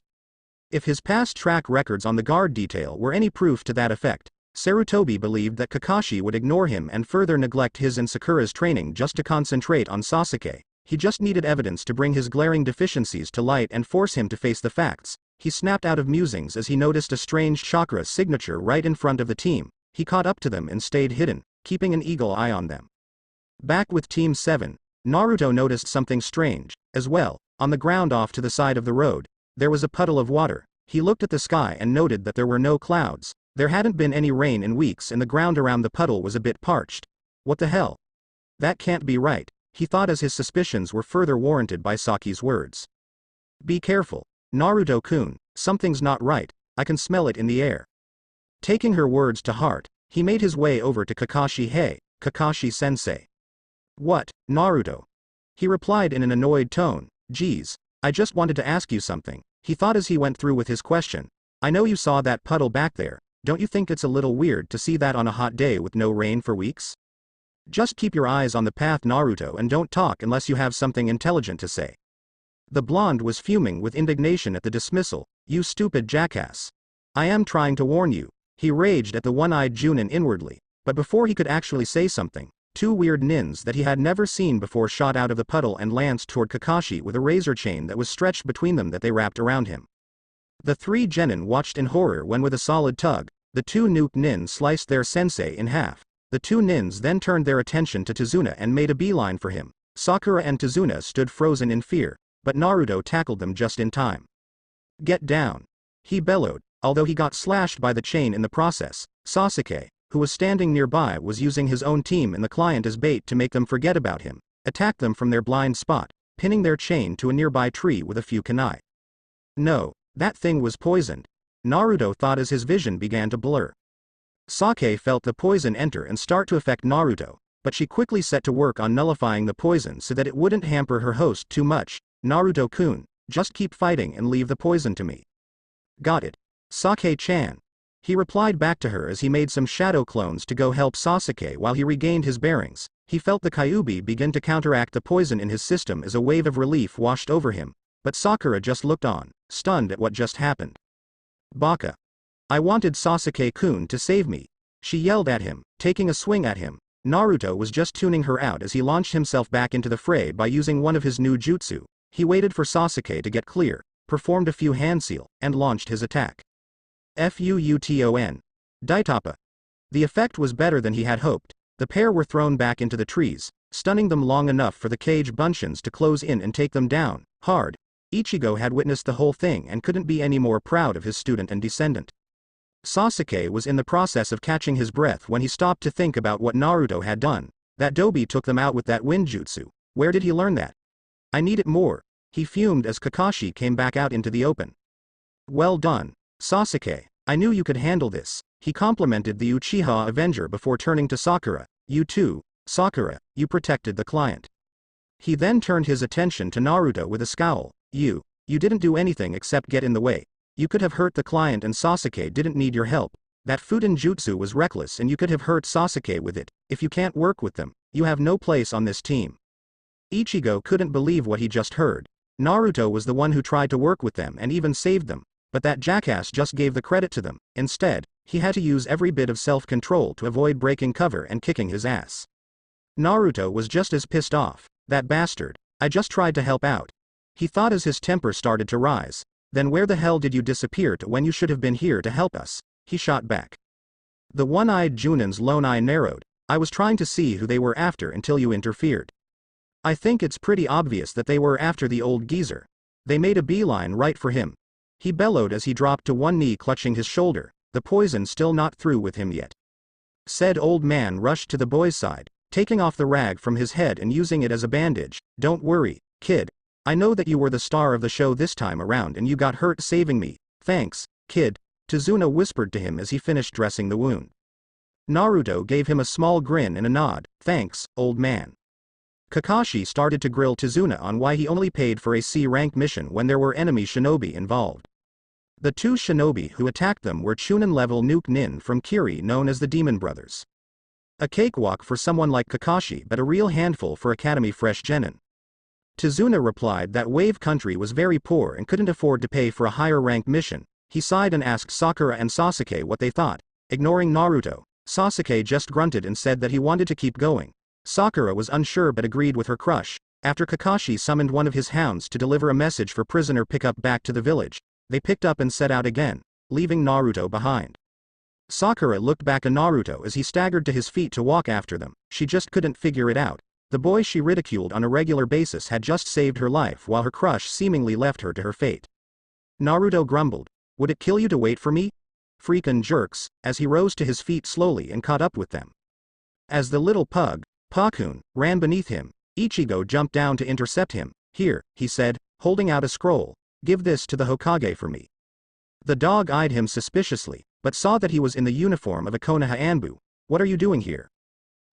If his past track records on the guard detail were any proof to that effect, Sarutobi believed that Kakashi would ignore him and further neglect his and Sakura's training just to concentrate on Sasuke. He just needed evidence to bring his glaring deficiencies to light and force him to face the facts. He snapped out of musings as he noticed a strange chakra signature right in front of the team. He caught up to them and stayed hidden, keeping an eagle eye on them. Back with Team 7, Naruto noticed something strange, as well. On the ground off to the side of the road, there was a puddle of water. He looked at the sky and noted that there were no clouds. There hadn't been any rain in weeks and the ground around the puddle was a bit parched. What the hell? That can't be right, he thought as his suspicions were further warranted by Saki's words. Be careful, Naruto-kun, something's not right, I can smell it in the air. Taking her words to heart, he made his way over to Kakashi. Hey, Kakashi-sensei. What, Naruto? He replied in an annoyed tone, geez, I just wanted to ask you something. He thought as he went through with his question. I know you saw that puddle back there. Don't you think it's a little weird to see that on a hot day with no rain for weeks? Just keep your eyes on the path, Naruto, and don't talk unless you have something intelligent to say. The blonde was fuming with indignation at the dismissal. You stupid jackass. I am trying to warn you. He raged at the one-eyed Junin inwardly, but before he could actually say something, two weird nins that he had never seen before shot out of the puddle and lanced toward Kakashi with a razor chain that was stretched between them that they wrapped around him. The three genin watched in horror when with a solid tug, the two nuke nin sliced their sensei in half. The two nins then turned their attention to Tazuna and made a beeline for him. Sakura and Tazuna stood frozen in fear, but Naruto tackled them just in time. Get down. He bellowed, although he got slashed by the chain in the process. Sasuke, who was standing nearby, was using his own team and the client as bait to make them forget about him, attack them from their blind spot, pinning their chain to a nearby tree with a few kunai. No, that thing was poisoned. Naruto thought as his vision began to blur. Sake felt the poison enter and start to affect Naruto, but she quickly set to work on nullifying the poison so that it wouldn't hamper her host too much. Naruto-kun, just keep fighting and leave the poison to me. Got it. Sake-chan. He replied back to her as he made some shadow clones to go help Sasuke while he regained his bearings. He felt the Kyuubi begin to counteract the poison in his system as a wave of relief washed over him, but Sakura just looked on, stunned at what just happened. Baka. I wanted Sasuke-kun to save me. She yelled at him, taking a swing at him. Naruto was just tuning her out as he launched himself back into the fray by using one of his new jutsu. He waited for Sasuke to get clear, performed a few hand seal, and launched his attack. Fuuton. Daitapa. The effect was better than he had hoped. The pair were thrown back into the trees, stunning them long enough for the cage buncheons to close in and take them down, hard. Ichigo had witnessed the whole thing and couldn't be any more proud of his student and descendant. Sasuke was in the process of catching his breath when he stopped to think about what Naruto had done. That Dobi took them out with that wind jutsu. Where did he learn that? I need it more. He fumed as Kakashi came back out into the open. Well done, Sasuke. I knew you could handle this. He complimented the Uchiha Avenger before turning to Sakura. You too, Sakura, you protected the client. He then turned his attention to Naruto with a scowl. You didn't do anything except get in the way. You could have hurt the client and Sasuke didn't need your help. That Fuden jutsu was reckless and you could have hurt Sasuke with it. If you can't work with them, you have no place on this team. Ichigo couldn't believe what he just heard. Naruto was the one who tried to work with them and even saved them, but that jackass just gave the credit to them. Instead, he had to use every bit of self-control to avoid breaking cover and kicking his ass. Naruto was just as pissed off. That bastard. I just tried to help out. He thought as his temper started to rise. Then where the hell did you disappear to when you should have been here to help us? He shot back. The one-eyed Junin's lone eye narrowed. I was trying to see who they were after until you interfered. I think it's pretty obvious that they were after the old geezer. They made a beeline right for him. He bellowed as he dropped to one knee clutching his shoulder, the poison still not through with him yet. Said old man rushed to the boy's side, taking off the rag from his head and using it as a bandage. Don't worry, kid. I know that you were the star of the show this time around and you got hurt saving me. Thanks, kid. Tazuna whispered to him as he finished dressing the wound. Naruto gave him a small grin and a nod. Thanks, old man. Kakashi started to grill Tazuna on why he only paid for a C-rank mission when there were enemy shinobi involved. The two shinobi who attacked them were Chunin-level nuke nin from Kiri known as the Demon Brothers. A cakewalk for someone like Kakashi but a real handful for Academy Fresh Genin. Tazuna replied that Wave Country was very poor and couldn't afford to pay for a higher rank mission. He sighed and asked Sakura and Sasuke what they thought. Ignoring Naruto, Sasuke just grunted and said that he wanted to keep going. Sakura was unsure but agreed with her crush. After Kakashi summoned one of his hounds to deliver a message for prisoner pickup back to the village, they picked up and set out again, leaving Naruto behind. Sakura looked back at Naruto as he staggered to his feet to walk after them. She just couldn't figure it out. The boy she ridiculed on a regular basis had just saved her life while her crush seemingly left her to her fate. Naruto grumbled. Would it kill you to wait for me? Freakin' jerks, as he rose to his feet slowly and caught up with them. As the little pug, Pakun, ran beneath him, Ichigo jumped down to intercept him. Here, he said, holding out a scroll. Give this to the Hokage for me. The dog eyed him suspiciously, but saw that he was in the uniform of a Konoha Anbu. What are you doing here?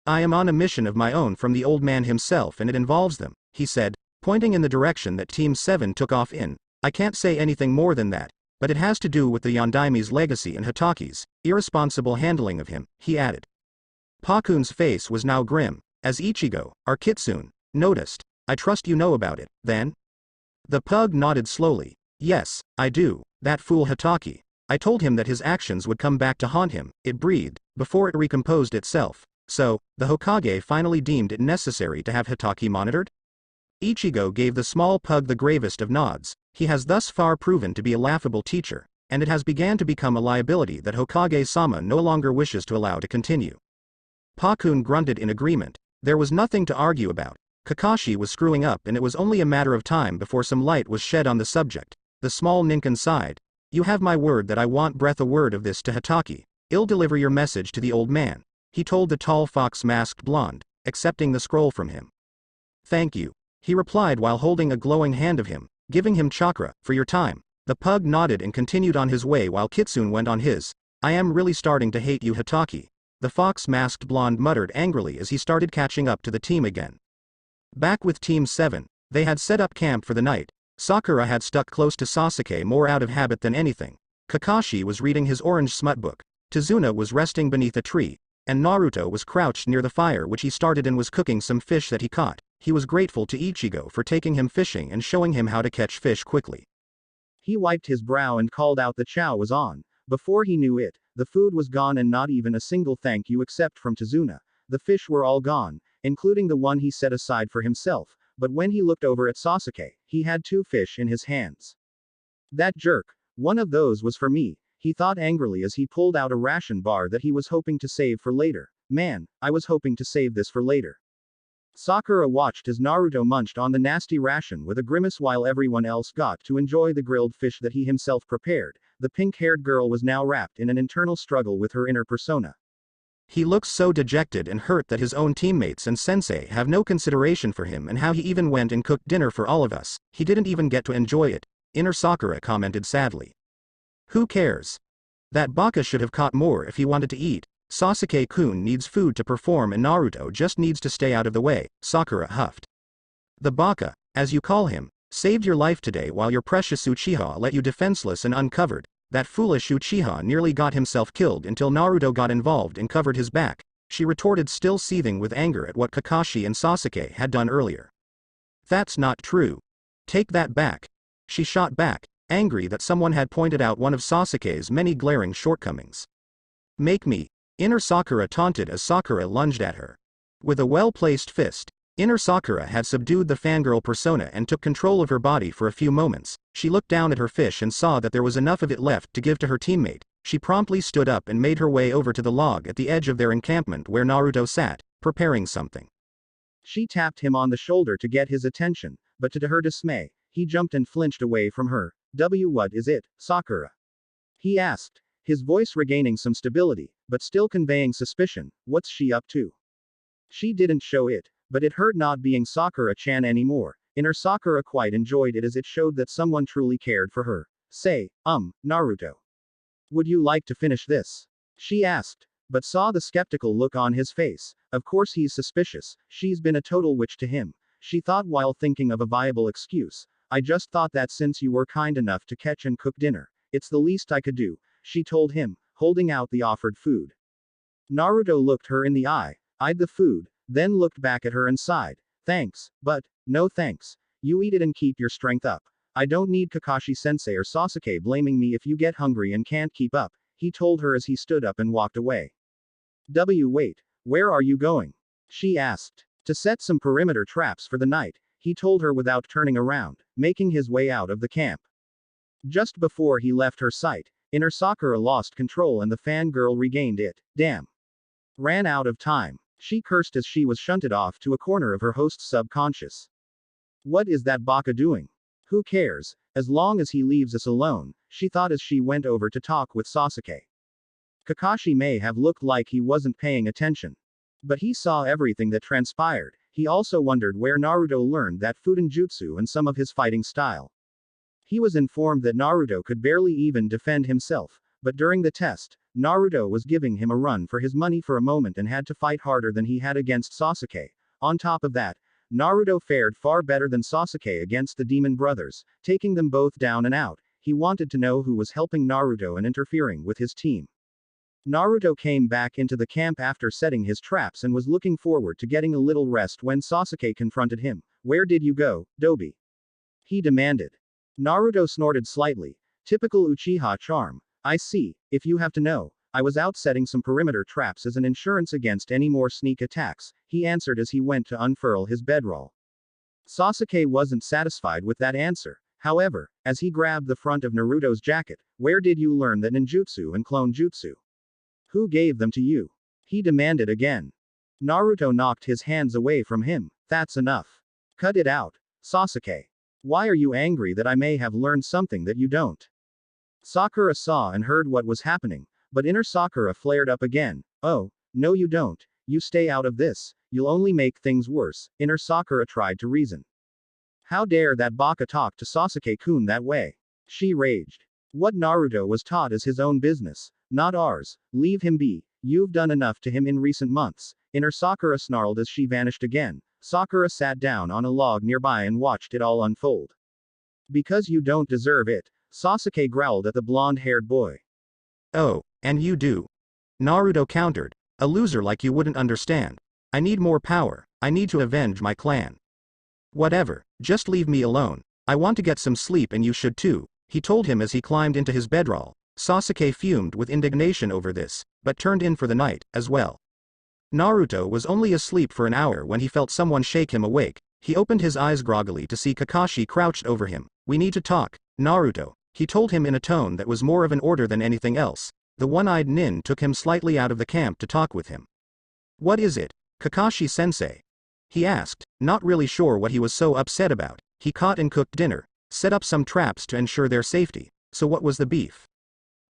I am on a mission of my own from the old man himself and it involves them, he said, pointing in the direction that Team 7 took off in. I can't say anything more than that, but it has to do with the Yondaime's legacy and Hitaki's irresponsible handling of him, he added. Pakun's face was now grim, as Ichigo, our kitsune, noticed. I trust you know about it, then? The pug nodded slowly. Yes, I do. That fool Hitaki. I told him that his actions would come back to haunt him, it breathed, before it recomposed itself. So, the Hokage finally deemed it necessary to have Hitaki monitored? Ichigo gave the small pug the gravest of nods. He has thus far proven to be a laughable teacher, and it has begun to become a liability that Hokage-sama no longer wishes to allow to continue. Pakun grunted in agreement. There was nothing to argue about. Kakashi was screwing up and it was only a matter of time before some light was shed on the subject. The small ninkin sighed. You have my word that I won't breath a word of this to Hitaki. I'll deliver your message to the old man, he told the tall fox-masked blonde, accepting the scroll from him. Thank you, he replied while holding a glowing hand of him, giving him chakra, for your time. The pug nodded and continued on his way while Kitsune went on his. I am really starting to hate you, Hitaki. The fox-masked blonde muttered angrily as he started catching up to the team again. Back with Team 7, they had set up camp for the night. Sakura had stuck close to Sasuke more out of habit than anything. Kakashi was reading his orange smut book. Tazuna was resting beneath a tree, and Naruto was crouched near the fire which he started and was cooking some fish that he caught. He was grateful to Ichigo for taking him fishing and showing him how to catch fish quickly. He wiped his brow and called out the chow was on. Before he knew it, the food was gone and not even a single thank you except from Tazuna. The fish were all gone, including the one he set aside for himself, but when he looked over at Sasuke, he had 2 fish in his hands. That jerk. One of those was for me, he thought angrily as he pulled out a ration bar that he was hoping to save for later. Man, I was hoping to save this for later. Sakura watched as Naruto munched on the nasty ration with a grimace while everyone else got to enjoy the grilled fish that he himself prepared. The pink-haired girl was now wrapped in an internal struggle with her inner persona. He looks so dejected and hurt that his own teammates and sensei have no consideration for him and how he even went and cooked dinner for all of us. He didn't even get to enjoy it. Inner Sakura commented sadly. Who cares? That baka should have caught more if he wanted to eat. Sasuke-kun needs food to perform and Naruto just needs to stay out of the way, Sakura huffed. The baka, as you call him, saved your life today while your precious Uchiha let you defenseless and uncovered. That foolish Uchiha nearly got himself killed until Naruto got involved and covered his back, she retorted, still seething with anger at what Kakashi and Sasuke had done earlier. That's not true. Take that back. She shot back, angry that someone had pointed out one of Sasuke's many glaring shortcomings. Make me. Inner Sakura taunted as Sakura lunged at her. With a well-placed fist, Inner Sakura had subdued the fangirl persona and took control of her body for a few moments. She looked down at her fish and saw that there was enough of it left to give to her teammate. She promptly stood up and made her way over to the log at the edge of their encampment where Naruto sat, preparing something. She tapped him on the shoulder to get his attention, but to her dismay, he jumped and flinched away from her. What is it, Sakura? He asked, his voice regaining some stability, but still conveying suspicion. What's she up to? She didn't show it, but it hurt not being Sakura-chan anymore. Inner Sakura quite enjoyed it as it showed that someone truly cared for her. Say, Naruto. Would you like to finish this? She asked, but saw the skeptical look on his face. Of course he's suspicious, she's been a total witch to him. She thought while thinking of a viable excuse. I just thought that since you were kind enough to catch and cook dinner, it's the least I could do, she told him, holding out the offered food. Naruto looked her in the eye, eyed the food, then looked back at her and sighed. Thanks, but, no thanks. You eat it and keep your strength up. I don't need Kakashi-sensei or Sasuke blaming me if you get hungry and can't keep up, he told her as he stood up and walked away. Wait, where are you going? She asked. To set some perimeter traps for the night, he told her without turning around, making his way out of the camp. Just before he left her sight, Inner Sakura lost control and the fangirl regained it. Damn. Ran out of time. She cursed as she was shunted off to a corner of her host's subconscious. What is that baka doing? Who cares, as long as he leaves us alone, she thought as she went over to talk with Sasuke. Kakashi may have looked like he wasn't paying attention. But he saw everything that transpired. He also wondered where Naruto learned that Fudanjutsu and some of his fighting style. He was informed that Naruto could barely even defend himself, but during the test, Naruto was giving him a run for his money for a moment and had to fight harder than he had against Sasuke. On top of that, Naruto fared far better than Sasuke against the demon brothers, taking them both down and out. He wanted to know who was helping Naruto and interfering with his team. Naruto came back into the camp after setting his traps and was looking forward to getting a little rest when Sasuke confronted him. Where did you go, Dobi? He demanded. Naruto snorted slightly. Typical Uchiha charm. I see, if you have to know. I was out setting some perimeter traps as an insurance against any more sneak attacks, he answered as he went to unfurl his bedroll. Sasuke wasn't satisfied with that answer. However, as he grabbed the front of Naruto's jacket, where did you learn that ninjutsu and clone jutsu? Who gave them to you? He demanded again. Naruto knocked his hands away from him. That's enough. Cut it out, Sasuke. Why are you angry that I may have learned something that you don't? Sakura saw and heard what was happening, but inner Sakura flared up again. Oh, no you don't. You stay out of this. You'll only make things worse, inner Sakura tried to reason. How dare that baka talk to Sasuke-kun that way? She raged. What Naruto was taught is his own business, not ours. Leave him be. You've done enough to him in recent months. Inner Sakura snarled as she vanished again. Sakura sat down on a log nearby and watched it all unfold. Because you don't deserve it, Sasuke growled at the blonde-haired boy. Oh, and you do. Naruto countered. A loser like you wouldn't understand. I need more power. I need to avenge my clan. Whatever, just leave me alone. I want to get some sleep and you should too, he told him as he climbed into his bedroll. Sasuke fumed with indignation over this, but turned in for the night, as well. Naruto was only asleep for an hour when he felt someone shake him awake. He opened his eyes groggily to see Kakashi crouched over him. We need to talk, Naruto, he told him in a tone that was more of an order than anything else. The one-eyed nin took him slightly out of the camp to talk with him. What is it, Kakashi-sensei? He asked, not really sure what he was so upset about. He caught and cooked dinner, set up some traps to ensure their safety. So what was the beef?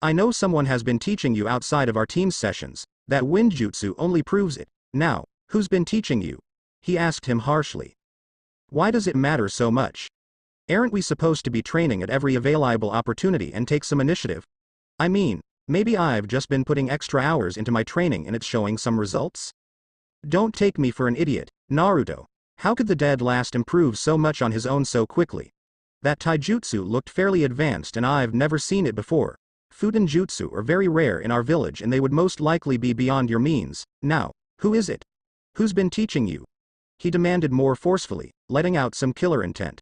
I know someone has been teaching you outside of our team's sessions. That wind jutsu only proves it. Now, who's been teaching you? He asked him harshly. Why does it matter so much? Aren't we supposed to be training at every available opportunity and take some initiative? I mean, maybe I've just been putting extra hours into my training and it's showing some results? Don't take me for an idiot, Naruto. How could the dead last improve so much on his own so quickly? That taijutsu looked fairly advanced and I've never seen it before. Fuden jutsu are very rare in our village and they would most likely be beyond your means. Now, who is it? Who's been teaching you? He demanded more forcefully, letting out some killer intent.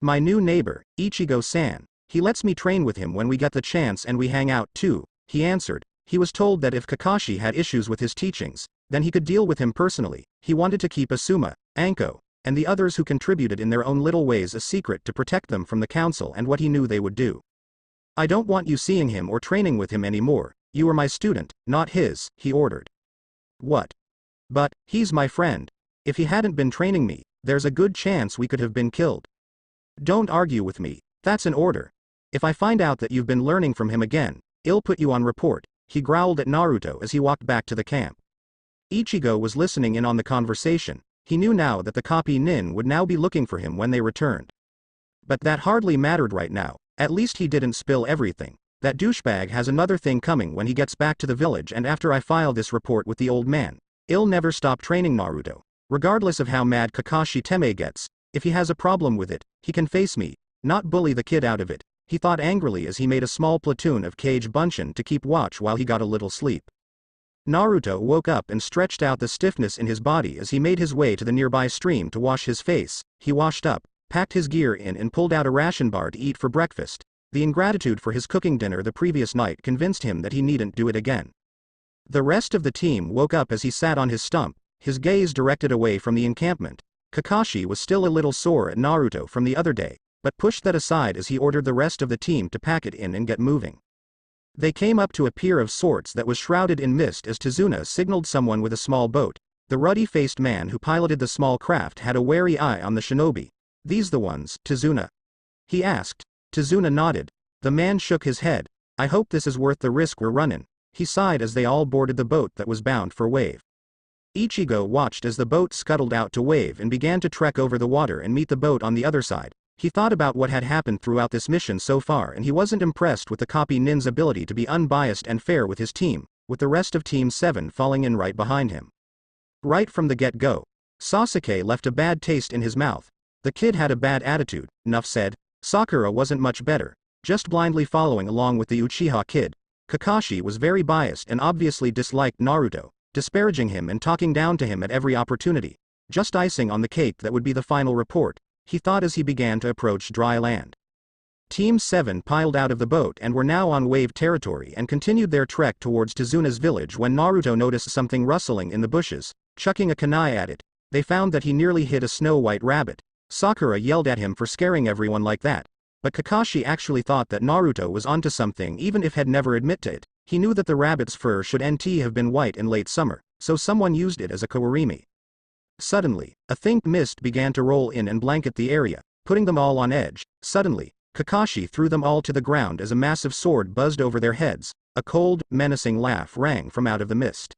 My new neighbor, Ichigo-san. He lets me train with him when we get the chance and we hang out too, he answered. He was told that if Kakashi had issues with his teachings, then he could deal with him personally. He wanted to keep Asuma, Anko, and the others who contributed in their own little ways a secret to protect them from the council and what he knew they would do. I don't want you seeing him or training with him anymore. You are my student, not his, he ordered. What? But, he's my friend. If he hadn't been training me, there's a good chance we could have been killed. Don't argue with me, that's an order. If I find out that you've been learning from him again, I'll put you on report, he growled at Naruto as he walked back to the camp. Ichigo was listening in on the conversation. He knew now that the copy nin would now be looking for him when they returned. But that hardly mattered right now. At least he didn't spill everything. That douchebag has another thing coming when he gets back to the village and after I file this report with the old man. I'll never stop training Naruto. Regardless of how mad Kakashi Teme gets, if he has a problem with it, he can face me, not bully the kid out of it, he thought angrily as he made a small platoon of Kage Bunshin to keep watch while he got a little sleep. Naruto woke up and stretched out the stiffness in his body as he made his way to the nearby stream to wash his face. He washed up, packed his gear in and pulled out a ration bar to eat for breakfast. The ingratitude for his cooking dinner the previous night convinced him that he needn't do it again. The rest of the team woke up as he sat on his stump, his gaze directed away from the encampment. Kakashi was still a little sore at Naruto from the other day, but pushed that aside as he ordered the rest of the team to pack it in and get moving. They came up to a pier of sorts that was shrouded in mist as Tazuna signaled someone with a small boat. The ruddy-faced man who piloted the small craft had a wary eye on the shinobi. These the ones, Tazuna? He asked. Tazuna nodded. The man shook his head. I hope this is worth the risk we're running. He sighed as they all boarded the boat that was bound for Wave. Ichigo watched as the boat scuttled out to Wave and began to trek over the water and meet the boat on the other side. He thought about what had happened throughout this mission so far and he wasn't impressed with the copy nin's ability to be unbiased and fair with his team, with the rest of Team 7 falling in right behind him. Right from the get-go. Sasuke left a bad taste in his mouth. The kid had a bad attitude, enough said. Sakura wasn't much better, just blindly following along with the Uchiha kid. Kakashi was very biased and obviously disliked Naruto, disparaging him and talking down to him at every opportunity. Just icing on the cake that would be the final report, he thought as he began to approach dry land. Team 7 piled out of the boat and were now on wave territory and continued their trek towards Tizuna's village when Naruto noticed something rustling in the bushes. Chucking a kunai at it, they found that he nearly hit a snow-white rabbit. Sakura yelled at him for scaring everyone like that. But Kakashi actually thought that Naruto was onto something even if he'd never admit to it. He knew that the rabbit's fur should have been white in late summer, so someone used it as a kawarimi. Suddenly, a thick mist began to roll in and blanket the area, putting them all on edge. Suddenly, Kakashi threw them all to the ground as a massive sword buzzed over their heads. A cold, menacing laugh rang from out of the mist.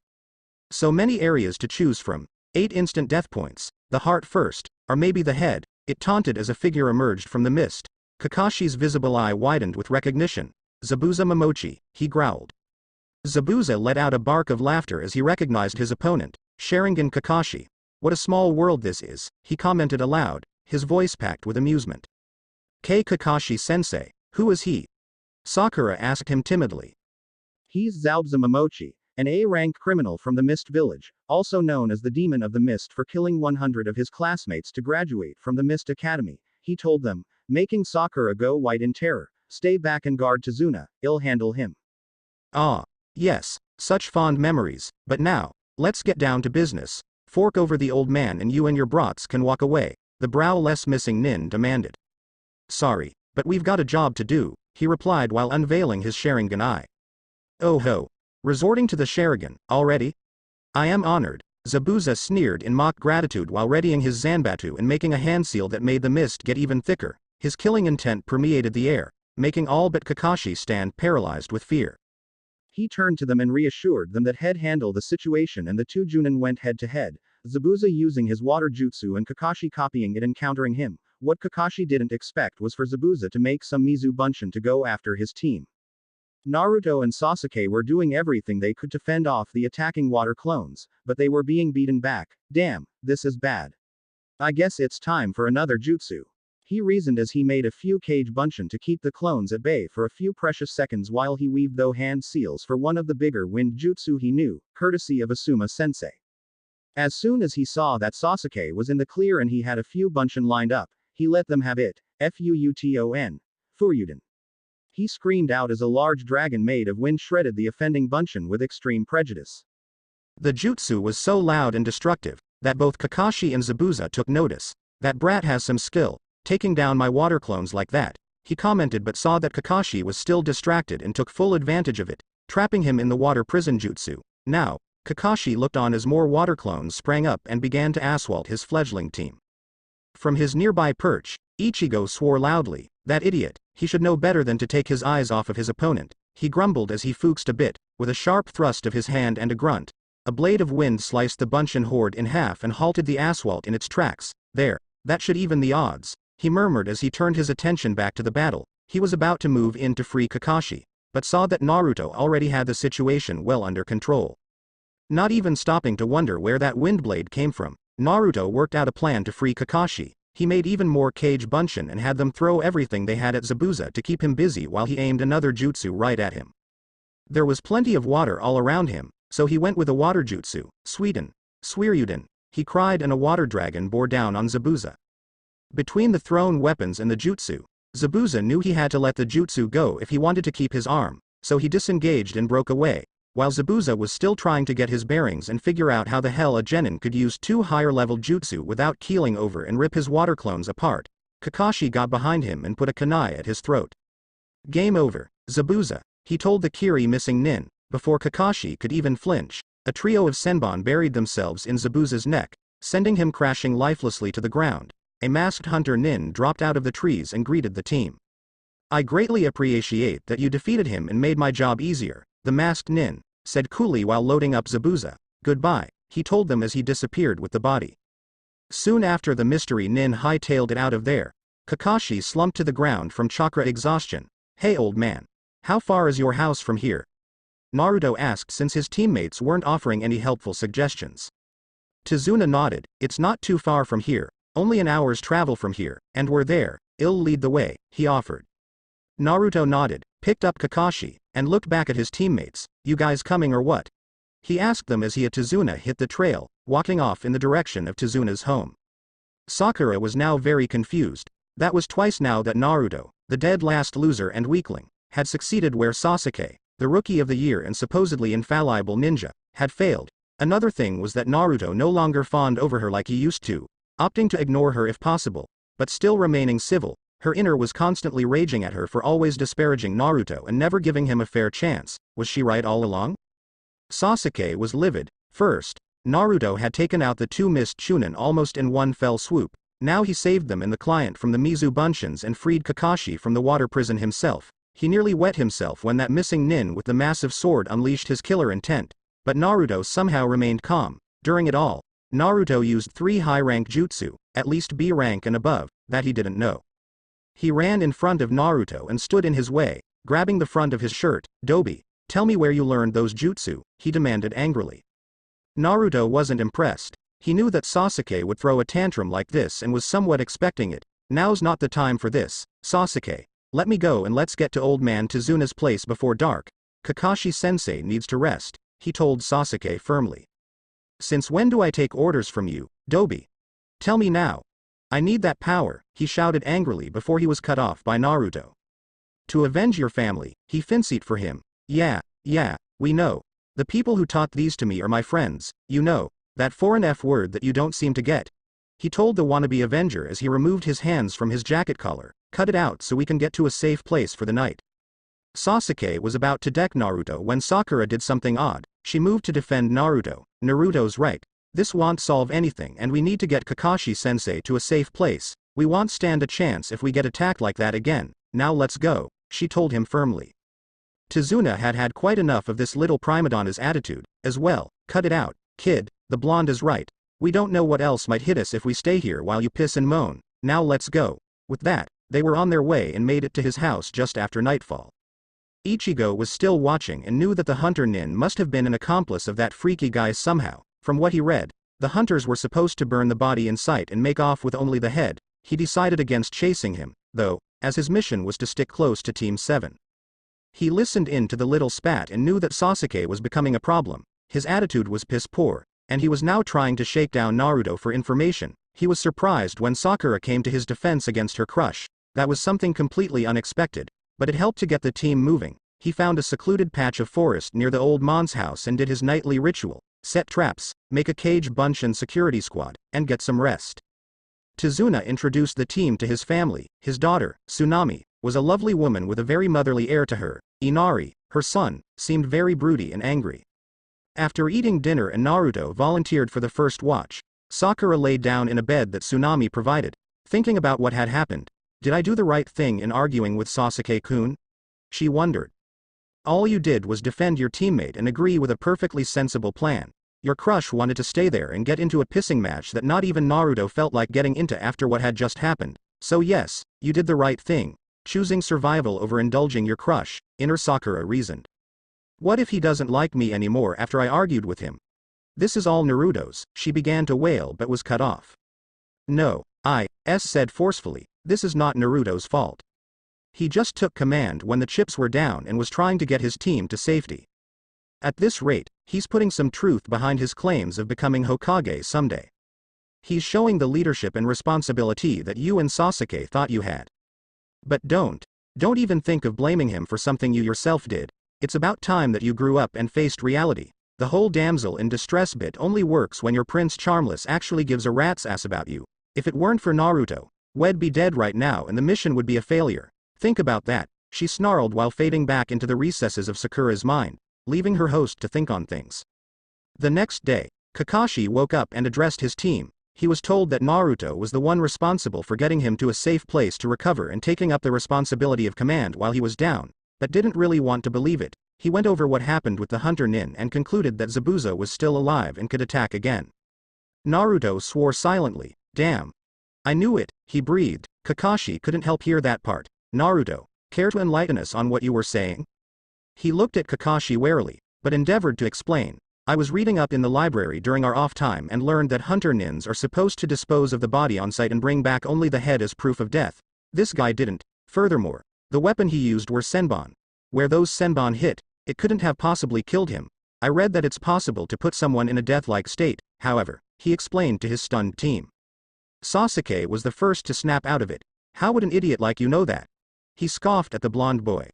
So many areas to choose from. 8 instant death points, the heart first, or maybe the head, it taunted as a figure emerged from the mist. Kakashi's visible eye widened with recognition. Zabuza Momochi, he growled. Zabuza let out a bark of laughter as he recognized his opponent, Sharingan Kakashi. What a small world this is, he commented aloud, his voice packed with amusement. Kakashi-sensei, who is he? Sakura asked him timidly. He's Zabuza Momochi, an A-rank criminal from the Mist Village, also known as the Demon of the Mist for killing 100 of his classmates to graduate from the Mist Academy, he told them, making Sakura go white in terror. Stay back and guard Tizuna, I'll handle him. Ah, yes, such fond memories, but now, let's get down to business. Fork over the old man and you and your brats can walk away, the brow-less missing Nin demanded. Sorry, but we've got a job to do, he replied while unveiling his Sharingan eye. Oh ho. Resorting to the Sharingan, already? I am honored, Zabuza sneered in mock gratitude while readying his Zanbatu and making a hand seal that made the mist get even thicker. His killing intent permeated the air, making all but Kakashi stand paralyzed with fear. He turned to them and reassured them that he'd handle the situation and the two Junin went head to head, Zabuza using his water jutsu and Kakashi copying it and countering him. What Kakashi didn't expect was for Zabuza to make some Mizu Bunshin to go after his team. Naruto and Sasuke were doing everything they could to fend off the attacking water clones, but they were being beaten back. Damn, this is bad. I guess it's time for another jutsu. He reasoned as he made a few Kage Bunshin to keep the clones at bay for a few precious seconds while he weaved those hand seals for one of the bigger wind jutsu he knew, courtesy of Asuma-sensei. As soon as he saw that Sasuke was in the clear and he had a few Bunshin lined up, he let them have it. Fuuton. Furuden. He screamed out as a large dragon made of wind shredded the offending Bunshin with extreme prejudice. The jutsu was so loud and destructive, that both Kakashi and Zabuza took notice. That brat has some skill, taking down my water clones like that, he commented but saw that Kakashi was still distracted and took full advantage of it, trapping him in the water prison jutsu. Now, Kakashi looked on as more water clones sprang up and began to assault his fledgling team. From his nearby perch, Ichigo swore loudly, that idiot, he should know better than to take his eyes off of his opponent. He grumbled as he fuxed a bit, with a sharp thrust of his hand and a grunt. A blade of wind sliced the Bunshin horde in half and halted the assault in its tracks. There, that should even the odds, he murmured as he turned his attention back to the battle. He was about to move in to free Kakashi, but saw that Naruto already had the situation well under control. Not even stopping to wonder where that wind blade came from, Naruto worked out a plan to free Kakashi. He made even more Kage Bunshin and had them throw everything they had at Zabuza to keep him busy while he aimed another jutsu right at him. There was plenty of water all around him, so he went with a water jutsu. Suiruden, he cried and a water dragon bore down on Zabuza. Between the thrown weapons and the jutsu, Zabuza knew he had to let the jutsu go if he wanted to keep his arm, so he disengaged and broke away. While Zabuza was still trying to get his bearings and figure out how the hell a genin could use 2 higher-level jutsu without keeling over and rip his water clones apart, Kakashi got behind him and put a kunai at his throat. Game over, Zabuza, he told the Kiri missing Nin. Before Kakashi could even flinch, a trio of Senbon buried themselves in Zabuza's neck, sending him crashing lifelessly to the ground. A masked hunter Nin dropped out of the trees and greeted the team. I greatly appreciate that you defeated him and made my job easier, the masked Nin said coolly while loading up Zabuza. Goodbye, he told them as he disappeared with the body. Soon after the mystery Nin hightailed it out of there, Kakashi slumped to the ground from chakra exhaustion. Hey old man. How far is your house from here? Naruto asked since his teammates weren't offering any helpful suggestions. Tizuna nodded. It's not too far from here, only an hour's travel from here, and we're there. I'll lead the way, he offered. Naruto nodded, picked up Kakashi, and looked back at his teammates. You guys coming or what? He asked them as he and Tizuna hit the trail, walking off in the direction of Tizuna's home. Sakura was now very confused. That was twice now that Naruto, the dead last loser and weakling, had succeeded where Sasuke, the rookie of the year and supposedly infallible ninja, had failed. Another thing was that Naruto no longer fawned over her like he used to, opting to ignore her if possible, but still remaining civil. Her inner was constantly raging at her for always disparaging Naruto and never giving him a fair chance. Was she right all along? Sasuke was livid. First, Naruto had taken out the two missed Chunin almost in one fell swoop. Now he saved them and the client from the Mizu Bunshins and freed Kakashi from the water prison himself. He nearly wet himself when that missing nin with the massive sword unleashed his killer intent. But Naruto somehow remained calm. During it all, Naruto used 3 high-rank jutsu, at least B rank and above, that he didn't know. He ran in front of Naruto and stood in his way, grabbing the front of his shirt. Dobi, tell me where you learned those jutsu, he demanded angrily. Naruto wasn't impressed. He knew that Sasuke would throw a tantrum like this and was somewhat expecting it. Now's not the time for this, Sasuke. Let me go and let's get to old man Tizuna's place before dark. Kakashi-sensei needs to rest, he told Sasuke firmly. Since when do I take orders from you, Dobi? Tell me now. I need that power, he shouted angrily before he was cut off by Naruto. To avenge your family, he fincied for him. Yeah, we know. The people who taught these to me are my friends, you know, that foreign F word that you don't seem to get. He told the wannabe avenger as he removed his hands from his jacket collar. Cut it out so we can get to a safe place for the night. Sasuke was about to deck Naruto when Sakura did something odd. She moved to defend Naruto. Naruto's right. This won't solve anything and we need to get Kakashi-sensei to a safe place. We won't stand a chance if we get attacked like that again. Now let's go, she told him firmly. Tizuna had had quite enough of this little prima donna's attitude, as well. Cut it out, kid, the blonde is right. We don't know what else might hit us if we stay here while you piss and moan. Now let's go. With that, they were on their way and made it to his house just after nightfall. Ichigo was still watching and knew that the hunter nin must have been an accomplice of that freaky guy somehow. From what he read, the hunters were supposed to burn the body in sight and make off with only the head. He decided against chasing him, though, as his mission was to stick close to Team 7. He listened in to the little spat and knew that Sasuke was becoming a problem. His attitude was piss poor, and he was now trying to shake down Naruto for information. He was surprised when Sakura came to his defense against her crush. That was something completely unexpected, but it helped to get the team moving. He found a secluded patch of forest near the old Mon's house and did his nightly ritual. Set traps, make a cage Bunshin security squad, and get some rest. Tizuna introduced the team to his family. His daughter, Tsunami, was a lovely woman with a very motherly air to her. Inari, her son, seemed very broody and angry. After eating dinner and Naruto volunteered for the first watch, Sakura laid down in a bed that Tsunami provided, thinking about what had happened. Did I do the right thing in arguing with Sasuke-kun? She wondered. All you did was defend your teammate and agree with a perfectly sensible plan. Your crush wanted to stay there and get into a pissing match that not even Naruto felt like getting into after what had just happened. So yes, you did the right thing, choosing survival over indulging your crush, inner Sakura reasoned. What if he doesn't like me anymore after I argued with him? This is all Naruto's, she began to wail but was cut off. No, said forcefully, this is not Naruto's fault. He just took command when the chips were down and was trying to get his team to safety. At this rate, he's putting some truth behind his claims of becoming Hokage someday. He's showing the leadership and responsibility that you and Sasuke thought you had. But don't even think of blaming him for something you yourself did. It's about time that you grew up and faced reality. The whole damsel in distress bit only works when your Prince Charmless actually gives a rat's ass about you. If it weren't for Naruto, we'd be dead right now and the mission would be a failure. Think about that, she snarled while fading back into the recesses of Sakura's mind, leaving her host to think on things. The next day, Kakashi woke up and addressed his team. He was told that Naruto was the one responsible for getting him to a safe place to recover and taking up the responsibility of command while he was down, but didn't really want to believe it. He went over what happened with the hunter nin and concluded that Zabuza was still alive and could attack again. Naruto swore silently. Damn. I knew it, he breathed. Kakashi couldn't help hear that part. Naruto, care to enlighten us on what you were saying? He looked at Kakashi warily, but endeavored to explain. I was reading up in the library during our off time and learned that hunter nins are supposed to dispose of the body on site and bring back only the head as proof of death. This guy didn't. Furthermore, the weapon he used were senbon. Where those senbon hit, it couldn't have possibly killed him. I read that it's possible to put someone in a death-like state, however, he explained to his stunned team. Sasuke was the first to snap out of it. How would an idiot like you know that? He scoffed at the blonde boy.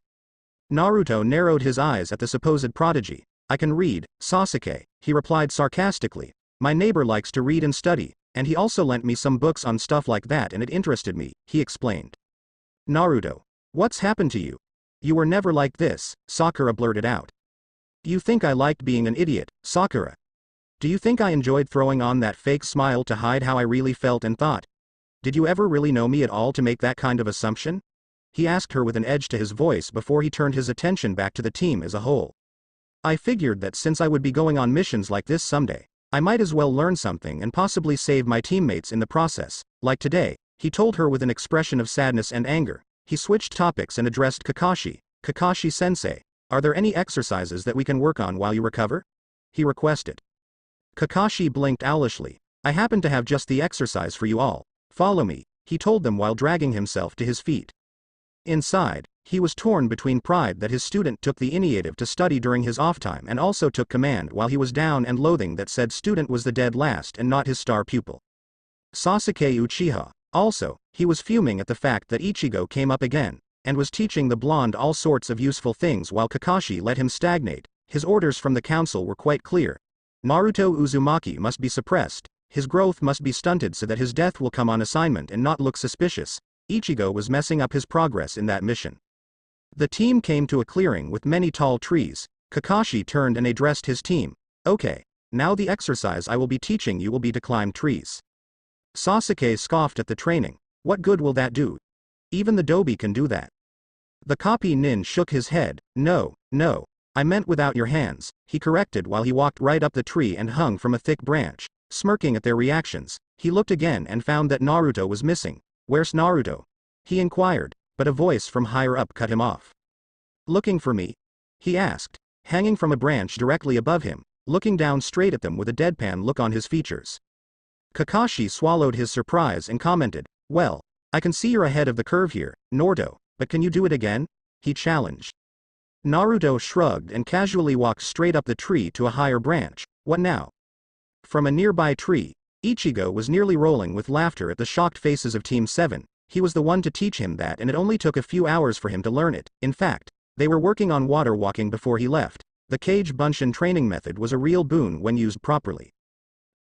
Naruto narrowed his eyes at the supposed prodigy. I can read, Sasuke, he replied sarcastically. My neighbor likes to read and study, and he also lent me some books on stuff like that and it interested me, he explained. Naruto. What's happened to you? You were never like this, Sakura blurted out. You think I liked being an idiot, Sakura? Do you think I enjoyed throwing on that fake smile to hide how I really felt and thought? Did you ever really know me at all to make that kind of assumption? He asked her with an edge to his voice before he turned his attention back to the team as a whole. I figured that since I would be going on missions like this someday, I might as well learn something and possibly save my teammates in the process. Like today, he told her with an expression of sadness and anger. He switched topics and addressed Kakashi. Kakashi-sensei, are there any exercises that we can work on while you recover? He requested. Kakashi blinked owlishly. I happen to have just the exercise for you all. Follow me, he told them while dragging himself to his feet. Inside, he was torn between pride that his student took the initiative to study during his off time and also took command while he was down and loathing that said student was the dead last and not his star pupil. Sasuke Uchiha. Also, he was fuming at the fact that Ichigo came up again, and was teaching the blonde all sorts of useful things while Kakashi let him stagnate. His orders from the council were quite clear. Naruto Uzumaki must be suppressed, his growth must be stunted so that his death will come on assignment and not look suspicious. Ichigo was messing up his progress in that mission. The team came to a clearing with many tall trees. Kakashi turned and addressed his team. Okay, now the exercise I will be teaching you will be to climb trees. Sasuke scoffed at the training. What good will that do? Even the Dobi can do that. The copy nin shook his head. No, I meant without your hands, he corrected while he walked right up the tree and hung from a thick branch. Smirking at their reactions, he looked again and found that Naruto was missing. Where's Naruto? He inquired, but a voice from higher up cut him off. Looking for me? He asked, hanging from a branch directly above him, looking down straight at them with a deadpan look on his features. Kakashi swallowed his surprise and commented, well, I can see you're ahead of the curve here, Naruto, but can you do it again? He challenged. Naruto shrugged and casually walked straight up the tree to a higher branch. What now? From a nearby tree, Ichigo was nearly rolling with laughter at the shocked faces of Team 7. He was the one to teach him that and it only took a few hours for him to learn it. In fact, they were working on water walking before he left. The Cage Bunshin training method was a real boon when used properly.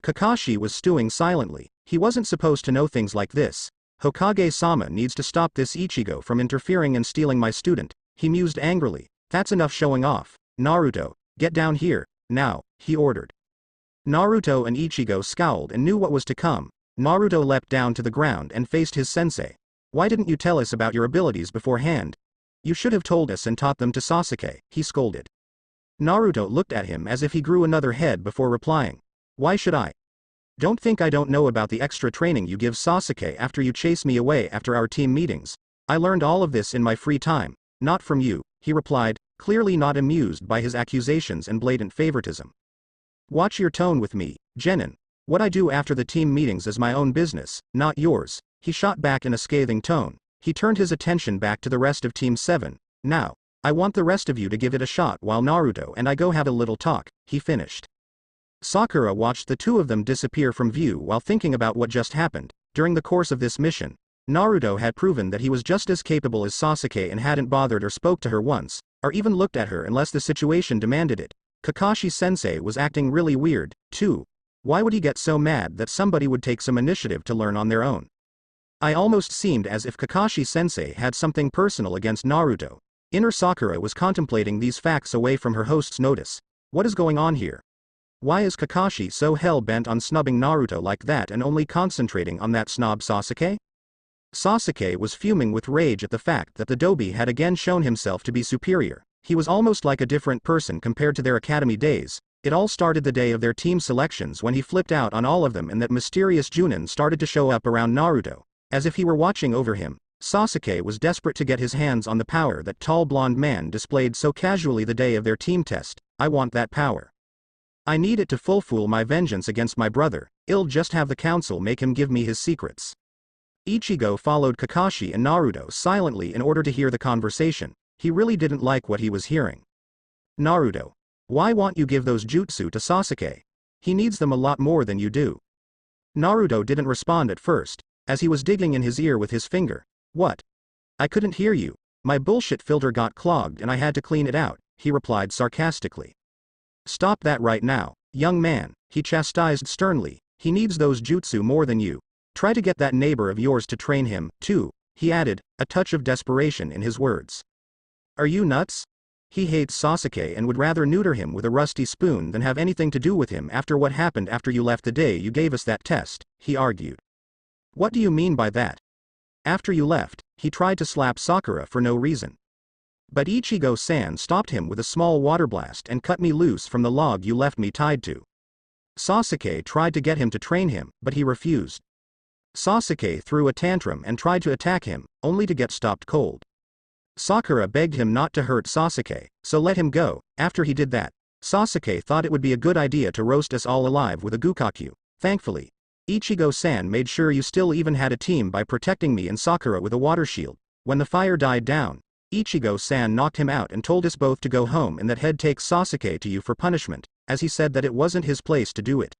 Kakashi was stewing silently. He wasn't supposed to know things like this. Hokage-sama needs to stop this Ichigo from interfering and stealing my student, he mused angrily. That's enough showing off. Naruto, get down here, now, he ordered. Naruto and Ichigo scowled and knew what was to come. Naruto leapt down to the ground and faced his sensei. Why didn't you tell us about your abilities beforehand? You should have told us and taught them to Sasuke, he scolded. Naruto looked at him as if he grew another head before replying. Why should I? Don't think I don't know about the extra training you give Sasuke after you chase me away after our team meetings. I learned all of this in my free time, not from you, he replied, clearly not amused by his accusations and blatant favoritism. Watch your tone with me, Genin. What I do after the team meetings is my own business, not yours, he shot back in a scathing tone. He turned his attention back to the rest of Team 7. Now, I want the rest of you to give it a shot while Naruto and I go have a little talk, he finished. Sakura watched the two of them disappear from view while thinking about what just happened. During the course of this mission, Naruto had proven that he was just as capable as Sasuke and hadn't bothered or spoke to her once, or even looked at her unless the situation demanded it. Kakashi-sensei was acting really weird, too. Why would he get so mad that somebody would take some initiative to learn on their own? I almost seemed as if Kakashi-sensei had something personal against Naruto. Inner Sakura was contemplating these facts away from her host's notice. What is going on here? Why is Kakashi so hell-bent on snubbing Naruto like that and only concentrating on that snob Sasuke? Sasuke was fuming with rage at the fact that the Dobi had again shown himself to be superior. He was almost like a different person compared to their academy days. It all started the day of their team selections when he flipped out on all of them and that mysterious Junin started to show up around Naruto, as if he were watching over him. Sasuke was desperate to get his hands on the power that tall blonde man displayed so casually the day of their team test. I want that power. I need it to fulfill my vengeance against my brother. I'll just have the council make him give me his secrets. Ichigo followed Kakashi and Naruto silently in order to hear the conversation. He really didn't like what he was hearing. Naruto. Why won't you give those jutsu to Sasuke? He needs them a lot more than you do. Naruto didn't respond at first, as he was digging in his ear with his finger. What? I couldn't hear you. My bullshit filter got clogged and I had to clean it out, he replied sarcastically. Stop that right now, young man, he chastised sternly. He needs those jutsu more than you. Try to get that neighbor of yours to train him, too, he added, a touch of desperation in his words. Are you nuts? He hates Sasuke and would rather neuter him with a rusty spoon than have anything to do with him after what happened after you left the day you gave us that test, he argued. What do you mean by that? After you left, he tried to slap Sakura for no reason. But Ichigo-san stopped him with a small water blast and cut me loose from the log you left me tied to. Sasuke tried to get him to train him, but he refused. Sasuke threw a tantrum and tried to attack him, only to get stopped cold. Sakura begged him not to hurt Sasuke, so let him go. After he did that, Sasuke thought it would be a good idea to roast us all alive with a Gukaku. Thankfully, Ichigo-san made sure you still even had a team by protecting me and Sakura with a water shield. When the fire died down, Ichigo-san knocked him out and told us both to go home and that he'd take Sasuke to you for punishment, as he said that it wasn't his place to do it.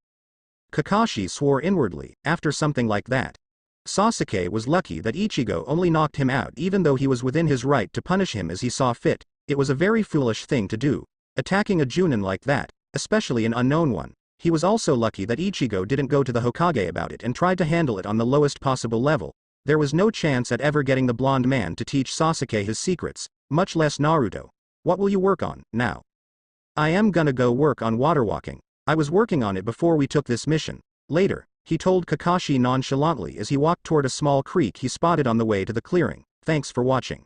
Kakashi swore inwardly, after something like that. Sasuke was lucky that Ichigo only knocked him out even though he was within his right to punish him as he saw fit. It was a very foolish thing to do, attacking a Junin like that, especially an unknown one. He was also lucky that Ichigo didn't go to the Hokage about it and tried to handle it on the lowest possible level. There was no chance at ever getting the blonde man to teach Sasuke his secrets, much less Naruto. What will you work on, now? I am gonna go work on water walking. I was working on it before we took this mission. Later, he told Kakashi nonchalantly as he walked toward a small creek he spotted on the way to the clearing. Thanks for watching.